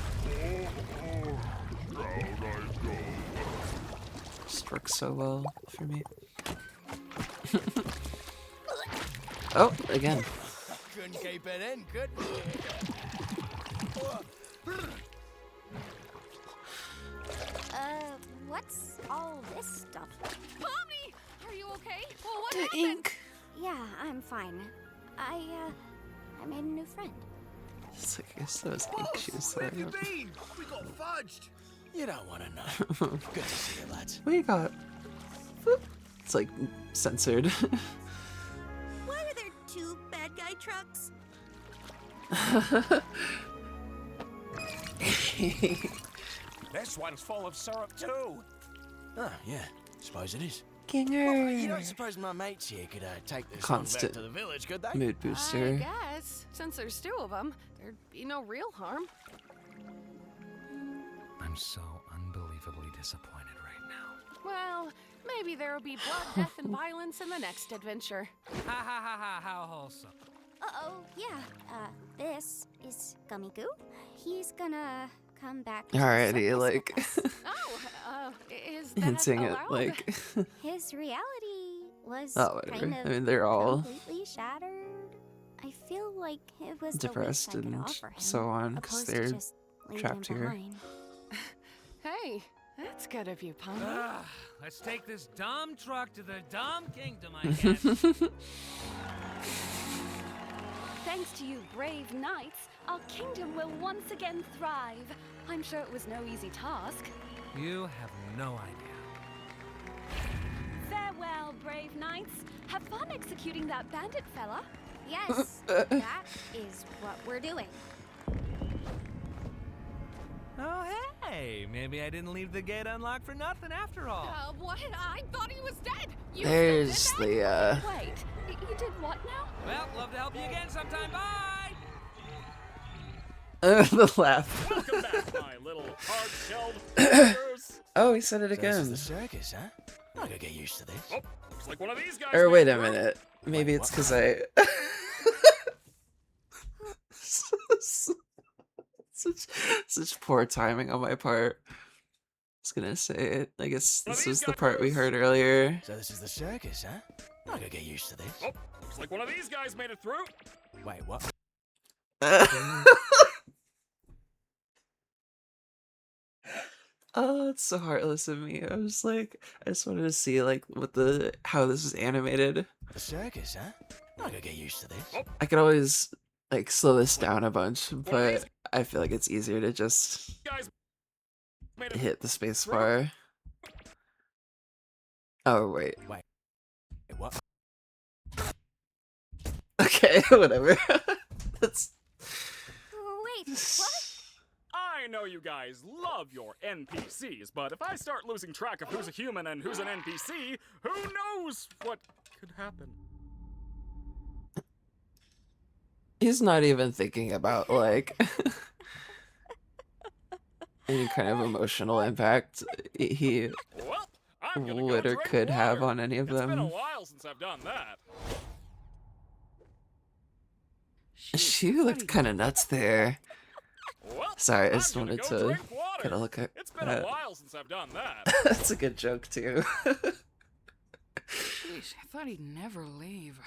works so well for me. Oh, again. Couldn't keep it in, could we? What's all this stuff? Pomni! Are you okay? Well, what The happened? ink. Yeah, I'm fine. I made a new friend. It's like, I guess those ink shoes Where that have you I been? We got fudged. You don't want to know. Good to see you, lads. What do you got? Boop. It's like censored. Why are there two bad guy trucks? This one's full of syrup too. Oh, yeah. Suppose it is. Kinger. You don't suppose my mates here could take this Constant one back to the village, could they? mood I booster. guess. Since there's two of them, there'd be no real harm. I'm so unbelievably disappointed right now. Well, maybe there'll be blood, death, and violence in the next adventure. Ha ha ha ha, how wholesome. Uh-oh, yeah. This is Gummy Goo. He's gonna come back to Already, the circus like, with us. Oh, is that hinting allowed? at, like, His reality was oh, whatever. kind of I mean, they're all completely shattered. I feel like it was depressed the least I could and offer him, so on, 'cause opposed to they're just leaving trapped him here. behind. Hey, that's good of you, Pomni. Ah, let's take this dumb truck to the dumb kingdom, I guess. Thanks to you brave knights, our kingdom will once again thrive. I'm sure it was no easy task. You have no idea. Farewell, brave knights. Have fun executing that bandit fella. Yes, that is what we're doing. Hey, maybe I didn't leave the gate unlocked for nothing after all. What? I thought he was dead. You There's still did the Wait, you did what now? Well, love to help you again sometime. Bye! the laugh. Welcome back, my little hard-shelled Oh, he said it So this again. is the circus, huh? I gotta get used to this. Oh, looks like one of these guys. Or made wait it a through. minute. Maybe it's because I. such poor timing on my part. I was gonna say it. I guess this was the part we heard earlier. So this is the circus, huh? I gotta get used to this. Oh, looks like one of these guys made it through. Wait, what? Oh, it's so heartless of me. I was like, I just wanted to see like how this is animated. The circus, huh? I gotta get used to this. I could always like slow this down a bunch, but I feel like it's easier to just hit the space bar. Oh wait. Wait, what? Okay, whatever. That's. Wait, what? I know you guys love your NPCs, but if I start losing track of who's a human and who's an NPC, who knows what could happen? He's not even thinking about like any kind of emotional impact he would or could have on any of It's been a them. while since I've done that. She looked kind of nuts there. Well, Sorry, I just I'm gonna wanted go to drink water. kind of look at It's been that. a while since I've done that. That's a good joke too. Jeez, I thought he'd never leave.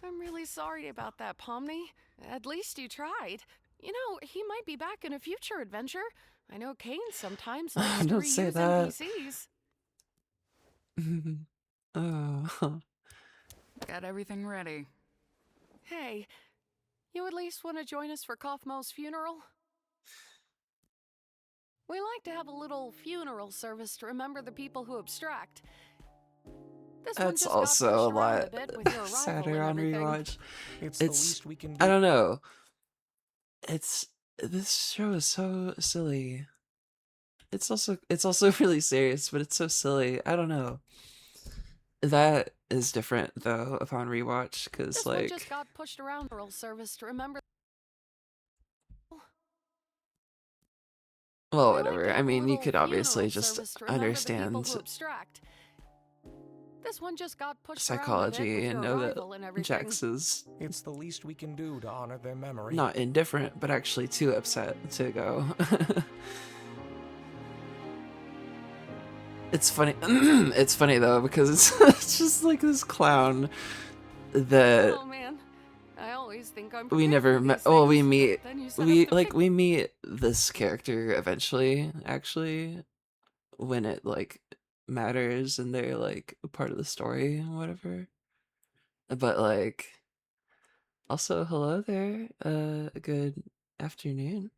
I'm really sorry about that, Pomni. At least you tried. You know, he might be back in a future adventure. I know Kane sometimes likes to Don't say reuse that. NPCs. Oh. Got everything ready. Hey, you at least want to join us for Kaufmo's funeral? We like to have a little funeral service to remember the people who abstract. This one That's just got also a pushed around lot bit with your arrival sadder and on everything. rewatch. It's the least we can do. I don't know. This show is so silly. It's also really serious, but it's so silly. I don't know. That is different though upon rewatch because This one just like got pushed around funeral service to remember. well We like to whatever. have I a mean you little could obviously funeral just service to remember the people understand who abstract. This one just got pushed psychology around a bit and with know your that arrival and everything. Jax is It's the least we can do to honor their memory. not indifferent, but actually too upset to go. It's funny. It's funny though because it's just like this clown that Oh man, I always think I'm. we prepared never for met. these Well, we things, meet. but then you set We up the like we meet this character eventually. Actually, when it like matters and they're like a part of the story and whatever. But like, also hello there. Good afternoon.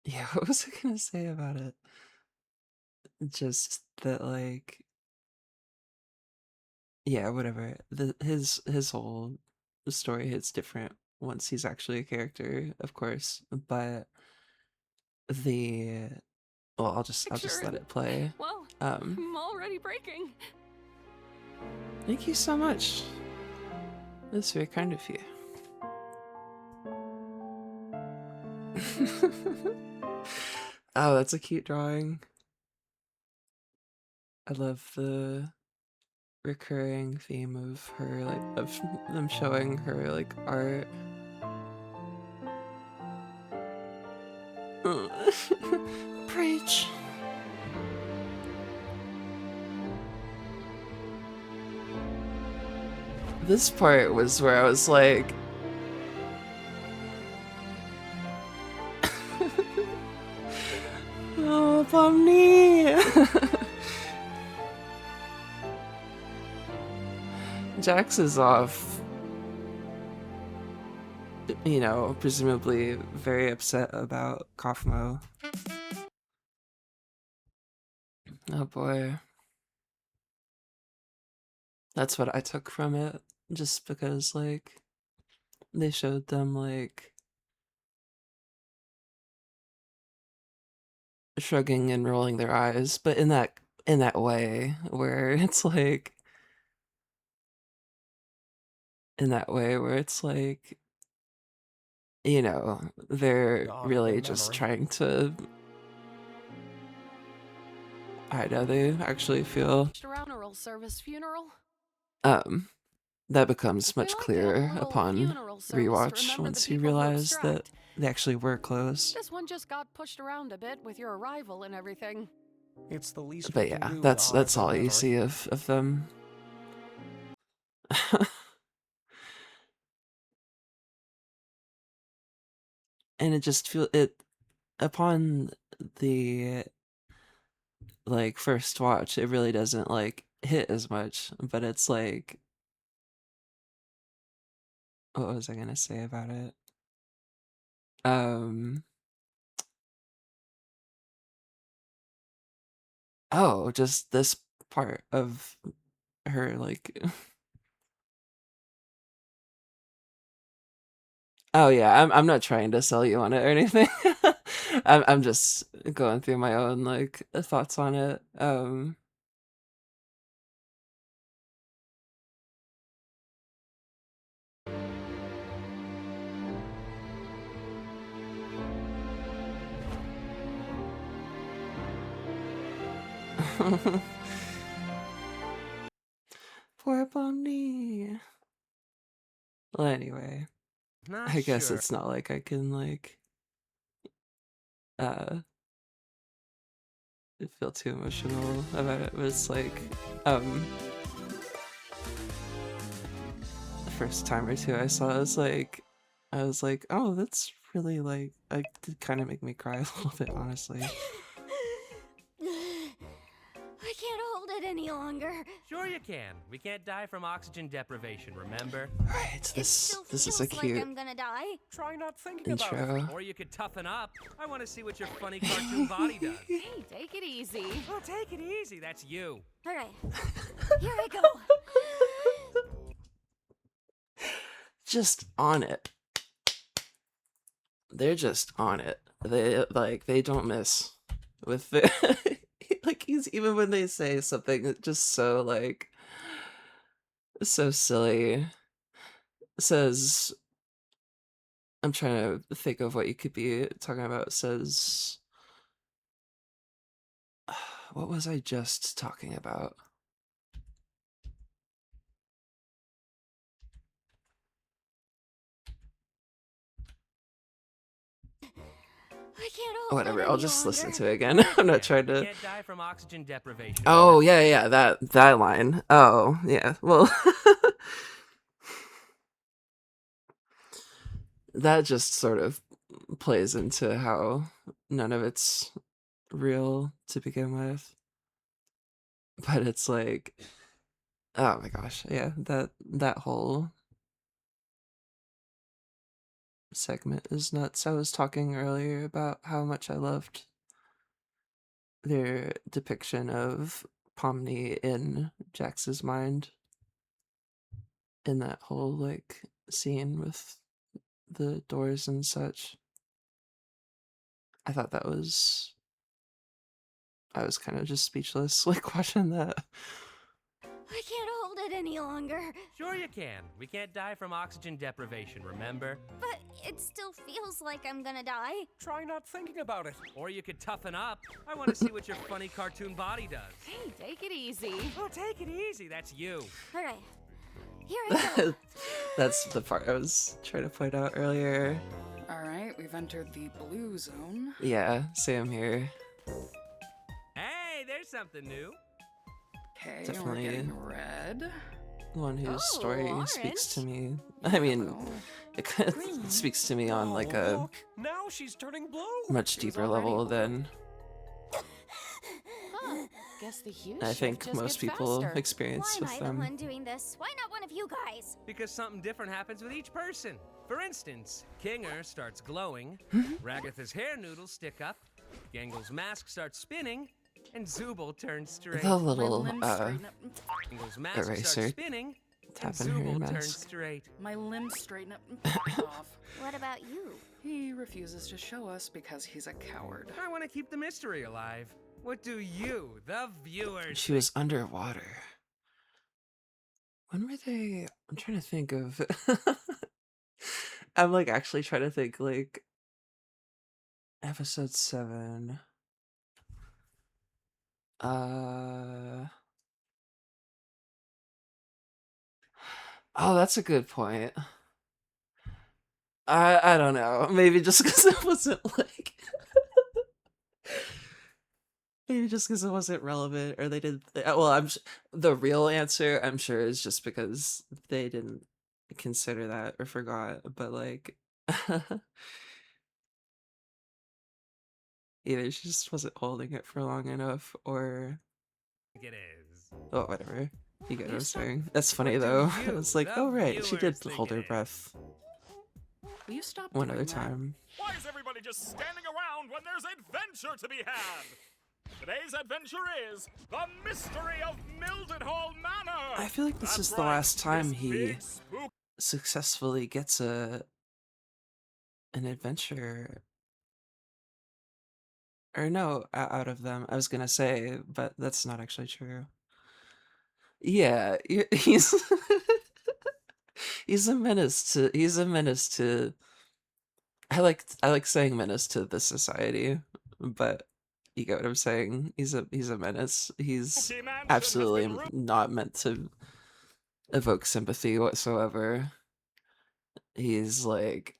Yeah, what was I gonna say about it? Just that like yeah, whatever. His whole story hits different once he's actually a character, of course. But the well, I'll just picture let and- it play. Well, Um, I'm already breaking. Thank you so much. That's very kind of you. Oh, that's a cute drawing. I love the recurring theme of her, like, of them showing her, like, art. Preach. This part was where I was like, oh, Pomni. Jax is off, you know, presumably very upset about Kaufmo. Oh boy. That's what I took from it, just because, like, they showed them like shrugging and rolling their eyes, but in that way where it's like you know, they're God, really their just memory. trying to, I know they actually feel Funeral service funeral. that becomes much like to have a clearer little upon funeral service to rewatch remember once the you people who realize that extract. they actually were close. This one just got pushed around a bit with your arrival and everything. It's the least But we can yeah, do to that's honor all their you memory. see of them. And it just feel it upon the like first watch, it really doesn't like hit as much, but it's like, what was I gonna say about it? Oh, just this part of her like oh yeah, I'm not trying to sell you on it or anything. I'm just going through my own like thoughts on it. Poor Bonnie. Well, anyway, Not I guess sure. it's not like I can like feel too emotional about it, but it's like the first time or two I saw it, I was like, oh, that's really like it did kind of make me cry a little bit, honestly. I can't hold it any longer. Sure you can. We can't die from oxygen deprivation, remember? Right, this is a Feels like cute I'm gonna die. Try not thinking about intro. it. Or you could toughen up. I want to see what your funny cartoon body does. Hey, take it easy. Oh, take it easy. That's you. Alright, here I go. Just on it. They're just on it. They don't miss with the like he's even when they say something that just so like so silly says I'm trying to think of what you could be talking about. Says what was I just talking about? I can't hold Whatever, it I'll any just longer. listen to it again. I'm not trying You to. can't die from oxygen deprivation. Oh yeah, that line. Oh yeah, well, that just sort of plays into how none of it's real to begin with. But it's like, oh my gosh, yeah, that whole segment is nuts. I was talking earlier about how much I loved their depiction of Pomni in Jax's mind in that whole like scene with the doors and such. I thought I was kind of just speechless like watching that. I can't hold it any longer. Sure you can. We can't die from oxygen deprivation, remember? But it still feels like I'm gonna die. Try not thinking about it. Or you could toughen up. I want to see what your funny cartoon body does. Hey, take it easy. Oh, take it easy. That's you. Alright, here I go. That's the part I was trying to point out earlier. Alright, we've entered the blue zone. Yeah, same here. Hey, there's something new. Okay, Definitely. we're getting red. One whose story orange. speaks to me. I mean, Yellow. it kind of speaks to me on like a Look, now she's turning blue. much She was deeper already level blue. than Huh. Guess the huge I shift think just most gets people faster. experience Why am with I the them. one doing this? Why not one of you guys? Because something different happens with each person. For instance, Kinger starts glowing, Ragatha's hair noodles stick up, Gangle's mask starts spinning, and Zooble turns straight. The little My limbs straighten up. Gangle's mask starts eraser spinning, tapping her Zubul turned mask. straight. My limbs straighten up and fuck off. What about you? He refuses to show us because he's a coward. I want to keep the mystery alive. What do you, the viewers, She was underwater. When were they? I'm trying to think of. I'm like actually trying to think like episode 7. Oh, that's a good point. I don't know. Maybe just because it wasn't like maybe just because it wasn't relevant, or they did. Well, the real answer, I'm sure, is just because they didn't consider that or forgot. But like, either she just wasn't holding it for long enough, or it is? oh, whatever. You get what I'm stop- saying? That's funny What do though. you, It's like, the oh right, she did viewers, think hold her it is? breath Will you stop one doing other that? time. Why is everybody just standing around when there's adventure to be had? Today's adventure is the mystery of Mildenhall Manor. I feel like this That's is the right, last time this he big spook- successfully gets an adventure, or no, out of them. I was gonna say, but that's not actually true. Yeah, he's he's a menace to I like saying menace to the society, but you get what I'm saying. He's a menace. He's Spooky Mansion has absolutely been not meant to evoke sympathy whatsoever. He's like,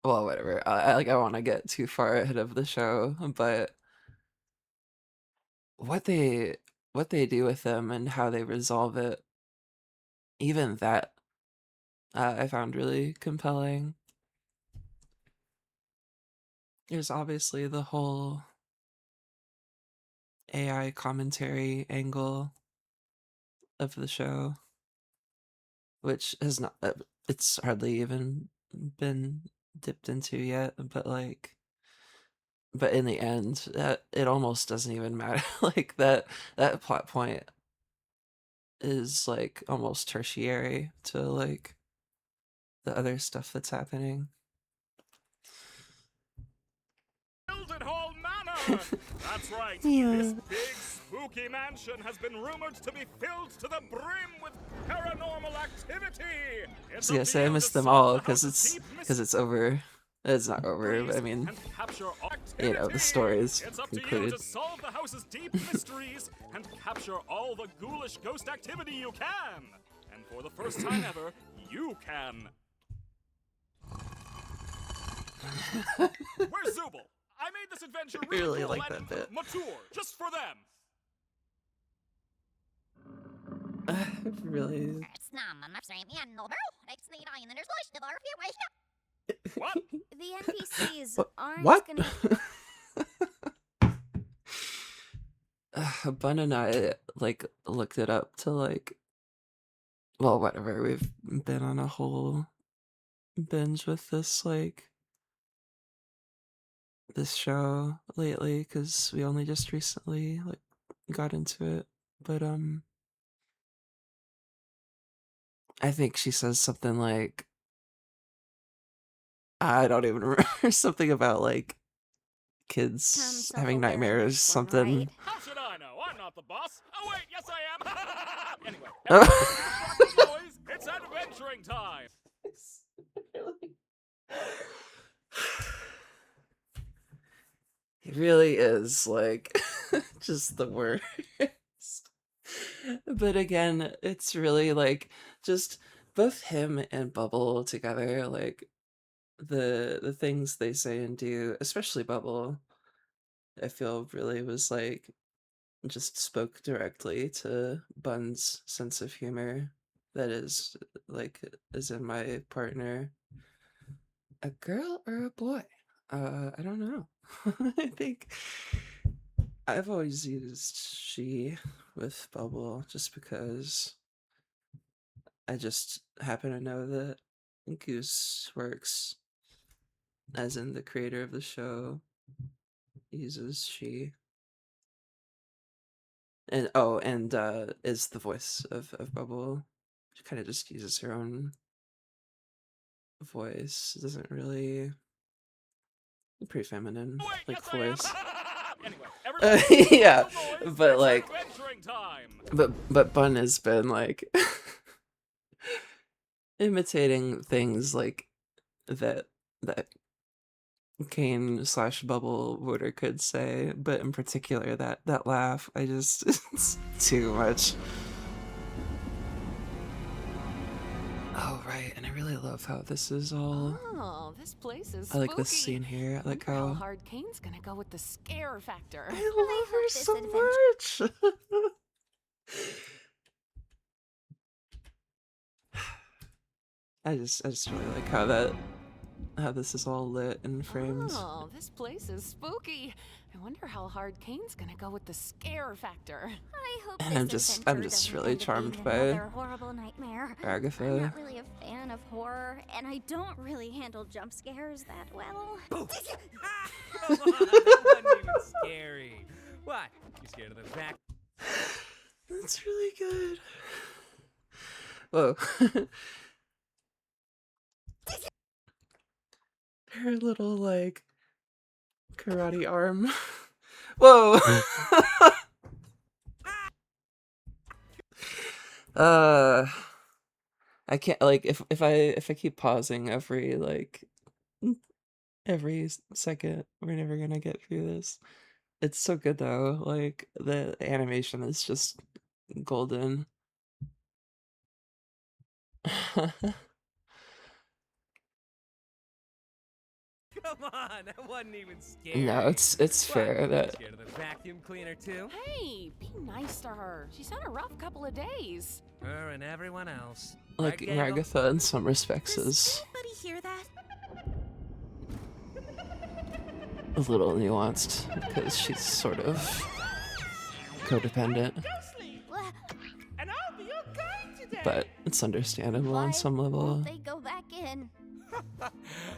well, whatever. I don't want to get too far ahead of the show, but what they do with them and how they resolve it, even that, I found really compelling. There's obviously the whole AI commentary angle of the show, which has not, it's hardly even been dipped into yet, but like, but in the end, it almost doesn't even matter. Like that plot point is like almost tertiary to like the other stuff that's happening. Mildenhall Manor! That's right. Yeah. This big spooky mansion has been rumored to be filled to the brim with paranormal activity. I was gonna say I missed them all because it's over. It's not over, but I mean, and capture all you know, the activity. story is It's up to you concluded. to solve the house's deep mysteries and capture all the ghoulish ghost activity you can. And for the first time ever, you can. Where's Zubul? I made this adventure I really really cool like and that bit. mature, just for them. Really. What? The NPCs aren't What? gonna. Bun and I like looked it up to like, well, whatever. We've been on a whole binge with this show lately because we only just recently like got into it, but I think she says something like, I don't even remember, something about like kids having nightmares, something. How should I know? I'm not the boss. Oh wait, yes I am. Anyway, Oh. boys, it's adventuring time. It really is like just the worst. But again, it's really like just both him and Bubble together, like the things they say and do, especially Bubble, I feel really was like just spoke directly to Bun's sense of humor that is in my partner. A girl or a boy? I don't know. I think I've always used she with Bubble just because I just happen to know that Goose Works, as in the creator of the show, uses she. and is the voice of Bubble. She kind of just uses her own voice. Doesn't really pretty feminine like voice. Yeah, but like, but Bun has been like imitating things like that Kane / Bubble voter could say, but in particular that laugh, I just it's too much. Oh right, and I really love how this is all. Oh, this place is I like spooky. this scene here. I like Wonder how how hard Kane's gonna go with the scare factor. I love her so much. I just really like how this is all lit and framed. Oh, this place is spooky. I wonder how hard Kane's gonna go with the scare factor. I hope And this I'm adventure just doesn't really end up charmed being by another horrible nightmare. Agatha. I'm not really a fan of horror, and I don't really handle jump scares that well. Come on, that wasn't even scary. What? You scared of the back? That's really good. Whoa. Her little like karate arm. Whoa. I can't like if I keep pausing every second, we're never gonna get through this. It's so good though. Like the animation is just golden. Come on, that wasn't even scary. No, it's fair that Scared of the vacuum cleaner too? Hey, be nice to her. She's had a rough couple of days. Her and everyone else. like Right, Gangle? Agatha in some respects is Anybody hear that? a little nuanced because she's sort of codependent, And I'll be your guide today. but it's understandable on some level. Won't they go back in?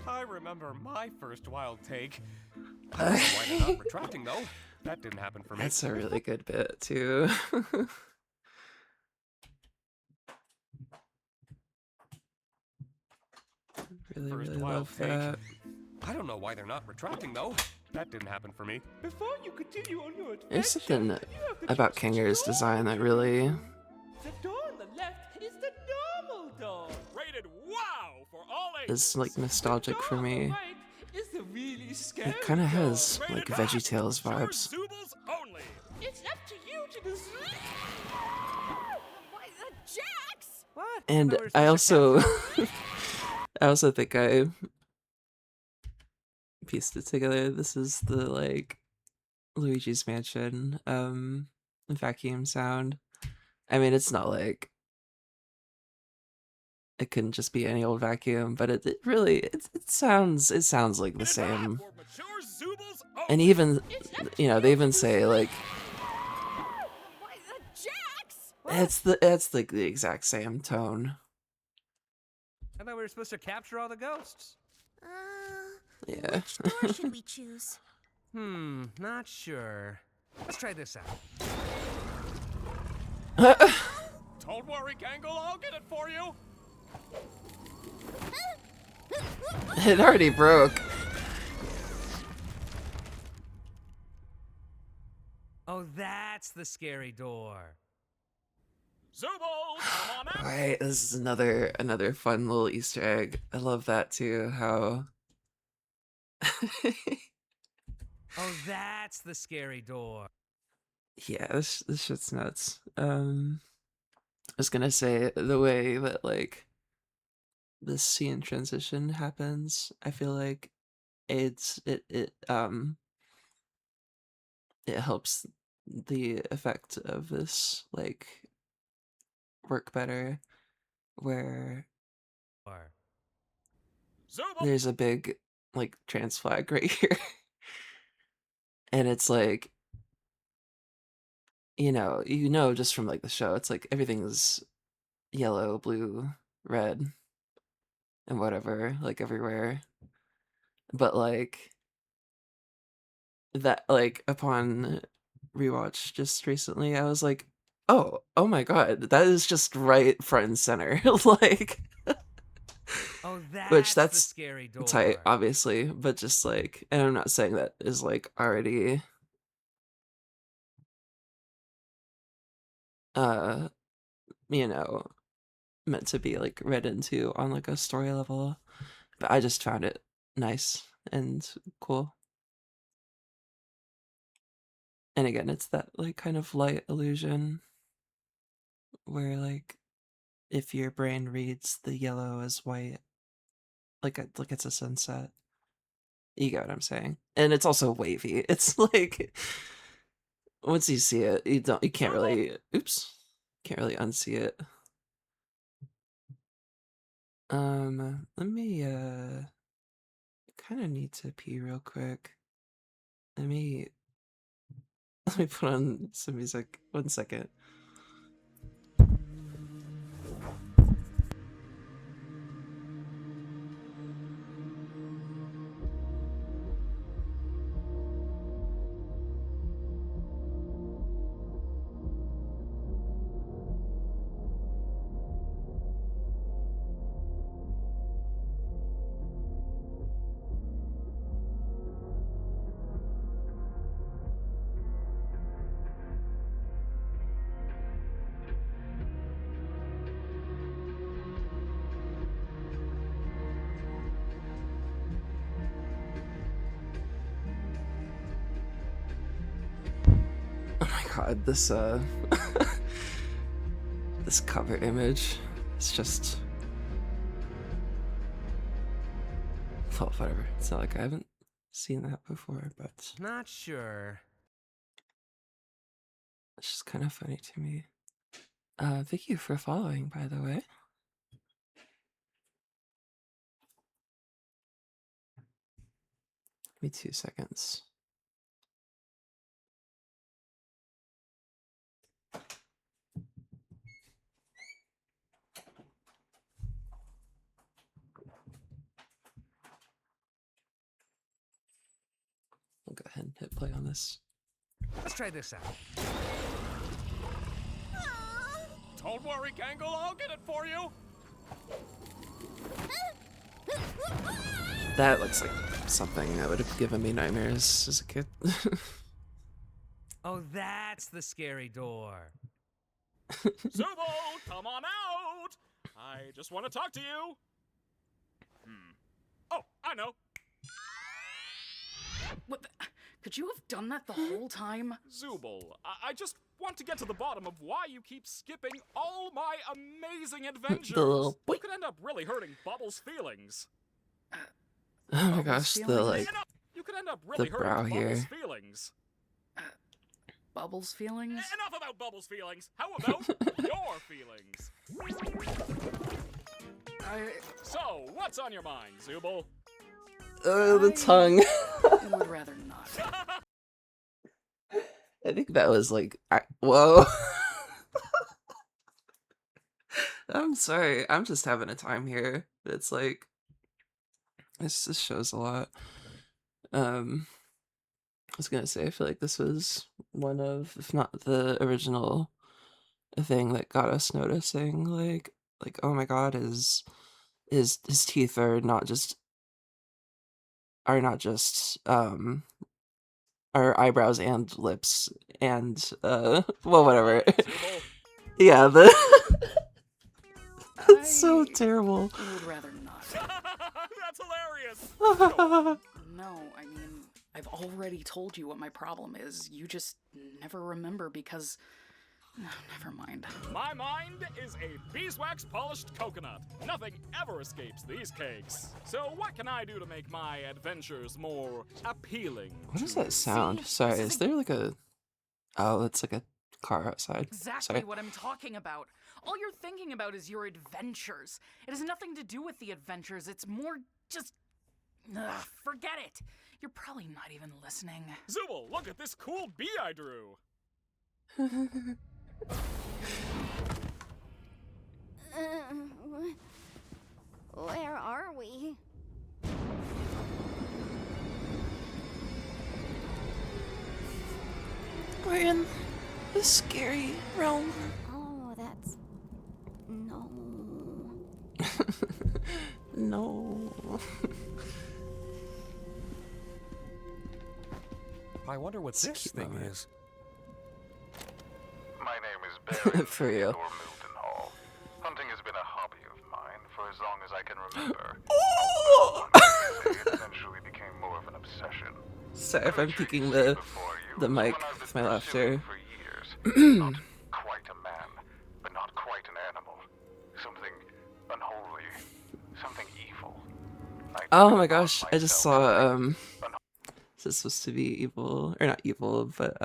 I remember my first wild take. I don't know why they're not retracting though. That didn't happen for me. That's a really good bit too. really wild love take. that. I don't know why they're not retracting though. That didn't happen for me. Before you continue on your adventure, There's something you have to about choose Kangaroo's the door. design that really The door on the left is the normal door. Rated wow for all ages. is like nostalgic for me. Right is the really scary It kind of door. has like VeggieTales vibes. Zoobles only. It's up to you to decide. Why the Jax? What? And We're I supposed to also I also think I pieced it together. This is the like Luigi's Mansion vacuum sound. I mean, it's not like it couldn't just be any old vacuum, but it really it sounds like the same. For mature Zoobles And only. even they even say like Why the Jax? it's like the exact same tone. I thought we were supposed to capture all the ghosts. Yeah. Which door should we choose? Not sure. Let's try this out. Don't worry, Gangle, I'll get it for you. It already broke. Oh, that's the scary door. Zoobles, come on out. Right, this is another fun little Easter egg. I love that too. How Oh, that's the scary door. yeah, this shit's nuts. I was gonna say the way that like this scene transition happens. I feel like it helps the effect of this like work better, where Zoobles. there's a big like trans flag right here, and it's like just from like the show, it's like everything's yellow, blue, red, and whatever, like everywhere, but like that, like upon rewatch just recently, I was like, oh my god, that is just right front and center. Like, Oh, which the that's scary door. tight, obviously, but just like, and I'm not saying that is like already you know, meant to be like read into on like a story level, but I just found it nice and cool. And again, it's that like kind of light illusion where like if your brain reads the yellow as white, like it's a sunset. You get what I'm saying? And it's also wavy. It's like once you see it, you can't really unsee it. Let me kind of need to pee real quick. Let me put on some music. 1 second. Oh my god, this this cover image, it's just, well, whatever. It's not like I haven't seen that before, but Not sure. it's just kind of funny to me. Thank you for following, by the way. Give me 2 seconds. I'll go ahead and hit play on this. Let's try this out. Don't worry, Gangle, I'll get it for you. That looks like something that would have given me nightmares as a kid. Oh, that's the scary door. Zubo, come on out! I just want to talk to you. Oh, I know. What the? Could you have done that the whole time? Zubul, I just want to get to the bottom of why you keep skipping all my amazing adventures. You could end up really hurting Bubbles' feelings. Oh my gosh, the like, you could end up really the brow hurting here. Bubbles' feelings. Bubbles' feelings? Enough about Bubbles' feelings. How about your feelings? So, what's on your mind, Zubul? The tongue. I would rather not. I think that was like, whoa. I'm sorry. I'm just having a time here. It's like, this shows a lot. I was gonna say, I feel like this was one of, if not the original thing that got us noticing, like, oh my god, his teeth are not just our eyebrows and lips and well, whatever. Yeah, it's so terrible. I would rather not. That's hilarious. No, I mean, I've already told you what my problem is. You just never remember because... never mind. My mind is a beeswax polished coconut. Nothing ever escapes these cakes. So what can I do to make my adventures more appealing? What does that sound? Sorry, is there like a... Oh, it's like a car outside. Exactly Sorry. what I'm talking about. All you're thinking about is your adventures. It has nothing to do with the adventures. It's more just... Ugh, forget it. You're probably not even listening. Zubul, look at this cool bee I drew. Where are we? we're in the scary realm. Oh, that's... no. No. I wonder what this thing is. My name is Barry For real. Milton Hall. Hunting has been a hobby of mine for as long as I can remember. It eventually became more of an obsession. Sorry if I'm peeking the mic with my laughter. Not quite a man, but not quite an animal. Something unholy, something evil. Oh my gosh, I just saw this is supposed to be evil, or not evil, but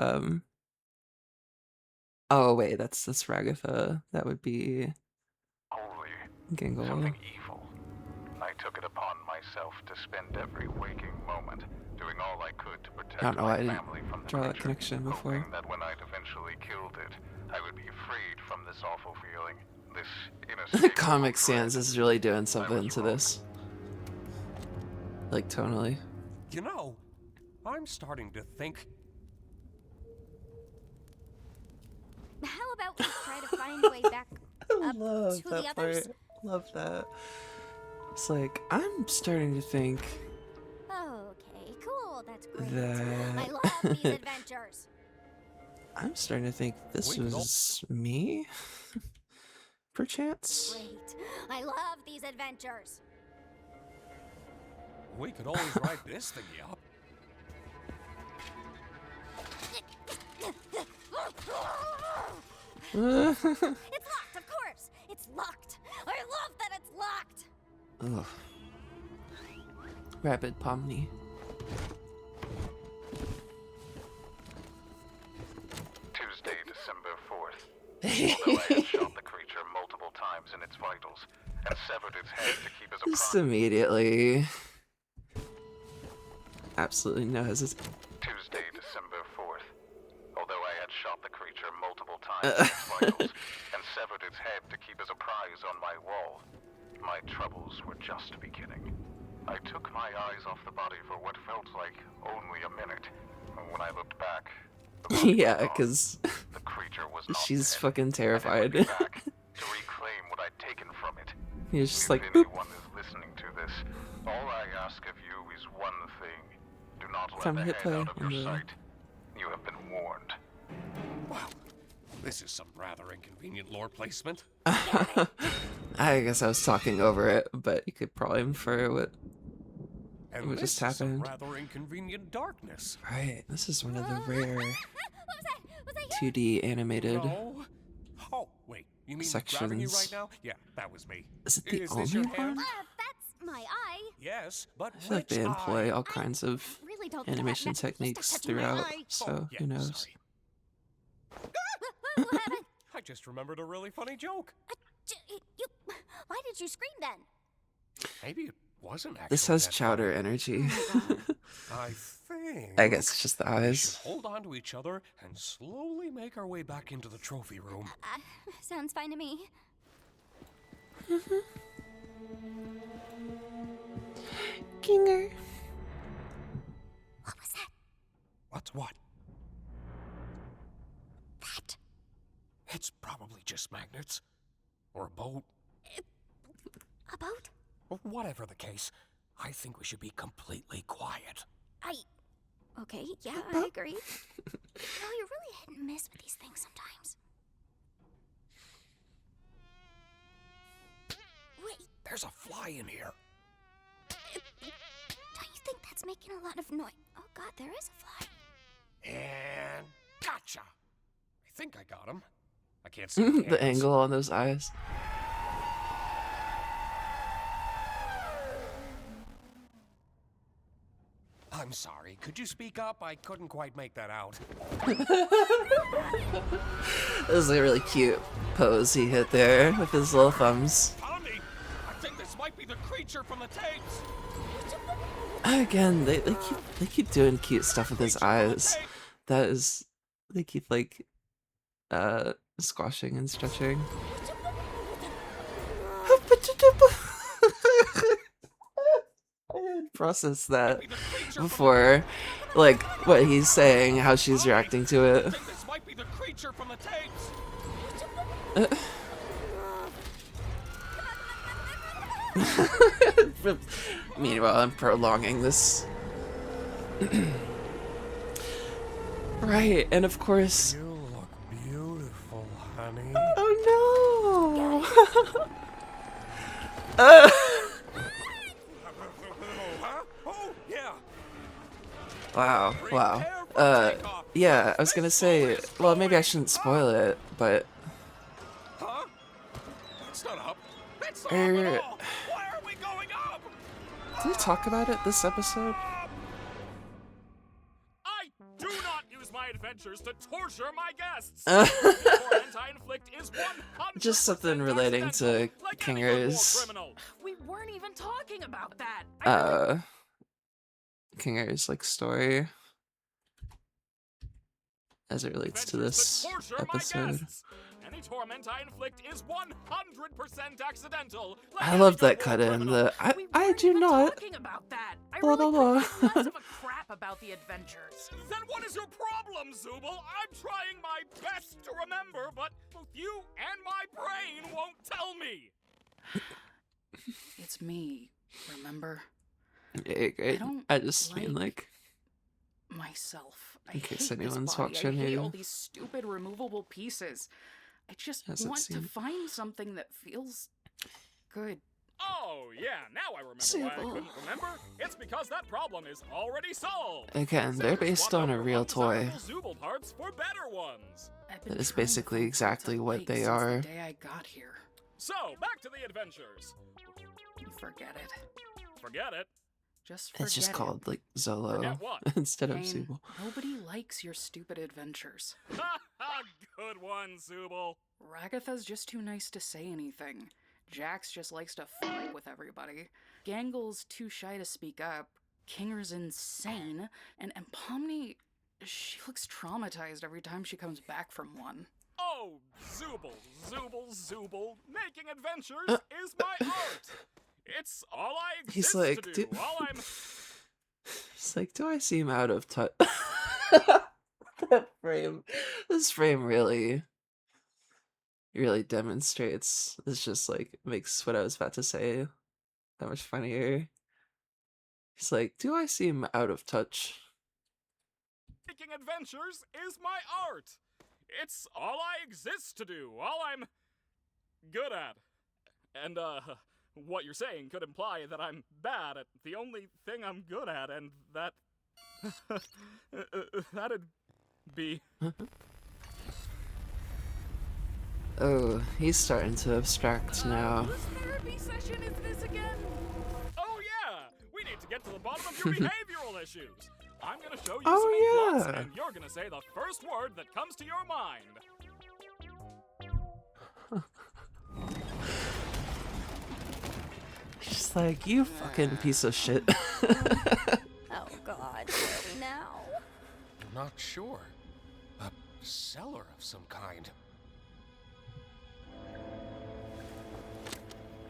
oh wait, that's Ragatha. That would be Gingle. Something evil. I took it upon myself to spend every waking moment doing all I could to protect I don't know my why I didn't family from the draw that creature, connection before. hoping that when I'd eventually killed it, I would be freed from this awful feeling, this innocent. Comic Sans is really doing something to this. Like, tonally. You know, I'm starting to think. How about we try to find a way back up Love to that the others? part. Love that. It's like, I'm starting to think Okay, cool, that's great. that... I love these adventures. I'm starting to think this was me? Perchance? Great. I love these adventures. We could always ride this thingy up. It's locked, of course. It's locked. I love that it's locked. Ugh. Rapid Pomni. Tuesday, December 4th. Although I had shot the creature multiple times in its vitals and severed its head to keep as a Just immediately. Absolutely no hesitation. Tuesday, December 4th. Although I had shot the creature multiple times in its vitals and severed its head to keep as a prize on my wall, my troubles were just beginning. I took my eyes off the body for what felt like only a minute. When I looked back, Yeah, because the creature was not she's dead. fucking terrified. To reclaim what I'd taken from it. He was just If like, boop. anyone is listening to this, all I ask of you is one thing. Do not let From the hit head play out of on your the- sight. You have been warned. Wow, this is some rather inconvenient lore placement. I guess I was talking over it, but you could probably infer what And this just is some happened. rather inconvenient darkness. Right, this is one of the rare 2D animated No. Oh, wait. You mean grabbing you right sections. now? Yeah, that was me. Is it the this only your one? hand? That's my eye. Yes, but I feel like they which employ eye? all kinds of really don't think that animation matters. Just techniques touching my throughout, eye. so yeah, who knows? I just remembered a really funny joke. Why did you scream then? Maybe it wasn't actually. This has that chowder energy. I think. I guess it's just the we eyes. should hold on to each other and slowly make our way back into the trophy room. Sounds fine to me. Kinger. What was that? What's what? That. It's probably just magnets. Or a boat. A boat? Or whatever the case, I think we should be completely quiet. Okay, yeah, I agree. Oh, you're really hit and miss with these things sometimes. Wait, There's a fly in here. don't you think that's making a lot of noise? Oh god, there is a fly. And gotcha! I think I got him. I can't see the The hands. angle on those eyes. I'm sorry. Could you speak up? I couldn't quite make that out. That was a really cute pose he hit there with his little thumbs. Tommy, I think this might be the creature from the tapes. Again, they keep doing cute stuff with his eyes. That is, they keep like squashing and stretching. I didn't process that before, like what he's saying, how she's reacting to it. creature from the tapes! Meanwhile, I'm prolonging this. Right, and of course. You look beautiful, honey. Oh no! Oh, yeah. Wow, wow. Yeah, I was gonna say, well, maybe I shouldn't spoil it, but. Huh? That's not up. That's not up Er, at all. Why are we going up? did we talk about it this episode? I do not use my adventures to torture my guests. Torment I inflict is 100% Just something relating to Kinger's. We weren't even talking about that. Kinger's like story as it relates to this episode. Any torment I inflict is 100% accidental. I love that cut in. The I do not. Talking about that. I Blah, really blah, couldn't blah. give less of a crap about the adventures. Then what is your problem, Zooble? I'm trying my best to remember, but both you and my brain won't tell me. It's me, remember? Yeah, great. I just mean like Myself. in case hate this anyone's body. watching I hate who all these stupid removable pieces. I just hasn't want to seen. find something that feels good. Oh, yeah, now I remember why I couldn't remember. It's because that problem is already solved. Again, they're based on a real toy. Zooble parts for better ones. That is basically exactly what they are. The day I got here. So, back to the adventures. Forget it. Forget it. Just forget It's just it. called like Zolo Forget what? instead of Kane, Zooble. nobody likes your stupid adventures. Good one, Zooble. Ragatha's just too nice to say anything. Jax just likes to fight with everybody. Gangle's too shy to speak up. Kinger's insane. And Pomni, she looks traumatized every time she comes back from one. Oh, Zooble. Making adventures is my art. It's all I exist He's like, to do. All I'm... It's like, do I seem out of touch? That frame, this frame really demonstrates. It's just like makes what I was about to say that much funnier. He's like, do I seem out of touch? Making adventures is my art. It's all I exist to do. All I'm good at. And, what you're saying could imply that I'm bad at the only thing I'm good at, and that... that'd be... Oh, he's starting to abstract now. Whose therapy session is this again? Oh yeah! We need to get to the bottom of your behavioral issues. I'm gonna show you Oh, some plots, yeah. and you're gonna say the first word that comes to your mind. She's like, you fucking piece of shit. Oh god, where are we now? Not sure. A cellar of some kind.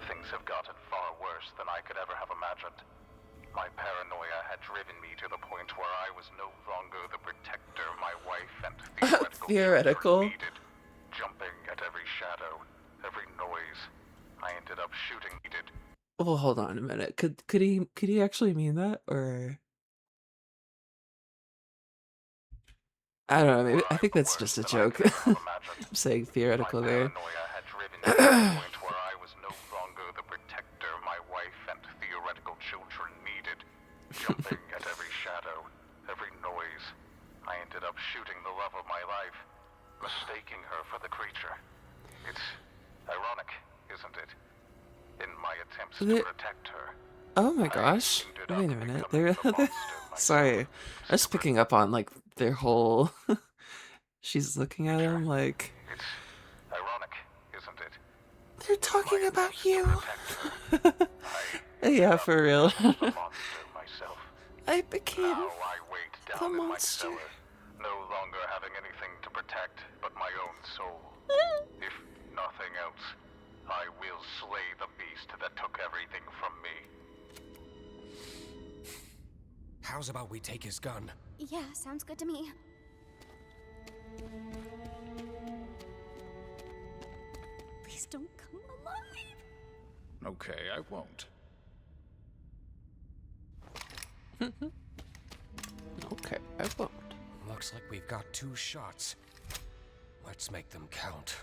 Things have gotten far worse than I could ever have imagined. My paranoia had driven me to the point where I was no longer the protector my wife and Theoretical. children needed. Jumping at every shadow, every noise, I ended up shooting needed. Well, hold on a minute. Could he actually mean that, or I don't know. Maybe I think that's just a joke. I'm saying theoretical there. Paranoia had driven me to the point where I was no longer the protector my wife and theoretical children needed. Jumping at every shadow, every noise, I ended up shooting the love of my life, mistaking her for the creature. It's ironic, isn't it? In my attempts to protect her. Oh my gosh! Wait a minute. They're sorry. I was picking up on like their whole. She's looking at him like. It's ironic, isn't it? They're talking about you. Yeah, for real. I became Now I wait the down in my monster. cellar, no longer having anything to protect but my own soul. If nothing else, I will slay the beast that took everything from me. How's about we take his gun? Yeah, sounds good to me. Okay, I won't. Okay, I won't. Looks like we've got 2 shots. Let's make them count.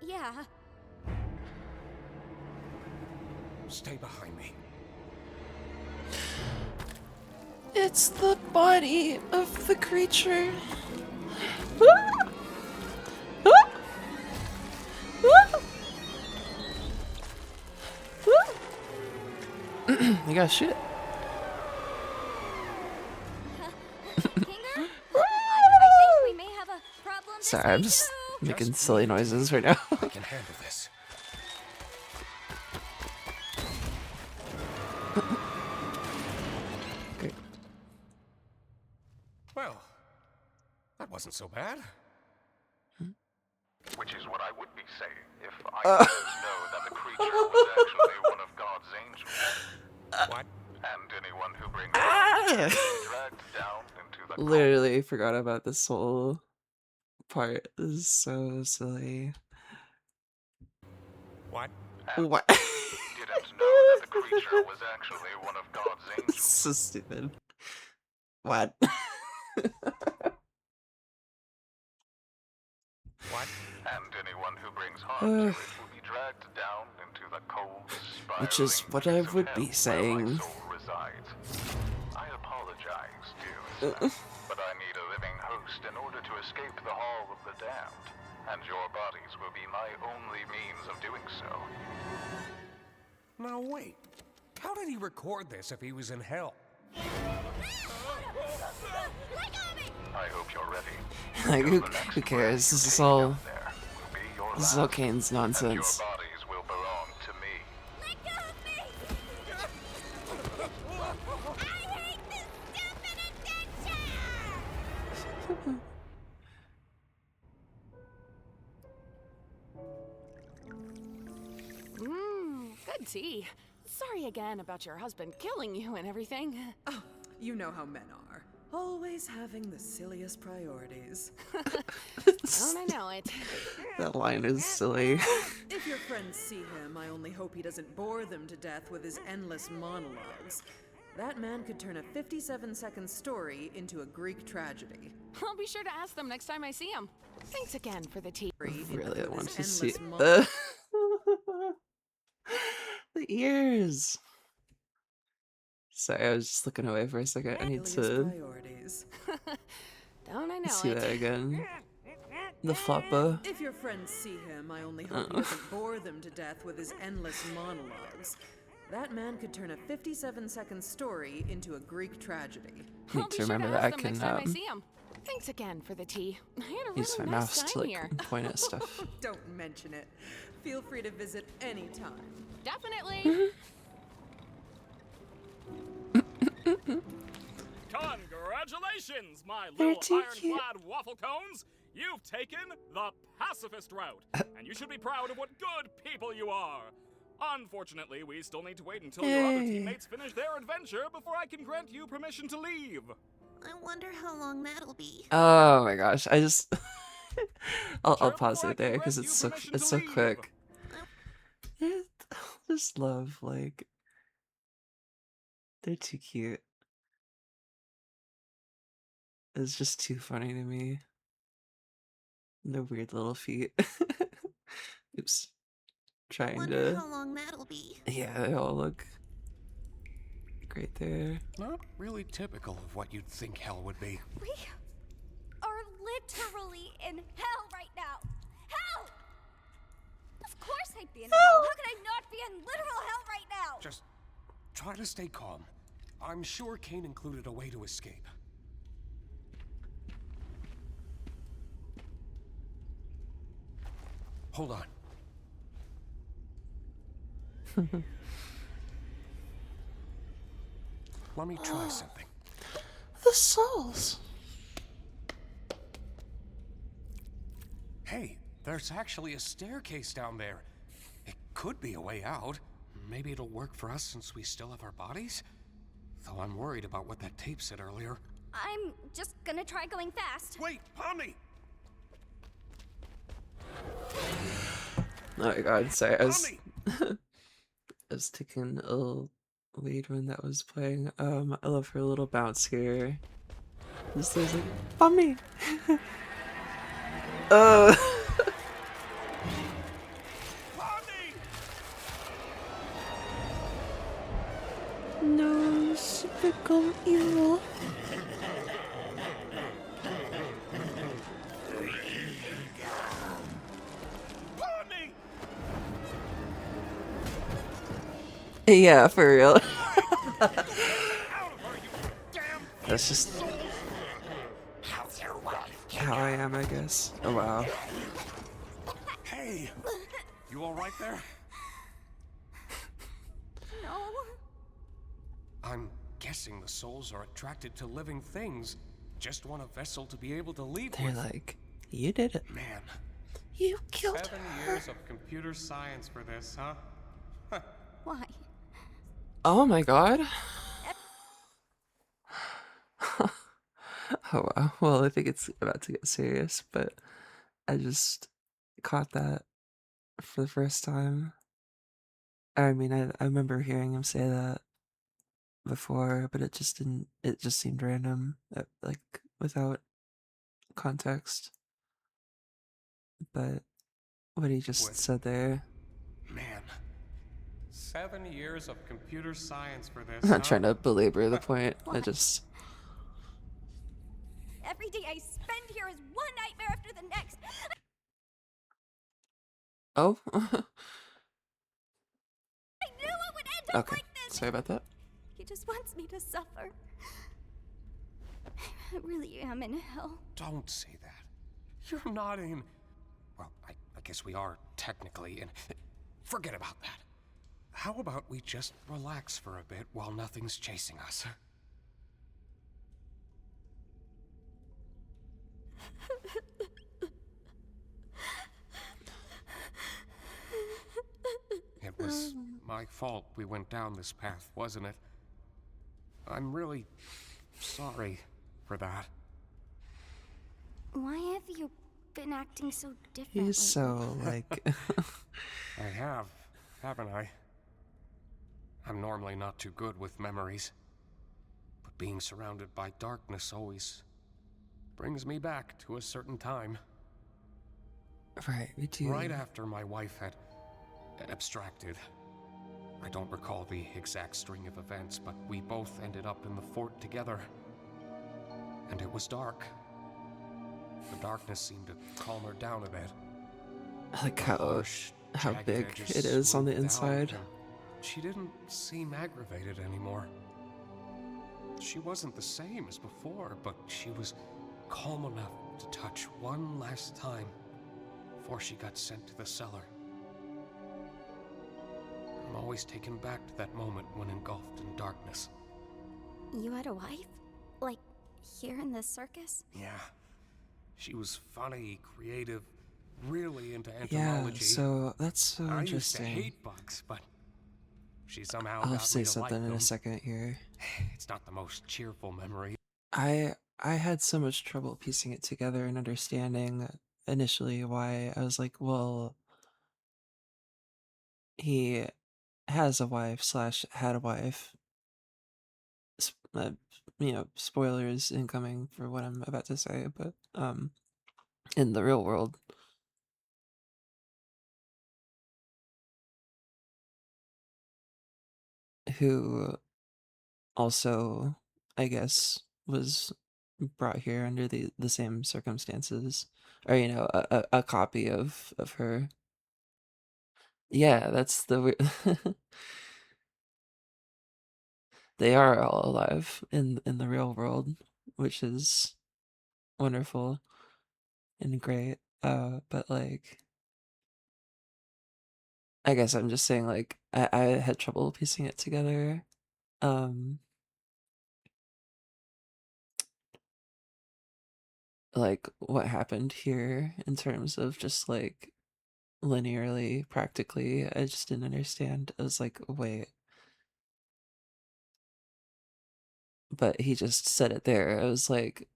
Yeah. Stay behind me. It's the body of the creature. You gotta shoot it. We may have a problem. Sorry, I'm just making silly noises right now. I can handle this. Okay. Well, that wasn't so bad. Which is what I would be saying if I didn't know that the creature was actually one of God's angels. What? And anyone who brings harm is dragged down into the Literally forgot about this whole part. This is so silly. What? What? didn't know that the creature was actually one of God's angels. So stupid. What? What? And anyone who brings harm to it will be dragged down into the cold, Which is what I would be saying. resides. I apologize, dear listener, but I need a living host in order to escape the Hall of the Damned, and your bodies will be my only means of doing so. Now wait. How did he record this if he was in hell? I hope you're ready. Like, who cares? This is all Kane's nonsense. Your bodies will belong to me. Good tea. Sorry again about your husband killing you and everything. Oh, you know how men are. Always having the silliest priorities. Don't I know it? That line is silly. If your friends see him, I only hope he doesn't bore them to death with his endless monologues. That man could turn a 57-second story into a Greek tragedy. I'll be sure to ask them next time I see him. Thanks again for the tea. Really, I want to see it. The ears. Sorry, I was just looking away for a second. I need to Don't I know see it? that again. The floppa. If your friends see him, I only hope he doesn't bore them to death with his endless monologues. That man could turn a 57-second story into a Greek tragedy. Need to remember that I can Thanks again for the tea. I had a use really my nice mouse to time like here. point at stuff. Don't mention it. Feel free to visit anytime. Definitely. Congratulations, my little ironclad waffle cones! You've taken the pacifist route, and you should be proud of what good people you are. Unfortunately, we still need to wait until your other teammates finish their adventure before I can grant you permission to leave. I wonder how long that'll be. Oh my gosh, I just I'll pause it there because it's so quick. I just love, like, they're too cute. It's just too funny to me. Their weird little feet. Oops. Trying Wonder to. how long that'll be. Yeah, they all look great there. Not really typical of what you'd think hell would be. We are literally in hell right now. Hell! Of course I'd be in hell. How could I not be in literal hell right now? Just try to stay calm. I'm sure Kane included a way to escape. Hold on. Let me try something. The souls. Hey, there's actually a staircase down there. It could be a way out. Maybe it'll work for us since we still have our bodies? Though I'm worried about what that tape said earlier. I'm just gonna try going fast. Wait, Pomni! Oh my god, sorry, I was I was taking a little lead when that was playing. I love her little bounce here. This is like, funny. No, she become evil. Yeah, for real. That's just how I am, I guess. Oh wow. Hey! You alright there? No. I'm guessing the souls are attracted to living things. Just want a vessel to be able to leave They're with. like, you did it. Man. You killed 7 years of computer science for this, huh? Why? Oh my god. Oh wow. Well, I think it's about to get serious, but I just caught that for the first time. I mean, I remember hearing him say that before, but it just didn't, it just seemed random, like without context. But what he just said there. Man. 7 years of computer science for this, I'm not huh? trying to belabor the point. I just. Every day I spend here is one nightmare after the next. Oh. I knew it would end up Okay. like this. Sorry about that. He just wants me to suffer. I really am in hell. Don't say that. You're not in... Well, I guess we are technically in... Forget about that. How about we just relax for a bit while nothing's chasing us? It was my fault we went down this path, wasn't it? I'm really sorry for that. Why have you been acting so different? He's so like. I have, haven't I? I'm normally not too good with memories. But being surrounded by darkness always brings me back to a certain time. Right, me too. Right after my wife had abstracted. I don't recall the exact string of events, but we both ended up in the fort together. And it was dark. The darkness seemed to calm her down a bit. I like how big it is on the inside. She didn't seem aggravated anymore. She wasn't the same as before, but she was calm enough to touch one last time before she got sent to the cellar. I'm always taken back to that moment when engulfed in darkness. You had a wife? Like, here in the circus? Yeah. She was funny, creative, really into Yeah, entomology. so that's so I interesting. used to hate bugs, but she somehow I'll got say me to something like in them. a second here. It's not the most cheerful memory. I had so much trouble piecing it together and understanding initially why I was like, well, he has a wife slash had a wife. Spoilers incoming for what I'm about to say, but in the real world, who also, I guess, was brought here under the same circumstances, or a copy of her. Yeah, that's the weird. They are all alive in the real world, which is wonderful and great. But like, I guess I'm just saying, like, I had trouble piecing it together. Like what happened here in terms of just like linearly, practically, I just didn't understand. I was like, wait. But he just said it there. I was like,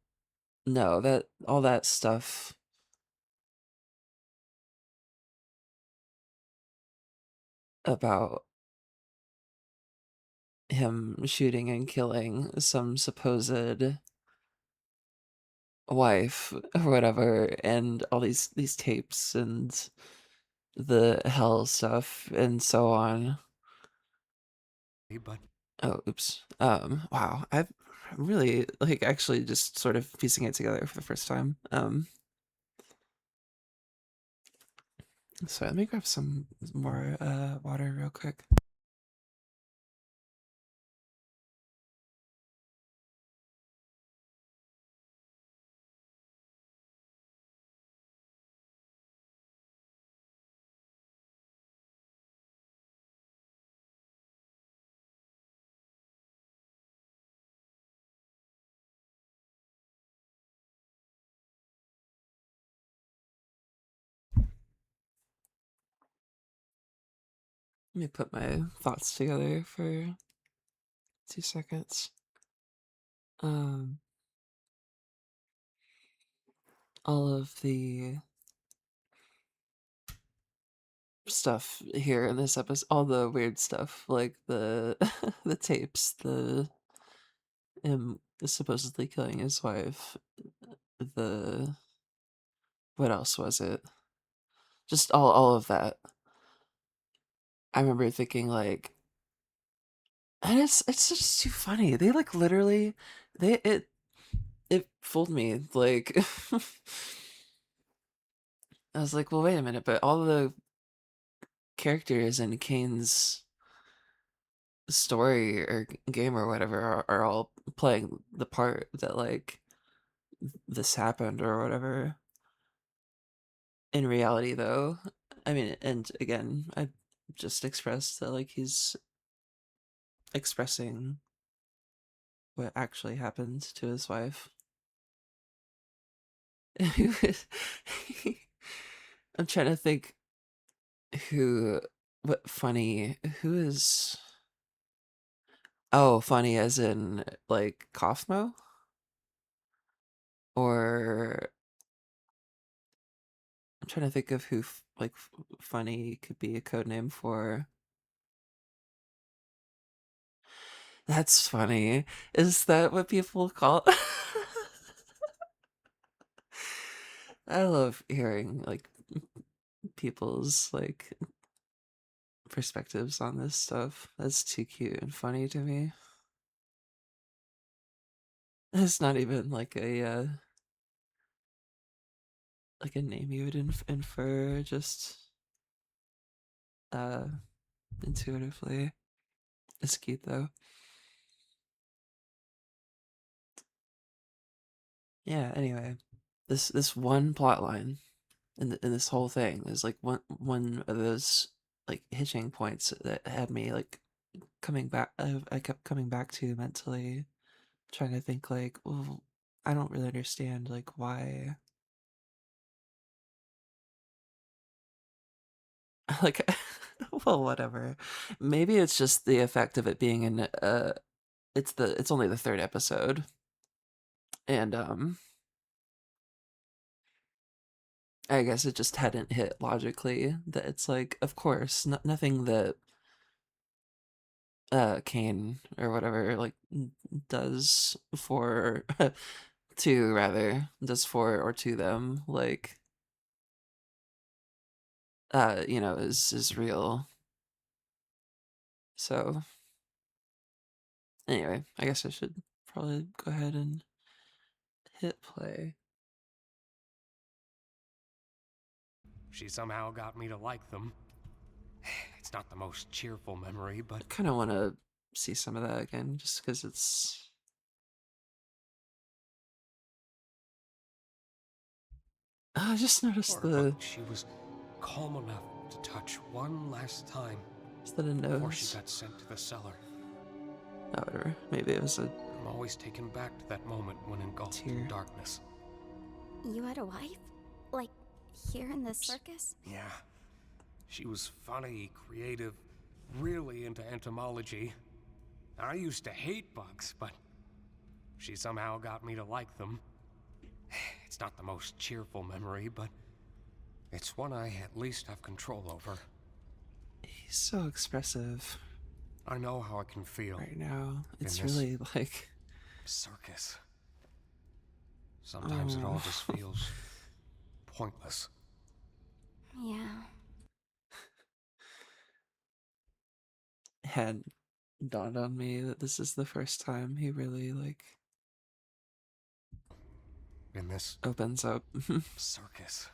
no, that all that stuff about him shooting and killing some supposed wife or whatever, and all these tapes and the hell stuff and so on. But Oh, oops. Wow. I'm really like actually just sort of piecing it together for the first time. So let me grab some more water real quick. Let me put my thoughts together for 2 seconds. All of the stuff here in this episode, all the weird stuff, like the the tapes, the him supposedly killing his wife, the what else was it? Just all of that. I remember thinking like, and it's just too funny. They like literally, it fooled me. Like, I was like, well, wait a minute, but all the characters in Kane's story or game or whatever are all playing the part that like this happened or whatever. In reality, though, I mean, and again, I just expressed that like he's expressing what actually happened to his wife. I'm trying to think who is, oh, funny as in like Kaufmo? Or I'm trying to think of who funny could be a code name for. That's funny. Is that what people call? I love hearing like people's like perspectives on this stuff. That's too cute and funny to me. It's not even like a name you would infer, just uh intuitively. It's cute though. Yeah, anyway, this one plot line in this whole thing is like one of those like hitching points that had me like coming back. I kept coming back to mentally, trying to think like, well, I don't really understand like why. Like, well, whatever. Maybe it's just the effect of it being in it's only the third episode, and I guess it just hadn't hit logically that it's like, of course, nothing that Kane or whatever like does for does for or to them, like is real. So anyway, I guess I should probably go ahead and hit play. she somehow got me to like them. It's not the most cheerful memory, but I kind of want to see some of that again, just because it's. I just noticed she was calm enough to touch one last time before she got sent to the cellar. Oh, whatever. Maybe it was a. I'm always taken back to that moment when engulfed in darkness. You had a wife? Like, here in the circus? Yeah. She was funny, creative, really into entomology. I used to hate bugs, but she somehow got me to like them. It's not the most cheerful memory, but it's one I at least have control over. He's so expressive. I know how I can feel. Right now, it's in this really like circus. Sometimes it all just Oh. feels pointless. Yeah. Had dawned on me that this is the first time he really like In this opens up. circus.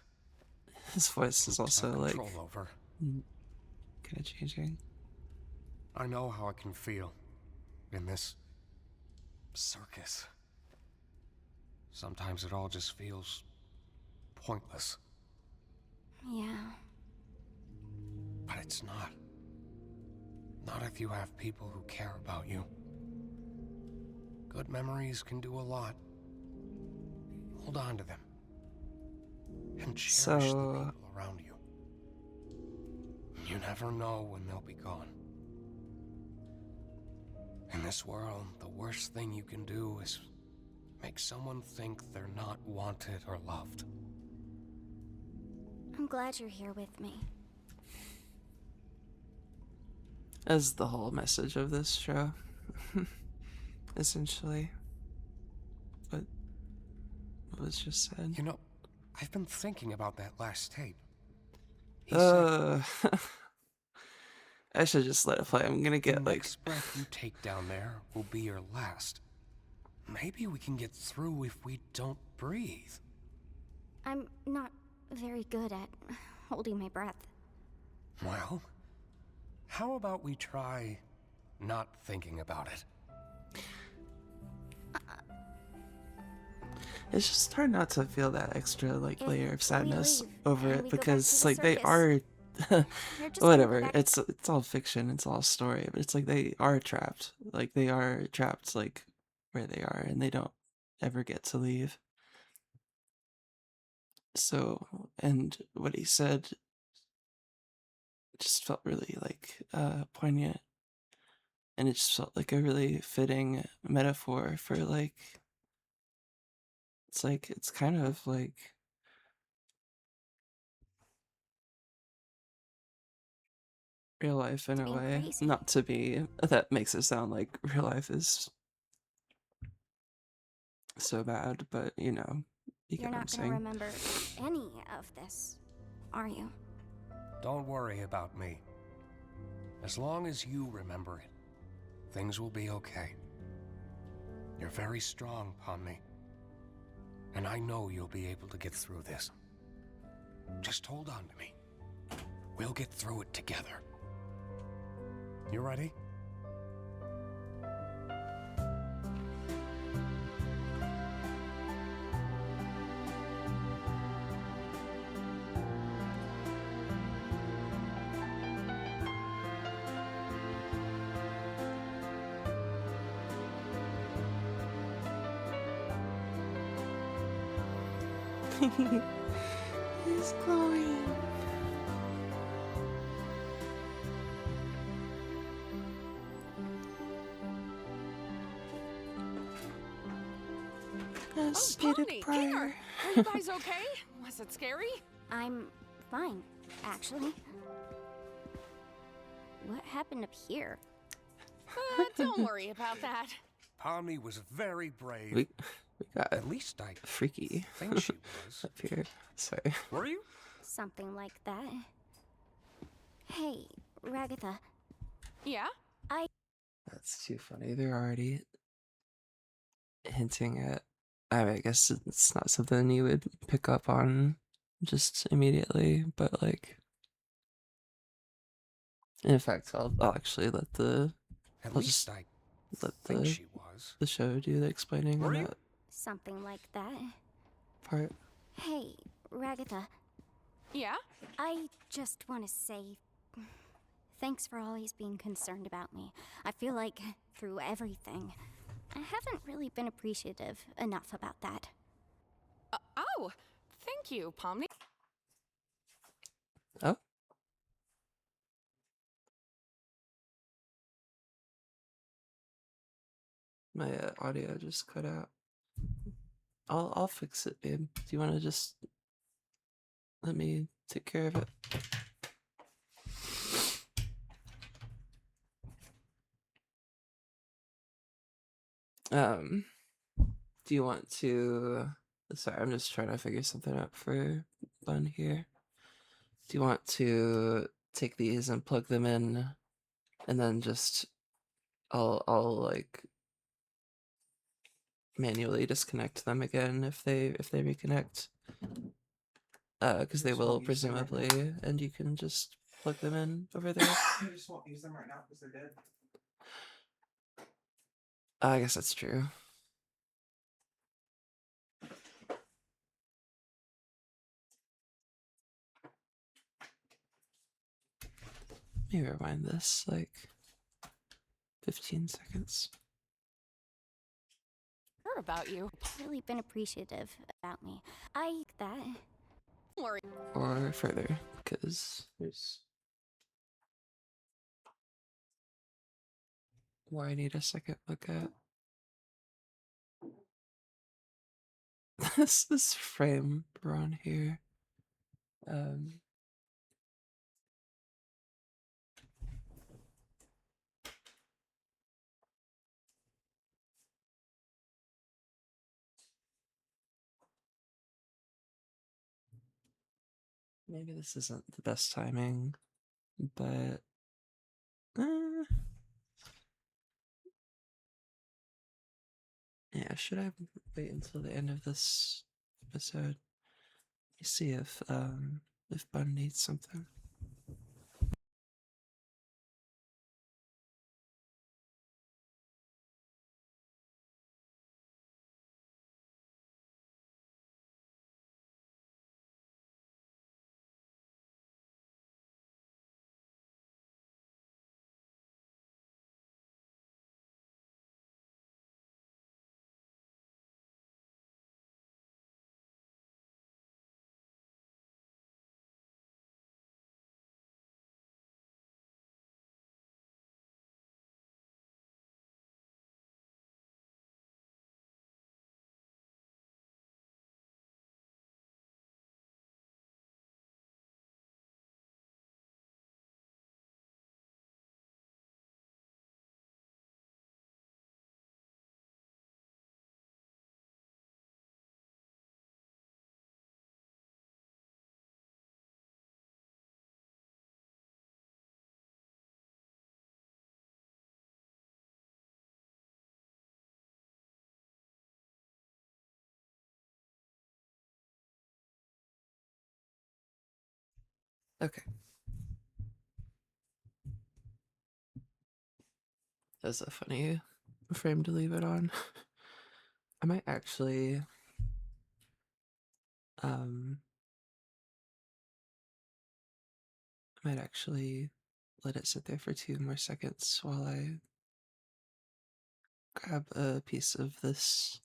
His voice is also no like control over. kind of changing. I know how I can feel in this circus. Sometimes it all just feels pointless. Yeah. But it's not. Not if you have people who care about you. Good memories can do a lot. Hold on to them. And cherish the people around you. You never know when they'll be gone. In this world, the worst thing you can do is make someone think they're not wanted or loved. I'm glad you're here with me. As the whole message of this show, essentially. What was just said. You know, I've been thinking about that last tape. I should just let it play. I'm gonna get the like next breath you take down there will be your last. Maybe we can get through if we don't breathe. I'm not very good at holding my breath. Well, how about we try not thinking about it? it's just hard not to feel that extra like If layer of we sadness leave over and it we go back because to the like they circus, are You're just gonna whatever. go back- It's all fiction. It's all story. But it's like they are trapped. Like they are trapped like where they are, and they don't ever get to leave. So, and what he said just felt really like poignant, and it just felt like a really fitting metaphor for like it's kind of like real life in a being way. crazy. Not to be that makes it sound like real life is so bad, but you know, you You're get what I'm not gonna saying. remember any of this, are you? Don't worry about me. As long as you remember it, things will be okay. You're very strong, Pomni. And I know you'll be able to get through this. Just hold on to me. We'll get through it together. You ready? He's glowing. Oh, Pony, Kinger, are you guys okay? Was it scary? I'm fine, actually. What happened up here? Don't worry about that. Pomni was very brave. We got At least I freaky think she was. up here. Sorry. Were you? Something like that. Hey, Ragatha. Yeah? That's too funny. They're already hinting at. I mean, I guess it's not something you would pick up on just immediately, but like. In fact, I'll actually let the. At I'll least just I let think she was. the show do the explaining Were on you? that Something like that. part. Hey, Ragatha. Yeah? I just want to say thanks for always being concerned about me. I feel like through everything, I haven't really been appreciative enough about that. Oh, thank you, Pomni. Oh. My audio just cut out. I'll fix it, babe. Do you want to just let me take care of it? Um, do you want to? Sorry, I'm just trying to figure something out for Bun here. Do you want to take these and plug them in, and then just I'll like manually disconnect them again if they reconnect, because they Just will won't use them right now. presumably, and you can just plug them in over there. I just won't use them right now because they're dead. I guess that's true. Let me rewind this like 15 seconds. Heard about you. Really been appreciative about me. I like that. Worry. Or further, because there's more I need a second look at. This frame we're on here. Maybe this isn't the best timing, but yeah, should I wait until the end of this episode? Let me see if Bun needs something. Okay. That's a funny frame to leave it on. I might actually let it sit there for 2 more seconds while I grab a piece of this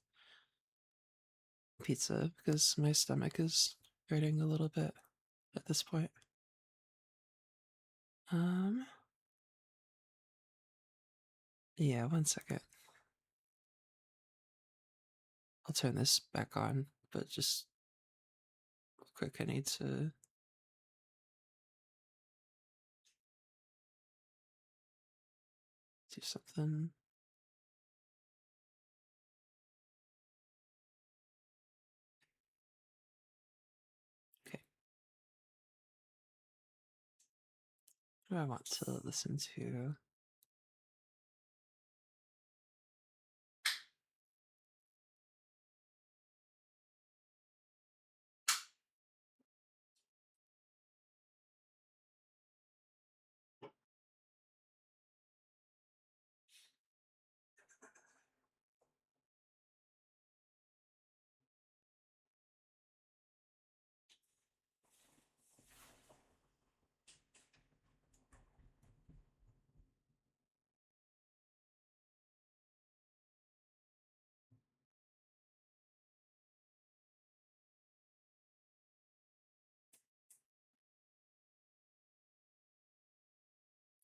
pizza because my stomach is hurting a little bit at this point. Yeah, 1 second. I'll turn this back on, but just quick, I need to do something. Okay. What do I want to listen to?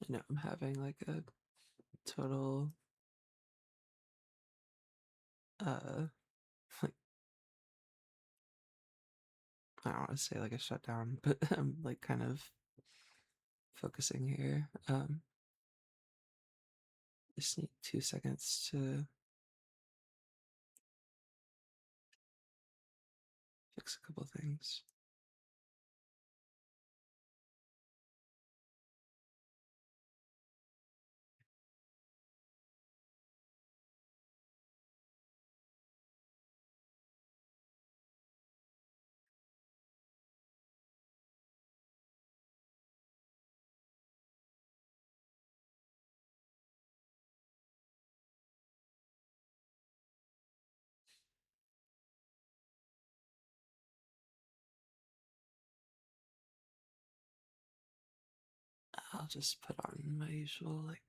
I know I'm having like a total like I don't want to say like a shutdown, but I'm like kind of focusing here. Just need 2 seconds to fix a couple things. I'll just put on my usual, like,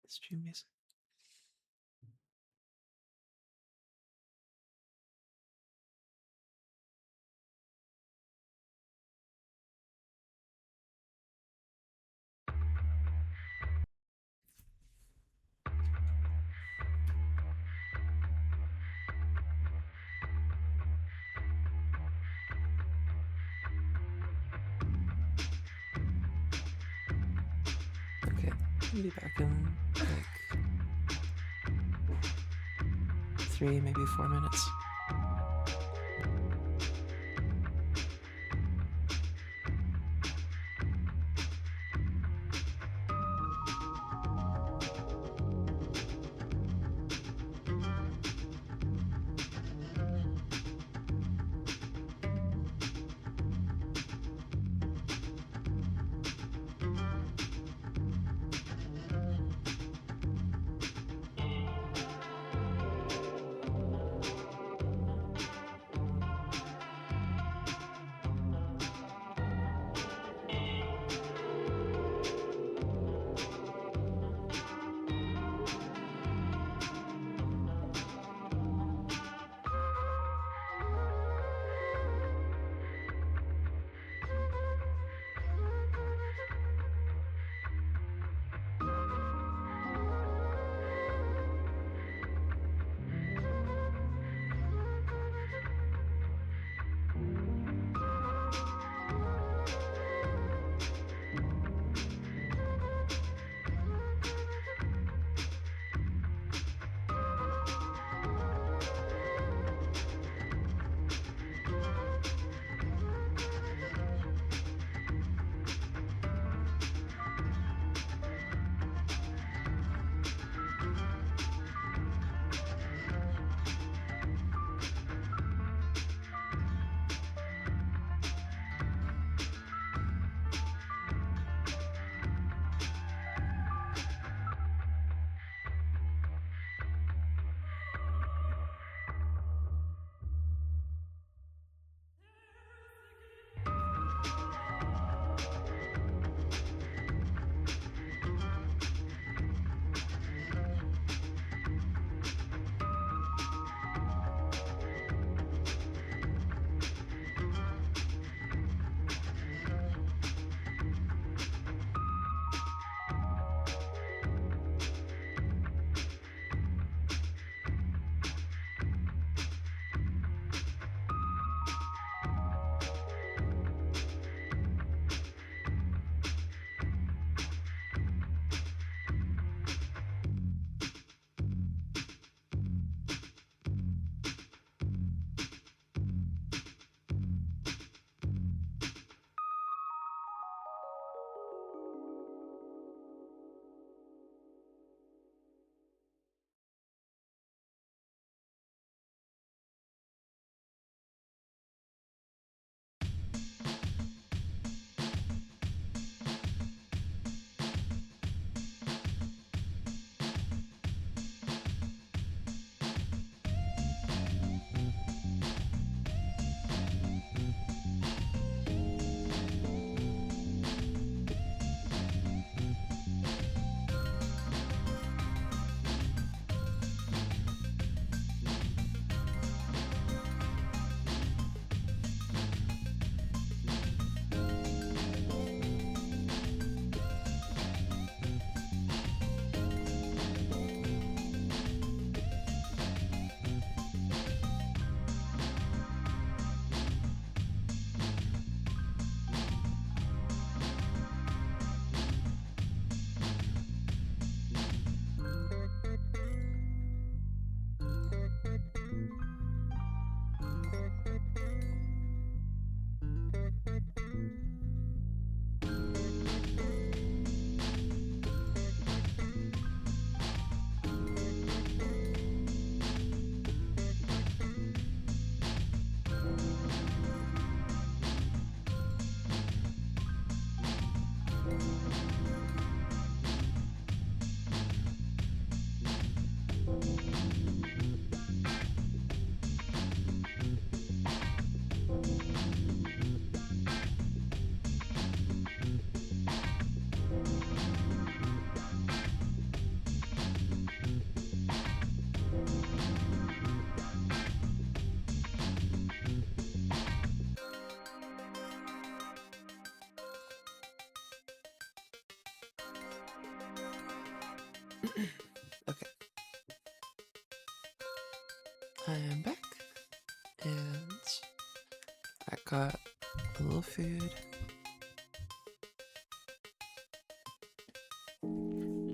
stream music. Okay, I'll be back in like 3, maybe 4 minutes. Okay. I am back, and I got a little food.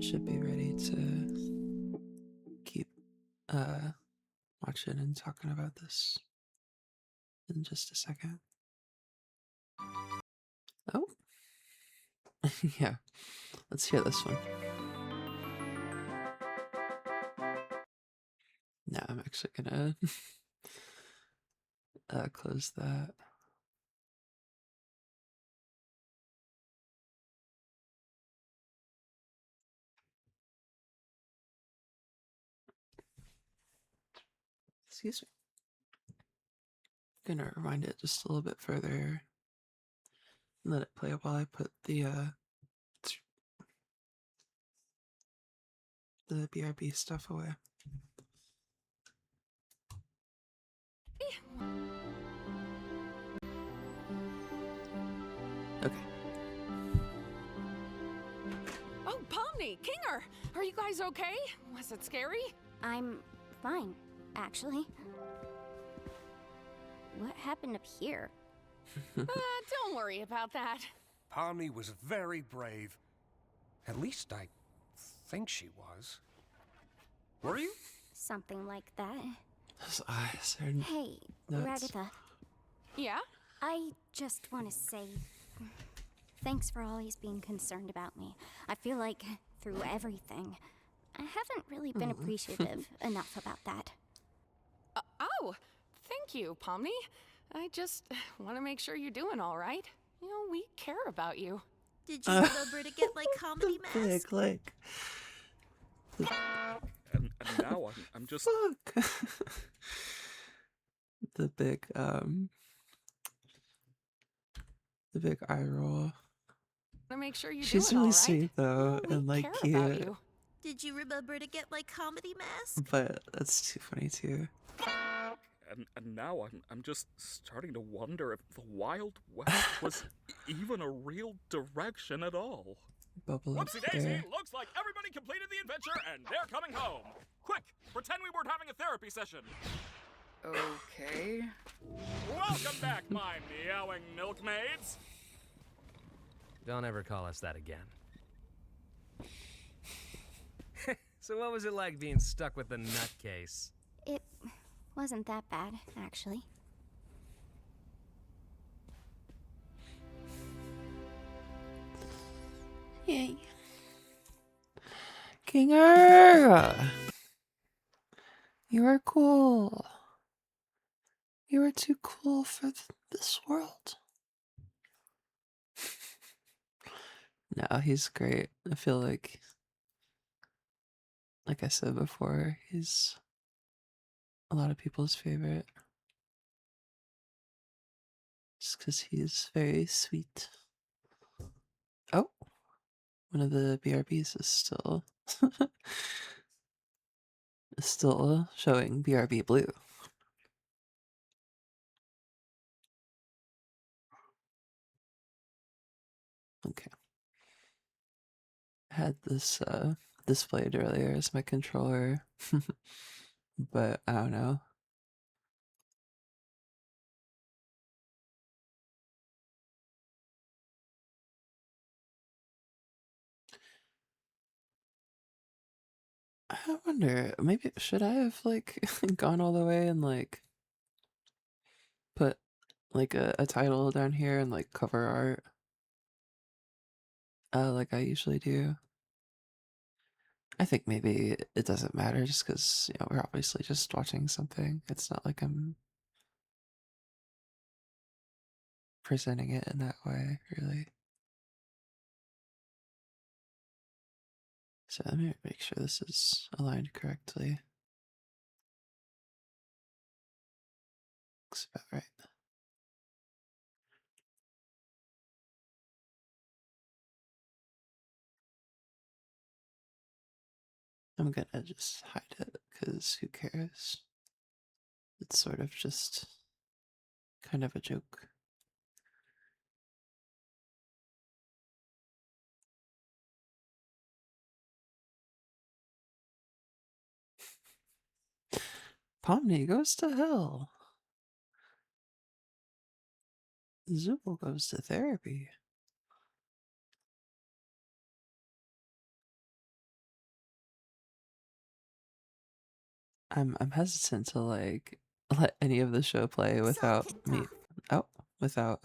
Should be ready to keep watching and talking about this in just a second. Oh, yeah. Let's hear this one. Now I'm actually gonna close that. Excuse me. Gonna rewind it just a little bit further. Let it play while I put the BRB stuff away. Okay. Oh, Pomni, Kinger, are you guys okay? Was it scary? I'm fine, actually. What happened up here? Don't worry about that. Pomni was very brave. At least I think she was. Were you? Something like that. Those eyes are Hey, nuts. Ragatha. Yeah? I just want to say thanks for always being concerned about me. I feel like through everything, I haven't really been appreciative enough about that. Oh, thank you, Pomni. I just want to make sure you're doing all right. You know, we care about you. Did you remember to get my comedy mask? Big, like. And now I'm just... Fuck. The big eye roll. Want to make sure you're She's doing really all right. sweet though, We and like care about cute. you. Did you remember to get my comedy mask? But that's too funny too. And now I'm just starting to wonder if the Wild West was even a real direction at all. Bubble up Whoopsie daisy, there. looks like everybody completed the adventure and they're coming home. Quick, pretend we weren't having a therapy session. Okay. Welcome back, my meowing milkmaids. Don't ever call us that again. So what was it like being stuck with the nutcase? It wasn't that bad, actually. Yay. Kinger! You are cool. You are too cool for this world. No, he's great. I feel like I said before, he's a lot of people's favorite. Just because he's very sweet. Oh, one of the BRBs is still showing BRB blue. Okay. I had this displayed earlier as my controller, but I don't know. I wonder, maybe should I have gone all the way and put a title down here and cover art like I usually do. I think maybe it doesn't matter just because we're obviously just watching something. It's not like I'm presenting it in that way, really. So let me make sure this is aligned correctly. Looks about right. I'm gonna just hide it, because who cares? It's sort of just kind of a joke. Pomni goes to hell. Zubul goes to therapy. I'm hesitant to like let any of the show play without me without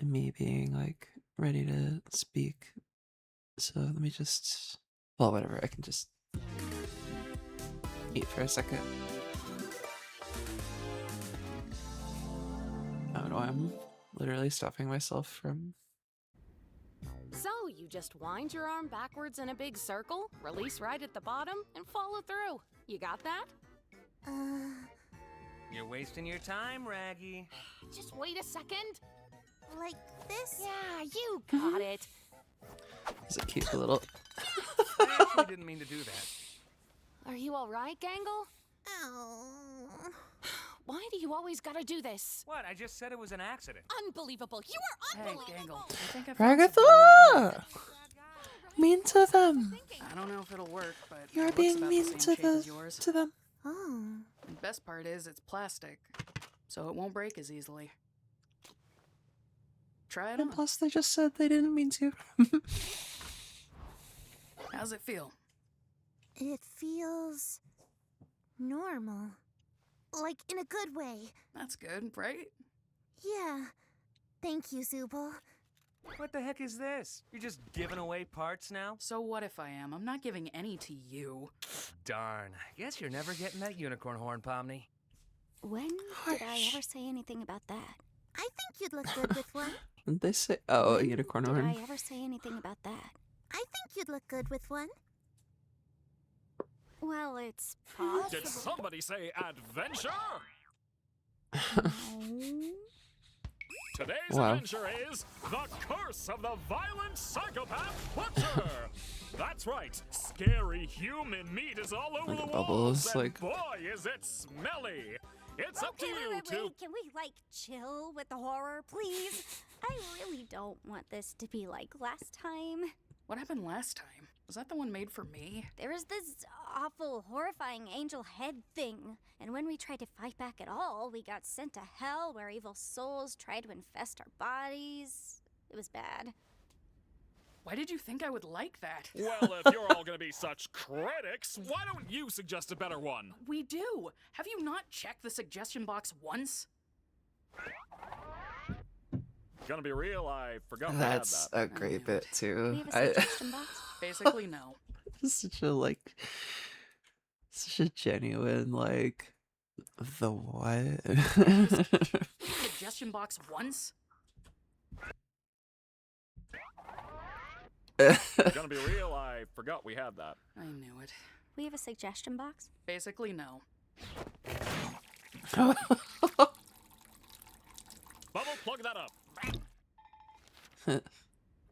me being like ready to speak. So let me just, well, whatever, I can just eat for a second. Oh no, I'm literally stopping myself from. So, you just wind your arm backwards in a big circle, release right at the bottom, and follow through. You got that? You're wasting your time, Raggy. Just wait a second. Like this? Yeah, you got it. It's a cute little. I actually didn't mean to do that. Are you alright, Gangle? Oh. Why do you always gotta do this? What? I just said it was an accident. Unbelievable. You are Hey, unbelievable. Gangle. I think I found something on my arm. Mean to them. I don't know if it'll work, but You're it looks being about mean the same to shape as yours. them. Oh. The best part is it's plastic, so it won't break as easily. Try it And on. plus, they just said they didn't mean to. How's it feel? It feels normal. Like in a good way. That's good, right? Yeah. Thank you, Zubul. What the heck is this? You're just giving away parts now? So what if I am? I'm not giving any to you. Darn. Guess you're never getting that unicorn horn, Pomni. When did I ever say anything about that? I think you'd look good with one. Did they say, oh, a When unicorn did horn? I ever say anything about that? I think you'd look good with one. Well, it's possible. Did somebody say adventure? Today's Wow. adventure is The Curse of the Violent Psychopath Butcher. That's right, scary human meat is all over Like the bubbles, walls, like- and boy, is it smelly. It's up to you wait. to... Can we, like, chill with the horror, please? I really don't want this to be like last time. What happened last time? Was that the one made for me? There was this awful, horrifying angel head thing. And when we tried to fight back at all, we got sent to hell where evil souls tried to infest our bodies. It was bad. Why did you think I would like that? Well, if you're all gonna be such critics, why don't you suggest a better one? We do. Have you not checked the suggestion box once? Gonna be real, I forgot we had That's that. a great bit too. We have a suggestion box? Basically, no. Such a like, such a genuine like, the what? Suggestion box once? Gonna be real, I forgot we had that. I knew it. We have a suggestion box? Basically, no. Bubble, plug that up.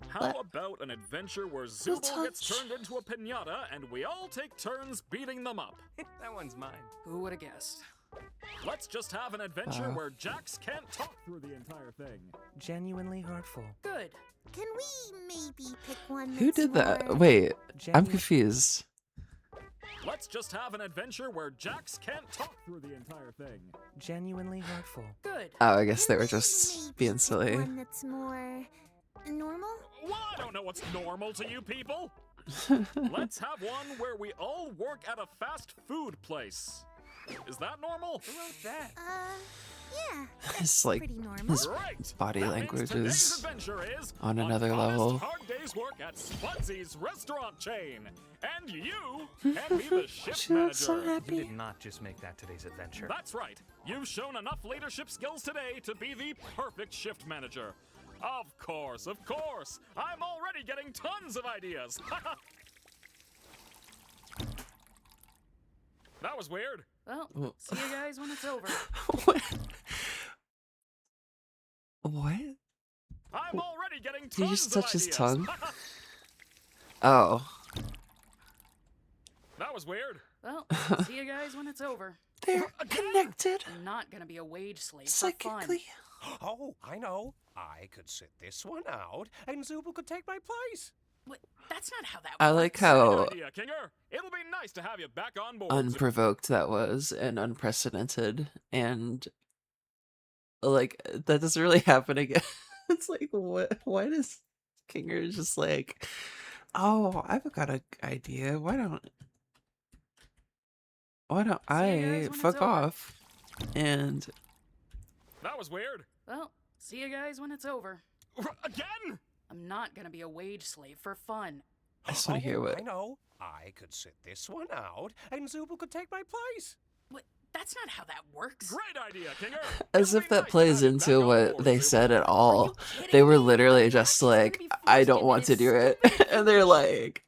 How about an adventure where Zubul gets turned into a piñata and we all take turns beating them up? That one's mine. Who would have guessed? Let's just have an adventure Wow. where Jax can't talk through the entire thing. Genuinely hurtful. Good. Can we maybe pick one Who that's did that? more- Wait, I'm Genuine- confused. Let's just have an adventure where Jax can't talk through the entire thing. Genuinely hurtful. Good. Oh, I guess they were Can we just maybe being pick silly. One that's more normal? Well, I don't know what's normal to you people. Let's have one where we all work at a fast food place. Is that normal? Who wrote that? Yeah. It's like Pretty normal. his Great. body That language means today's is adventure is on an another honest, level. hard day's work at Spudsy's restaurant chain, and you can be the shift She looks so manager. You happy. did not just make that today's adventure. That's right. You've shown enough leadership skills today to be the perfect shift manager. Of course, of course. I'm already getting tons of ideas. That was weird. Well, see you guys when it's over. What? I'm already getting tons Did you just touch of his ideas. tongue? Oh. That was weird. Well, see you guys when it's over. They're connected. I'm not gonna be a wage slave Psychically. for fun. Oh, I know. I could sit this one out, and Zubul could take my place. Wait, that's not how that I works. like how Good idea, Kinger. It'll be nice to have you back on board. unprovoked that was and unprecedented, and like that doesn't really happen again. It's like, what? Why does Kinger just like, oh, I've got an idea. Why don't I fuck off? And That was weird. Well, see you guys when it's over. Again? I'm not gonna be a wage slave for fun. I just want to hear what. I know. I could sit this one out, and Zubul could take my place. Wait, that's not how that works. Great idea, Kinger. As if that plays into what they said at all. They were literally just like, I don't want to do it. And they're like,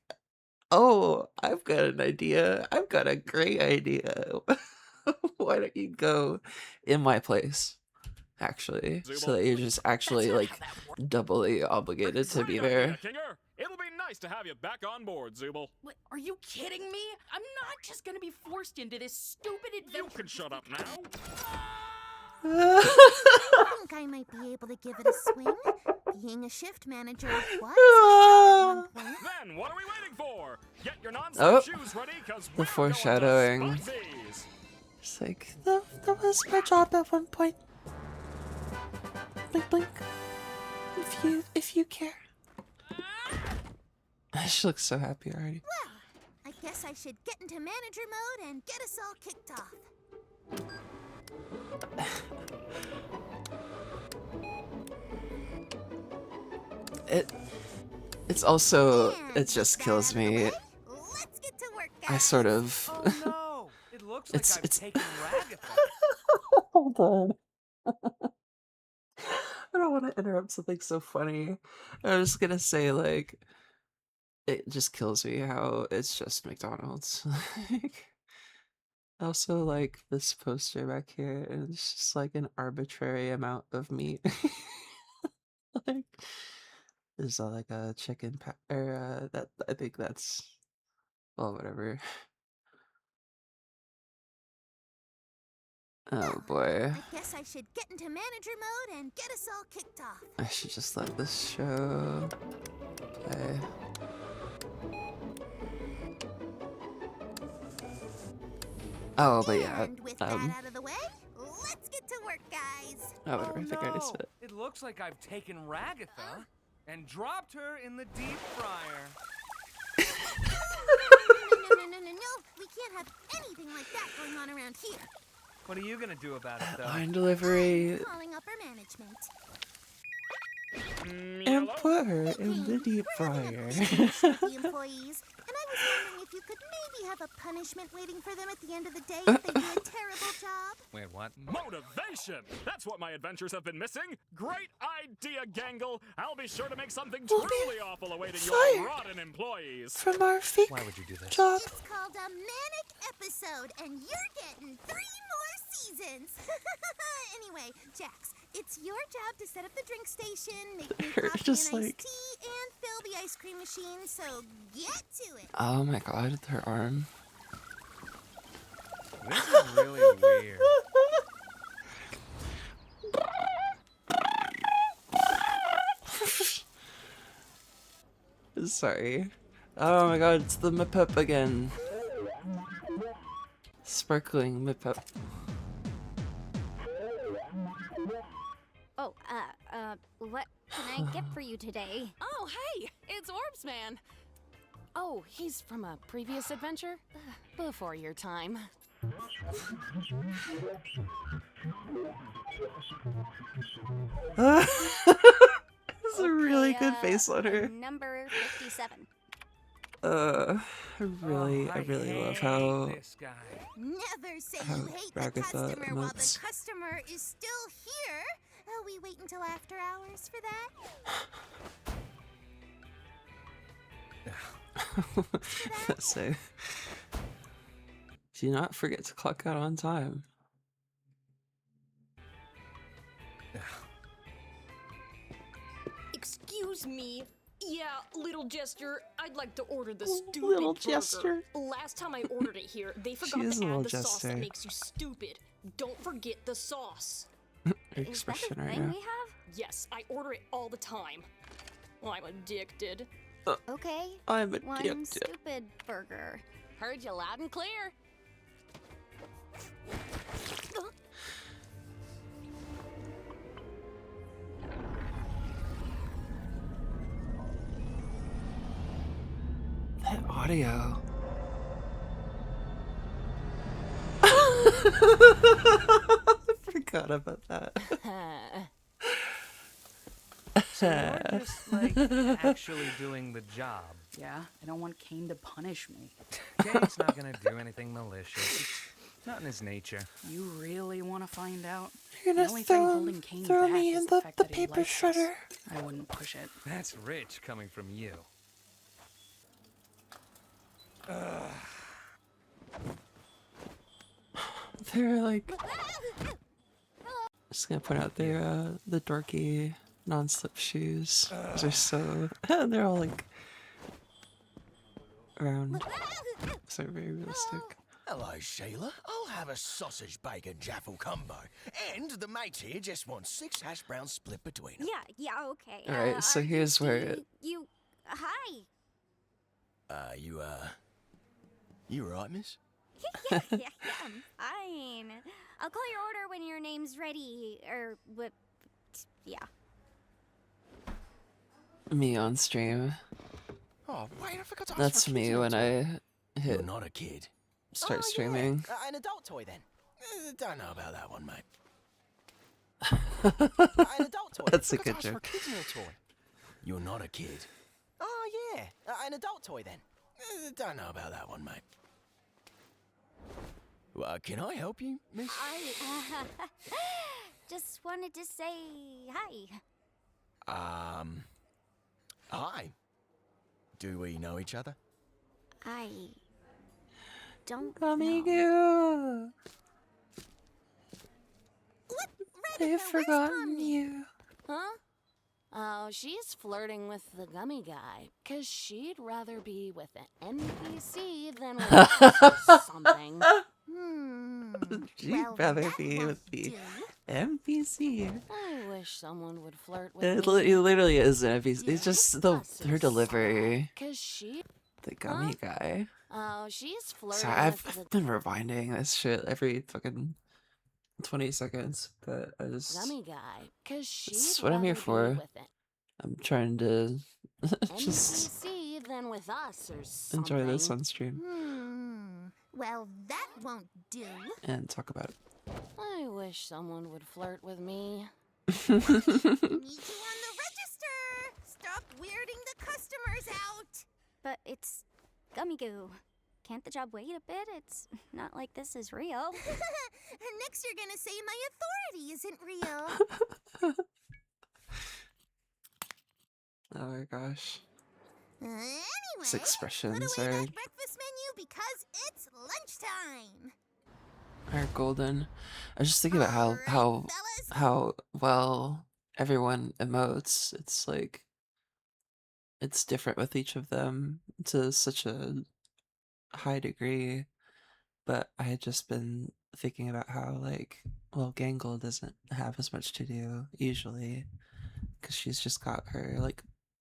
oh, I've got an idea. I've got a great idea. Why don't you go in my place? Actually, so that you're just actually like doubly obligated to be there. Kinger, it'll be nice to have you back on board, Zubul. What, are you kidding me? I'm not just gonna be forced into this stupid adventure. You can shut up now. I think I might be able to give it a swing. Being a shift manager was my job at one point. Then what are we waiting for? Get your Oh, non-slip shoes ready, cause the foreshadowing. It's like that was my job at one point. Blink, blink. If you care. She looks so happy already. Well, I guess I should get into manager mode and get us all kicked off. It's also, it just kills me. Let's get to work, guys. I sort of. Oh no! It looks like I've taken Ragatha. Hold on. I don't want to interrupt something so funny. I was gonna say, like, it just kills me how it's just McDonald's. Also, like, this poster back here, and it's just like an arbitrary amount of meat. Like, there's like a chicken or that I think that's, well, whatever. Oh boy. I guess I should get into manager mode and get us all kicked off. I should just let this show play. Oh, but yeah. And with that out of the way, let's get to work, guys. Oh, whatever. I think I already said it. It looks like I've taken Ragatha and dropped her in the deep fryer. No. We can't have anything like that going on around here. What are you gonna do about it, though? Line delivery. Calling upper management. And put her in the deep fryer. The employees, and I was wondering if you could maybe have a punishment waiting for them at the end of the day if they do a terrible job. Wait, what? Motivation! That's what my adventures have been missing. Great idea, Gangle. I'll be sure to make something truly awful awaiting your rotten employees. From our fake Why would you do this? job. It's called a manic episode, and you're getting 3 more seasons. Anyway, Jax, it's your job to set up the drink station, make me coffee Just and like- iced tea, and fill the ice cream machine, so get to it. Oh my god, her arm. This is really weird. Sorry. Oh my god, it's the Mip-Up again. Sparkling Mip-Up. Oh, what can I get for you today? Oh, hey, it's Orbs Man. Oh, he's from a previous adventure? Before your time. It's a really good face on her. Number 57. I really love how Never say how you hate the Ragatha customer while the emotes. customer is still here. Oh, we wait until after hours for that? So, do not forget to clock out on time. Excuse me. Yeah, little Jester, I'd like to order the stupid Little burger. Jester. Last time I ordered it here, they forgot is a to little add the sauce that Jester. makes you stupid. Don't forget the sauce. Expression right now. Yes, I order it all the time. I'm addicted. Okay. I'm One addicted. stupid burger. Heard you loud and clear. That audio. I forgot about that. So you're just, like, actually doing the job. Yeah, I don't want Kane to punish me. Kane's not gonna do anything malicious. It's not in his nature. You really want to find out? You're The gonna only thing throw, holding Kane throw back me is in the the fact that he paper likes shredder. us. I wouldn't push it. That's rich coming from you. They're like, just gonna point out they're the dorky non-slip shoes. They're so they're all like round, so very realistic. Hello, Sheila. I'll have a sausage bacon jaffle combo. And the mate here just wants 6 hash browns split between them. Yeah, okay. All right, so here's where Hi. You right, miss? yeah, I'm fine. I'll call your order when your name's ready, or what? Yeah. me on stream. Oh, wait, I forgot to ask That's for a me kid's when toy. I hit You're not a kid. start Oh, streaming. Yeah. An adult toy, then. Don't know about that one, mate. An adult toy. That's a Forgot to good ask for joke. kid's meal toy. You're not a kid. Oh, yeah. An adult toy, then. Don't know about that one, mate. Well, can I help you, miss? I just wanted to say hi. Hi. Do we know each other? I don't Amigo. They've forgotten you. Huh? Oh, she's flirting with the gummy guy, 'cause she'd rather be with an NPC than with us or something. She'd rather be with the NPC. I wish someone would flirt with It me. literally is an NPC. It's just her delivery. 'Cause she... The gummy guy. Oh, she's flirting Sorry, with the I've been rewinding this shit every fucking 20 seconds, but I just... gummy guy, 'cause she'd It's what I'm here rather be for. with an I'm trying to just NPC than with us or something. enjoy this on stream Well, that won't do. and talk about it. I wish someone would flirt with me. Need you on the register. Stop weirding the customers out. But it's gummy goo. Can't the job wait a bit? It's not like this is real. Next you're gonna say my authority isn't real. Oh my gosh. Anyway, His expressions put away are that breakfast menu because it's lunchtime. golden. I was just thinking about how well everyone emotes. It's like it's different with each of them to such a high degree. But I had just been thinking about how well, Gangle doesn't have as much to do usually because she's just got her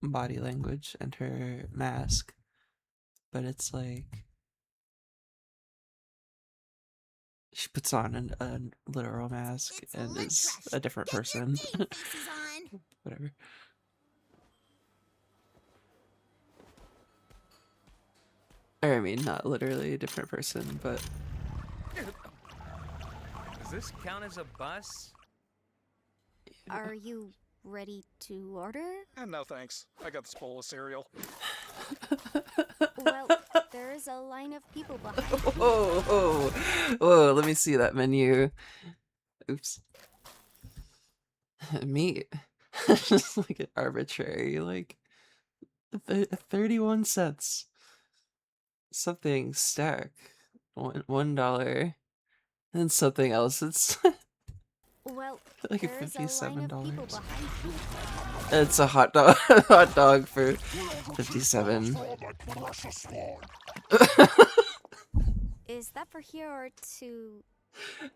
body language and her mask. But it's like she puts on a literal mask and is a different person. Whatever. Or, I mean, not literally a different person, but Does this count as a bus? Are you ready to order? No thanks. I got this bowl of cereal. Well, there's a line of people behind. whoa, let me see that menu. Oops. Meat. Just like an arbitrary, like 31 cents. Something stack. $1. And something else. It's Well, like there's a line of people $57. behind you. It's a hot dog. Hot dog for 57. Is that for here or to...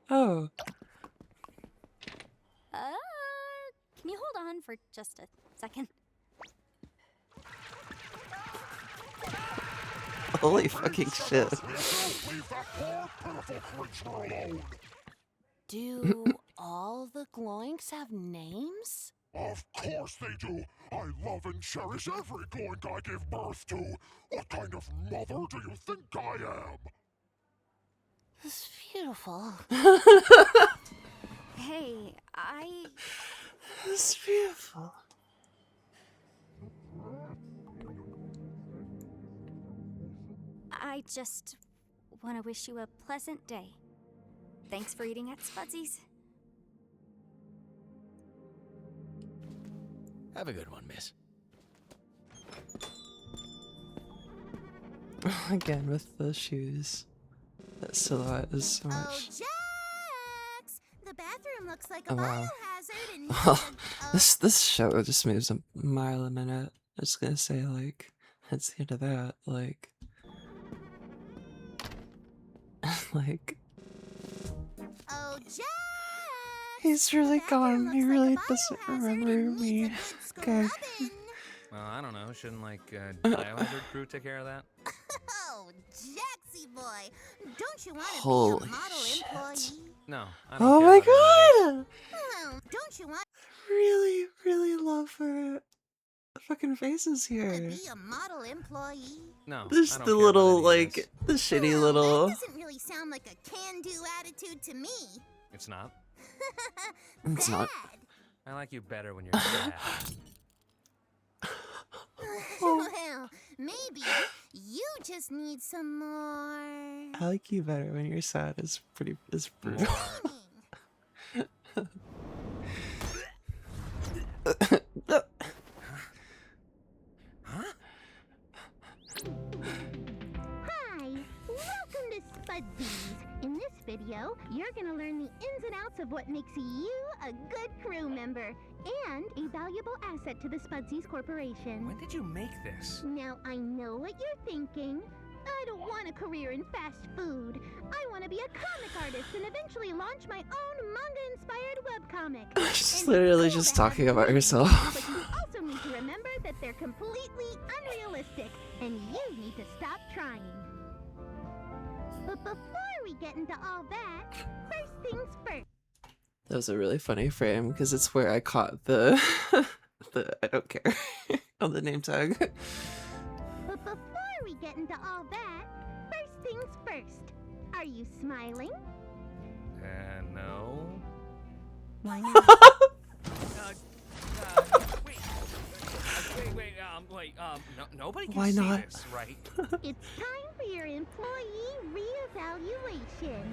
Oh. Can you hold on for just a second? Holy fucking shit. Do all the Gloinks have names? Of course they do. I love and cherish every Gloink I give birth to. What kind of mother do you think I am? This is beautiful. Hey, It's beautiful. I just want to wish you a pleasant day. Thanks for eating at Spudsy's. Have a good one, miss. Again with the shoes. That silhouette is so Oh, much. Jax! The bathroom looks like a Oh, wow. biohazard and Well, this show just moves a mile a minute. I was gonna say, like, that's the end of that. Like, like, Oh, Jax! he's really gone. He really doesn't remember me. Okay. Well, I don't know. Shouldn't, like, Biohazard crew take care of that? Oh, Jaxie boy! Don't you want to be Holy a model shit. employee? No, I don't Oh care my about any of god! Well, don't you want Really, really love her fucking faces to here. be a model employee? No, There's I don't the care little, about any of like, the shitty little. That doesn't really sound like a can-do attitude to me. It's not. It's not. I like you better when you're sad. Well, maybe you just need some more. I like you better when you're sad. Is pretty. Is brutal. Hi, welcome to Spudsies. In this video, you're gonna learn the ins and outs of what makes you a good crew member and a valuable asset to the Spudsies Corporation. When did you make this? Now, I know what you're thinking. I don't want a career in fast food. I want to be a comic artist and eventually launch my own manga-inspired webcomic. She's literally just talking about herself. But you also need to remember that they're completely unrealistic, and you need to stop trying. But before we get into all that, first things first. That was a really funny frame because it's where I caught the the I don't care on the name tag. But before we get into all that, first things first. Are you smiling? No. Why not? Wait, nobody can Why see not? this, right? It's time for your employee reevaluation.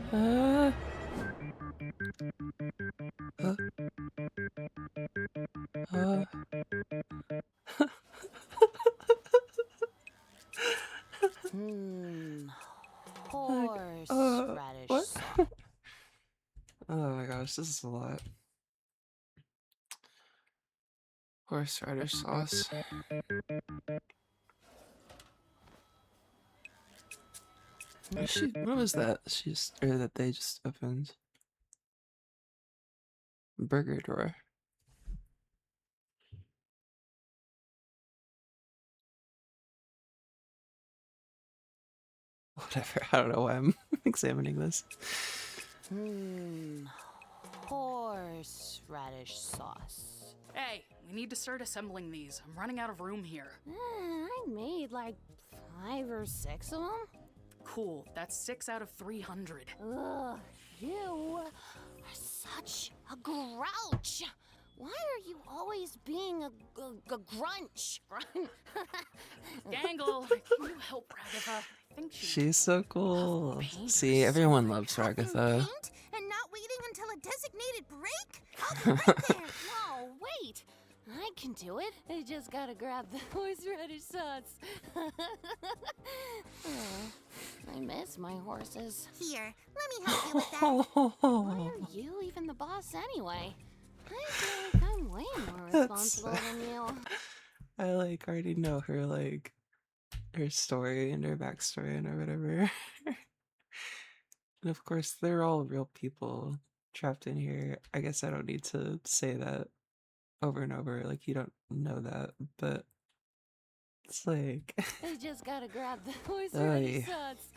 Horseradish what? sauce. Oh my gosh, this is a lot. Horseradish sauce. What was that? Or that they just opened? Burger drawer. Whatever. I don't know why I'm examining this. Horseradish sauce. Hey, we need to start assembling these. I'm running out of room here. I made like 5 or 6 of them. Cool, that's 6 out of 300. Ugh, you are such a grouch. Why are you always being a grunch? Gangle, can you help Ragatha? I think She's so cool. See, everyone loves Ragatha. And not waiting until a designated break? I'll be right there. into it. I just gotta grab the horseradish sauce. Oh, I miss my horses. Here, let me help you with that. Why are you even the boss anyway? I feel like I'm way more responsible than you. I like already know her like her story and her backstory and or whatever. And of course they're all real people trapped in here. I guess I don't need to say that over and over, like you don't know that, but it's like I just gotta grab the horseradish sauce.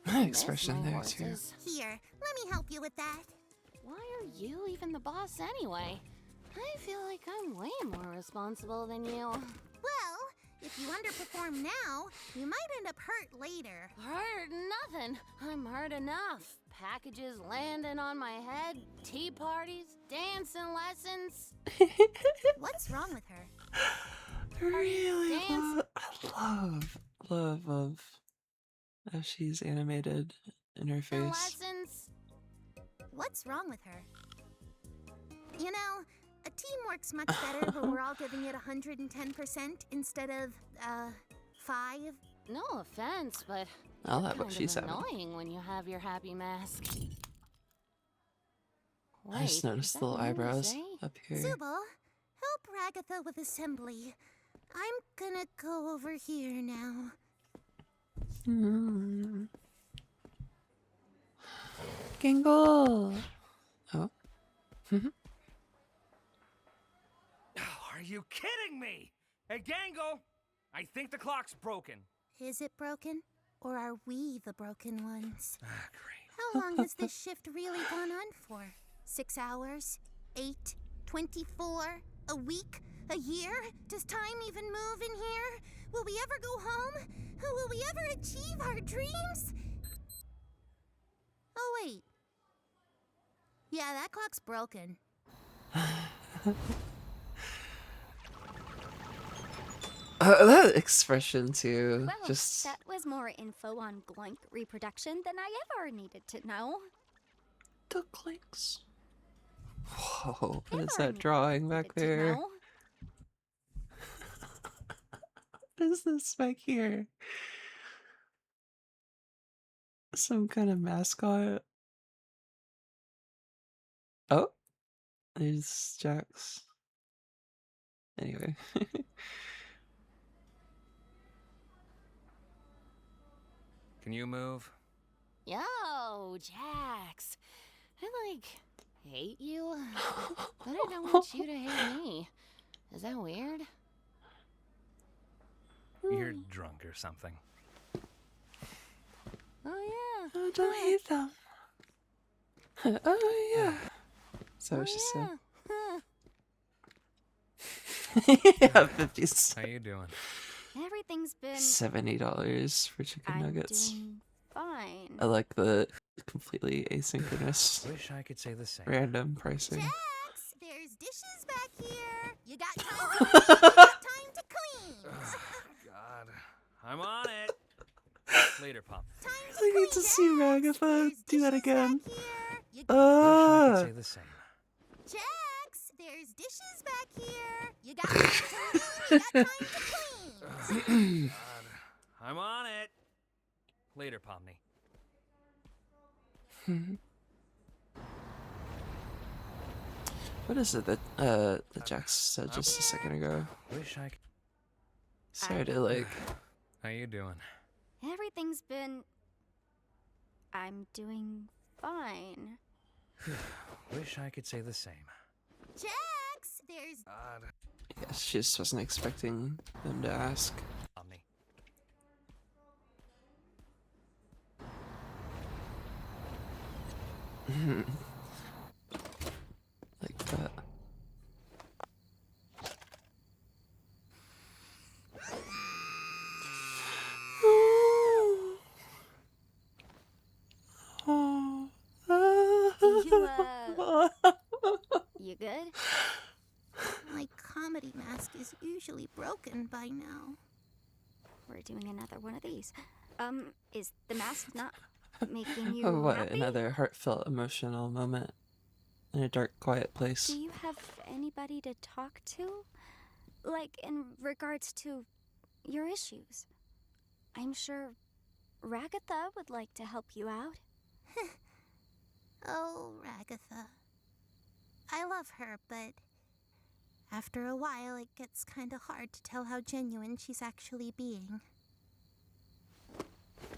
I miss expression my there too. horses. Here, let me help you with that. Why are you even the boss anyway? I feel like I'm way more responsible than you. Well, if you underperform now, you might end up hurt later. Hurt nothing. I'm hurt enough. Packages landing on my head, tea parties, dancing lessons. What's wrong with her? Really love of how she's animated in her face. Lessons. What's wrong with her? You know, a team works much better when we're all giving it 110% instead of, 5. No offense, but I'll have kind what she's of having. annoying when you have your happy mask. I just Wait, noticed is the little that really eyebrows say? up here. Zubal, help Ragatha with assembly. I'm gonna go over here now. Gangle! Oh. Are you kidding me? Hey, Gangle! I think the clock's broken. Is it broken? Or are we the broken ones? Great. How long has this shift really gone on for? 6 hours? 8? 24? A week? A year? Does time even move in here? Will we ever go home? Will we ever achieve our dreams? Oh, wait. Yeah, that clock's broken. That expression too, Well, just that was more info on Gloink reproduction than I ever needed to know. the clinks. Whoa, what is that drawing back there? What is this back here? Some kind of mascot? Oh, there's Jax. Anyway. Can you move? Yo, Jax. I hate you, but I don't want you to hate me. Is that weird? You're drunk or something. Oh yeah. I don't hate them. Oh yeah. Is that what she said? Yeah, 50s. How you doing? Everything's been $70 for chicken nuggets. doing fine. I like the completely asynchronous, Wish I could say the same. random pricing. Jax, there's dishes back here. You got time to clean? You got time to clean. God. I'm on it. Later, Pop. I need to see Ragatha do that again. Wish I could say the same. Jax, there's dishes back here. You got time to clean? You got time to clean. God. I'm on it. Later, Pomni. What is it that Jax said just a second ago? Wish I could. Sorry to like. How you doing? Everything's been. I'm doing fine. Wish I could say the same. Jax, there's. God. I guess she just wasn't expecting them to ask. Pomni. Like that. You good? My comedy mask is usually broken by now. We're doing another one of these. Is the mask not making you Oh, what? happy? Another heartfelt, emotional moment. in a dark, quiet place. Do you have anybody to talk to? Like, in regards to your issues? I'm sure Ragatha would like to help you out. Oh, Ragatha. I love her, but after a while it gets kinda hard to tell how genuine she's actually being.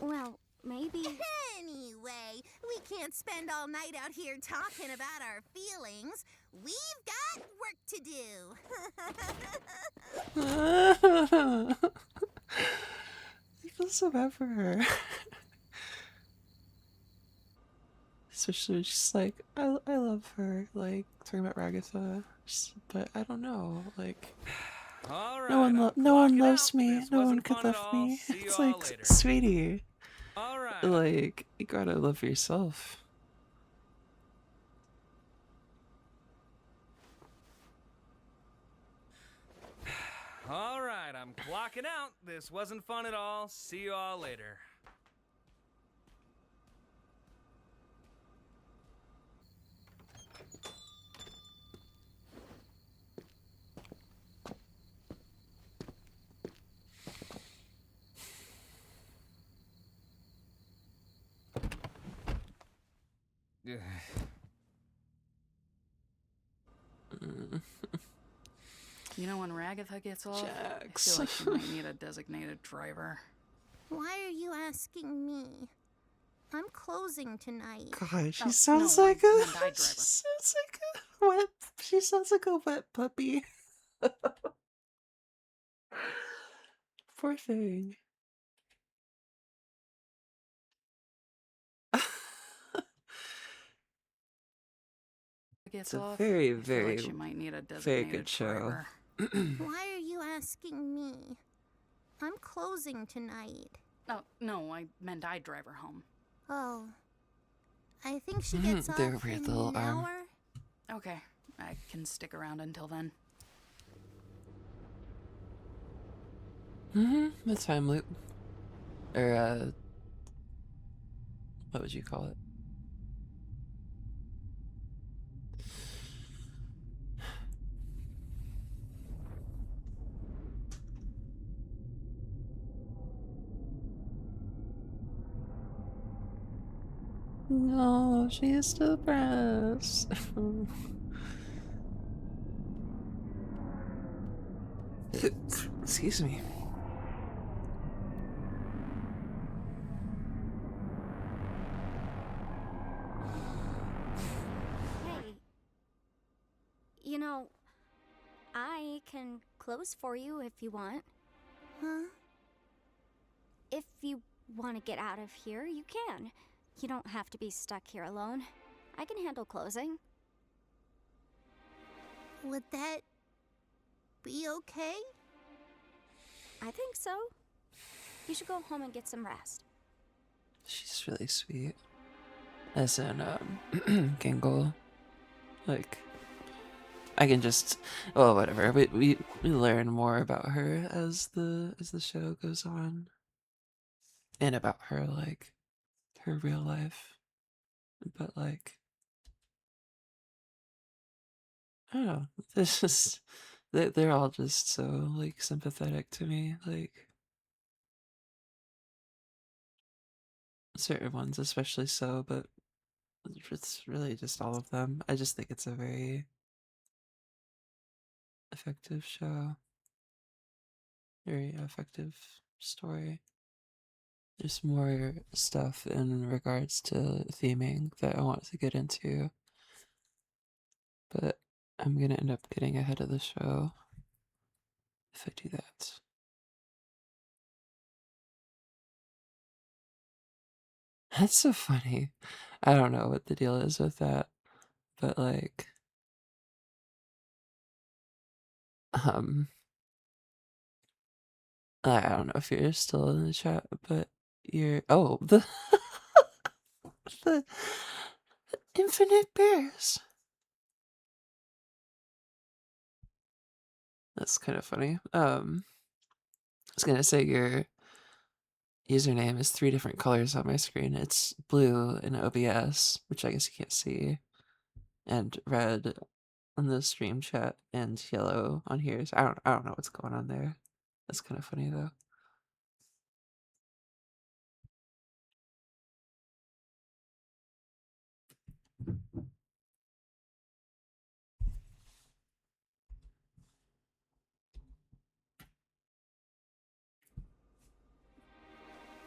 Well, maybe... Anyway, we can't spend all night out here talking about our feelings. We've got work to do. I feel so bad for her. Especially just like, I love her, like, talking about Ragatha, but I don't know, like, no one loves me, no one could love me. It's like, sweetie, like, you gotta love yourself. Alright, I'm clocking out. This wasn't fun at all. See you all later. You know, when Ragatha gets off, Jax. I feel like she might need a designated driver. Why are you asking me? I'm closing tonight. God, she sounds like a she sounds like a wet puppy. Poor thing. It's a very, very, she might need a very good show. Why are you asking me? I'm closing tonight. Oh, no, I meant I'd drive her home. Oh. I think she gets off Their weird in little an arm. hour. Okay, I can stick around until then. The time loop. Or, what would you call it? No, she is still depressed. Excuse me. Hey. You know, I can close for you if you want. Huh? If you want to get out of here, you can. You don't have to be stuck here alone. I can handle closing. Would that be okay? I think so. You should go home and get some rest. She's really sweet. As in, Gangle. Like, I can just, well, whatever. We learn more about her as the show goes on, and about her, like, her real life. But like, I don't know. It's just they're all just so like sympathetic to me. Like certain ones, especially so, but it's really just all of them. I just think it's a very effective show. Very effective story. There's more stuff in regards to theming that I want to get into, but I'm gonna end up getting ahead of the show if I do that. That's so funny. I don't know what the deal is with that, but like, I don't know if you're still in the chat, but you're, oh, the the infinite bears. That's kind of funny. I was gonna say your username is 3 different colors on my screen. It's blue in OBS, which I guess you can't see. and red on the stream chat and yellow on here. So I don't know what's going on there. That's kind of funny though.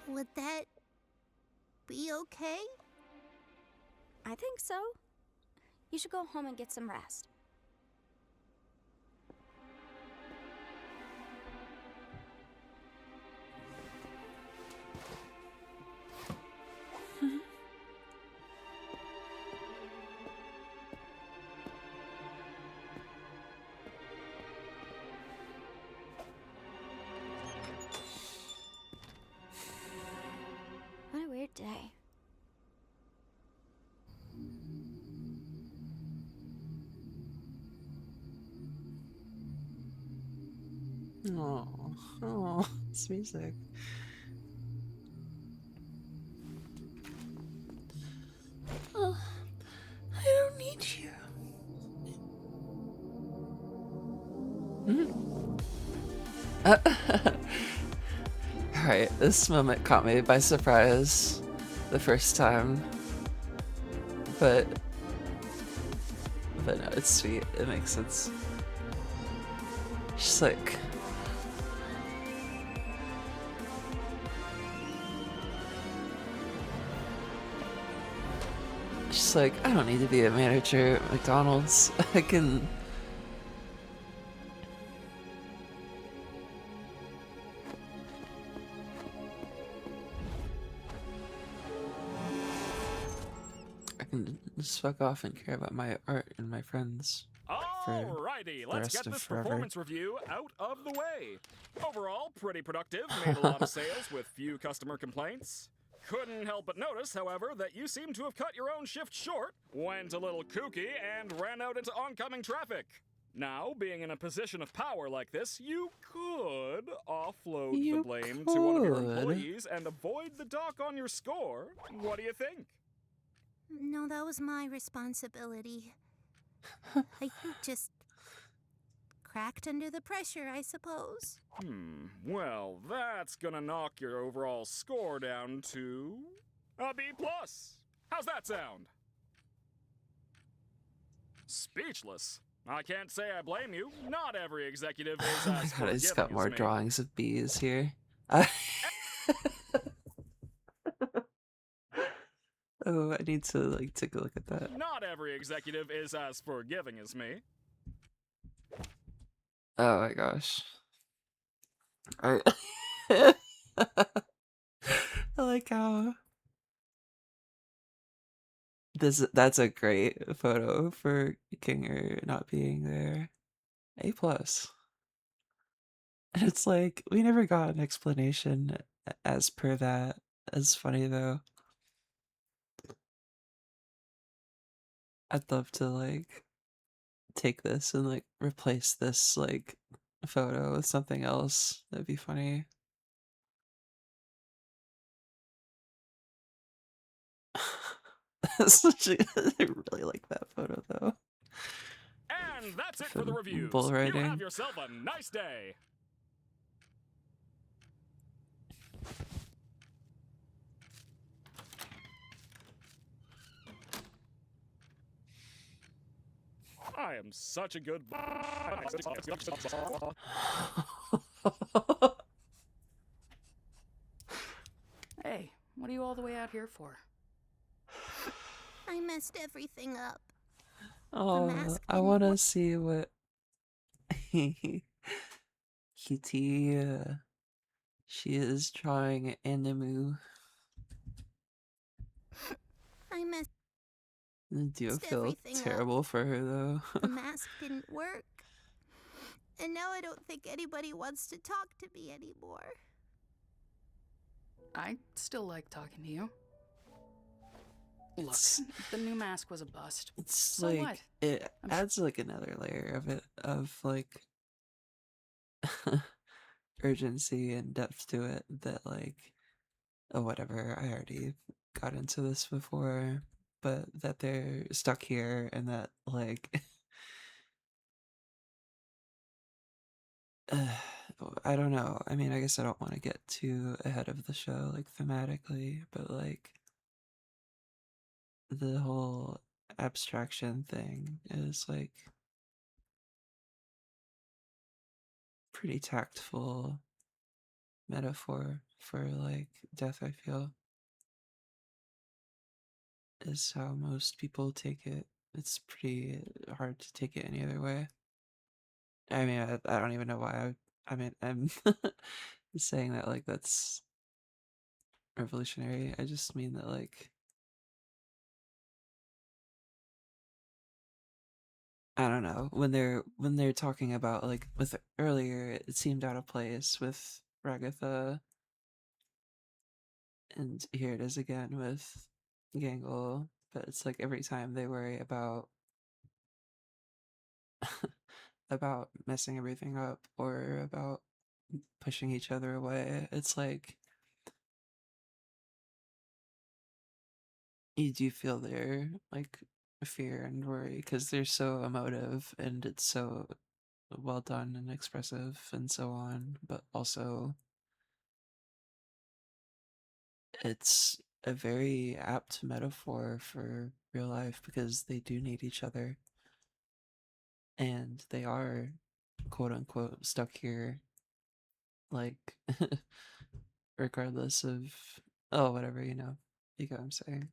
Would that be okay? I think so. You should go home and get some rest. What a weird day. Oh, it's music. Oh, I don't need you. Alright, this moment caught me by surprise the first time. But no, it's sweet. It makes sense. Just like... Just like, I don't need to be a manager at McDonald's. I can... just fuck off and care about my art and my friends. Alrighty, the let's rest get of this forever. performance review out of the way. Overall, pretty productive, made a lot of sales with few customer complaints. Couldn't help but notice, however, that you seem to have cut your own shift short, went a little kooky, and ran out into oncoming traffic. Now, being in a position of power like this, you could offload the blame to one of your employees and avoid the dock on your score. What do you think? No, that was my responsibility. I just cracked under the pressure, I suppose. Well, that's gonna knock your overall score down to a B+. How's that sound? Speechless. I can't say I blame you. Not every executive is Oh my as god, I just got forgiving more as me. drawings of bees here. Oh, I need to like take a look at that. Not every executive is as forgiving as me. Oh my gosh. I I like how that's a great photo for Kinger not being there. A+. And it's like we never got an explanation as per that. As funny though. I'd love to like take this and like replace this like photo with something else. That'd be funny. I really like that photo though. And that's it for the reviews. Bull You riding. have yourself a nice day. I am such a good. Hey, what are you all the way out here for? I messed everything up. Oh, I want to see what Kitty she is trying Animu. I messed Do you feel everything up. terrible for her though? The mask didn't work. And now I don't think anybody wants to talk to me anymore. I still like talking to you. Look, the new mask was a bust. It's So like what? it adds like another layer of it of like urgency and depth to it that like oh whatever, I already got into this before, but that they're stuck here and that like I don't know. I mean, I guess I don't want to get too ahead of the show, like thematically, but like the whole abstraction thing is like pretty tactful metaphor for like death, I feel, is how most people take it. It's pretty hard to take it any other way. I mean, I don't even know why I mean, I'm saying that like that's revolutionary. I just mean that like I don't know, when they're talking about like with earlier it seemed out of place with Ragatha, and here it is again with Gangle, but it's like every time they worry about about messing everything up or about pushing each other away, it's like you do feel their like fear and worry because they're so emotive and it's so well done and expressive and so on, but also it's a very apt metaphor for real life because they do need each other and they are quote unquote stuck here like regardless of oh whatever, you know, you get what I'm saying.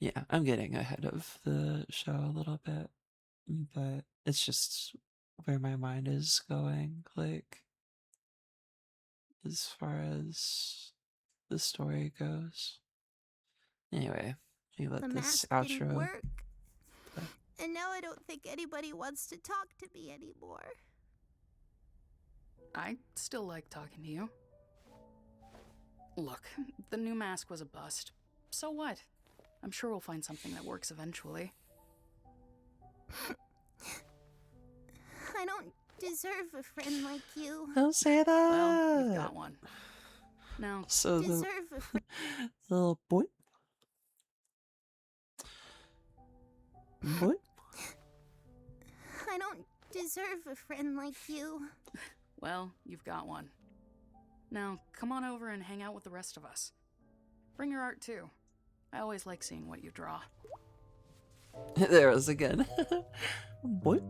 Yeah, I'm getting ahead of the show a little bit, but it's just where my mind is going, like as far as the story goes. Anyway, you let The this mask didn't outro work. play. And now I don't think anybody wants to talk to me anymore. I still like talking to you. Look, the new mask was a bust. So what? I'm sure we'll find something that works eventually. I don't deserve a friend like you. Don't say that. Well, you've got one. Now, So the Deserve a friend. little boy, boy. I don't deserve a friend like you. well, you've got one. Now, come on over and hang out with the rest of us. Bring your art too. I always like seeing what you draw. There it was again. Boy.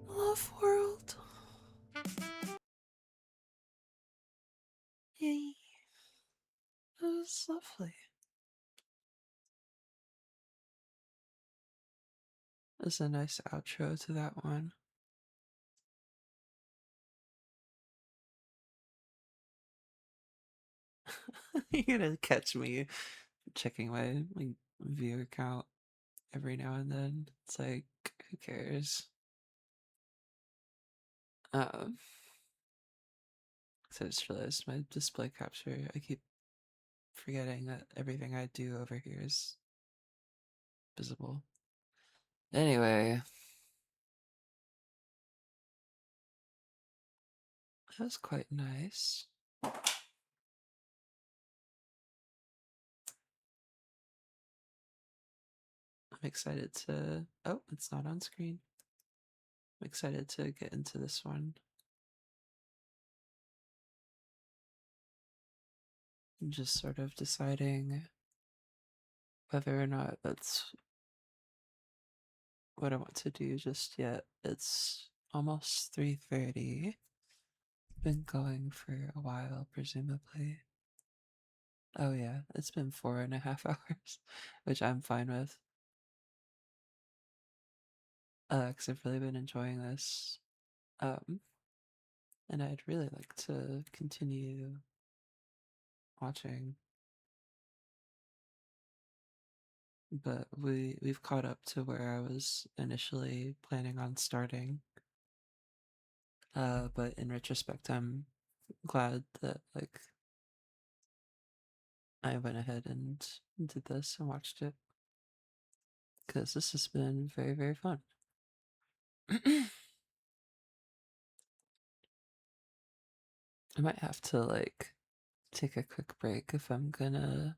Love world. Yay. That was lovely. That's a nice outro to that one. You're gonna catch me checking my viewer count every now and then. It's like, who cares? So I just realized my display capture, I keep forgetting that everything I do over here is visible. Anyway. That was quite nice. I'm excited to... Oh, it's not on screen. I'm excited to get into this one. I'm just sort of deciding whether or not that's what I want to do just yet. It's almost 3:30. Been going for a while, presumably. Oh yeah, it's been 4.5 hours, which I'm fine with. Because I've really been enjoying this. And I'd really like to continue watching. But we've caught up to where I was initially planning on starting. But in retrospect, I'm glad that like I went ahead and did this and watched it because this has been very, very fun. I might have to like take a quick break if I'm gonna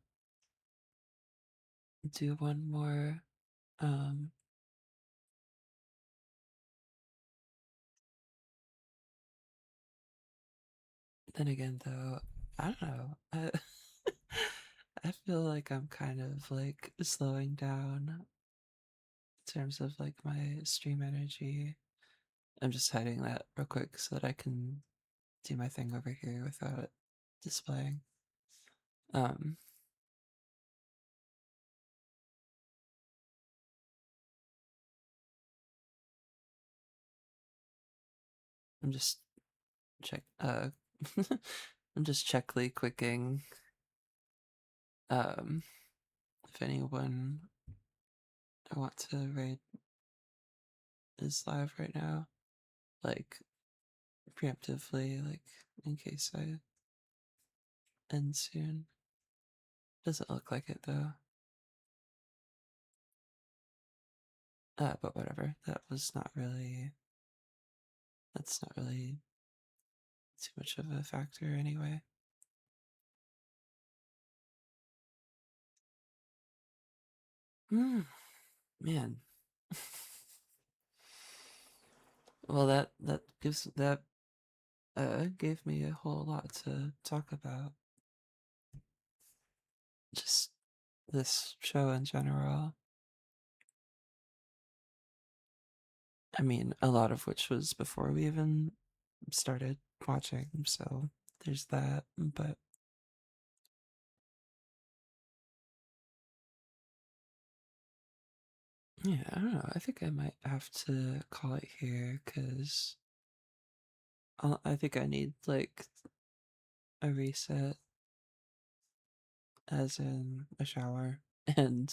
do one more. Then again, though, I don't know. I feel like I'm kind of like slowing down in terms of like my stream energy. I'm just hiding that real quick so that I can do my thing over here without it displaying. Um, I'm just I'm just checkly quicking. If anyone I want to raid is live right now, like preemptively, like in case I end soon. Doesn't look like it though. But whatever. That's not really too much of a factor anyway. Man. Well, that gave me a whole lot to talk about. Just this show in general. I mean, a lot of which was before we even started watching, so there's that, but yeah, I don't know. I think I might have to call it here because I think I need like a reset, as in a shower and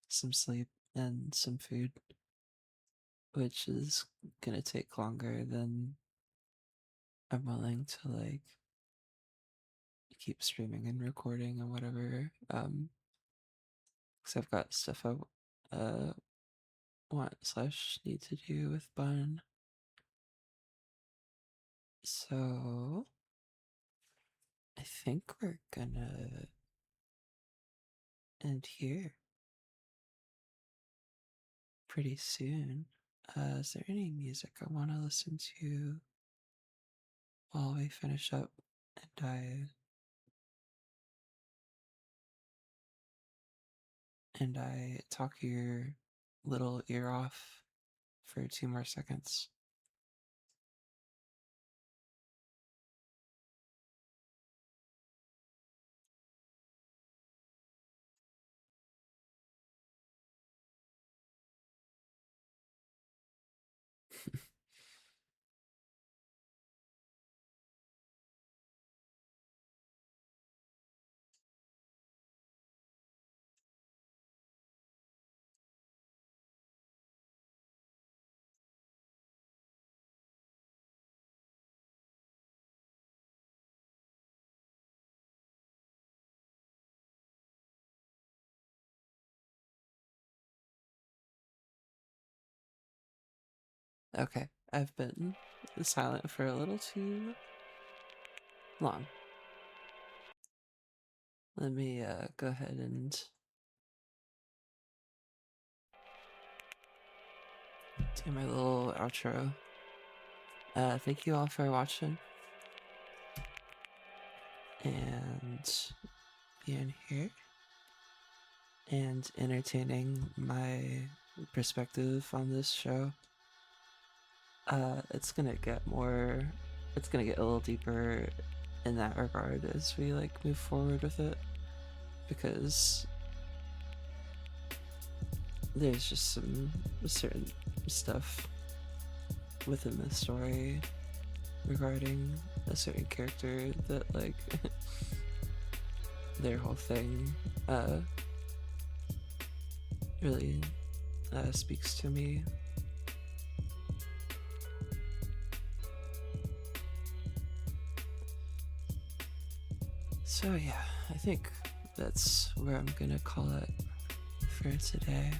some sleep and some food, which is gonna take longer than I'm willing to like keep streaming and recording and whatever. Because I've got stuff I want/need to do with Bun. So I think we're gonna end here pretty soon. Is there any music I want to listen to while we finish up and I talk your little ear off for 2 more seconds? Okay, I've been silent for a little too long. Let me go ahead and do my little outro. Thank you all for watching and being here and entertaining my perspective on this show. It's gonna get a little deeper in that regard as we like move forward with it, because there's just some certain stuff within the story regarding a certain character that like their whole thing really speaks to me. So yeah, I think that's where I'm gonna call it for today.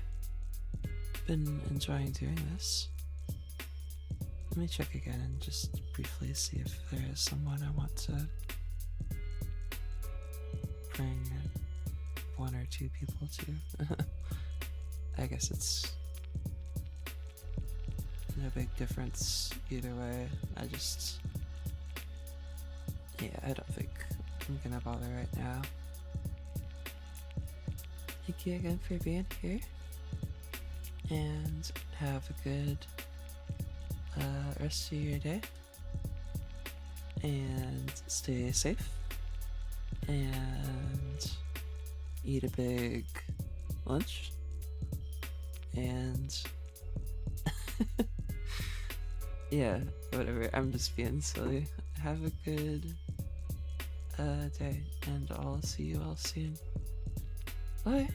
Been enjoying doing this, let me check again and just briefly see if there is someone I want to bring 1 or 2 people to. I guess it's no big difference either way. I don't think I'm gonna bother right now. Thank you again for being here, and have a good rest of your day, and stay safe, and eat a big lunch, and yeah, whatever, I'm just being silly. Have a good day, and I'll see you all soon. Bye.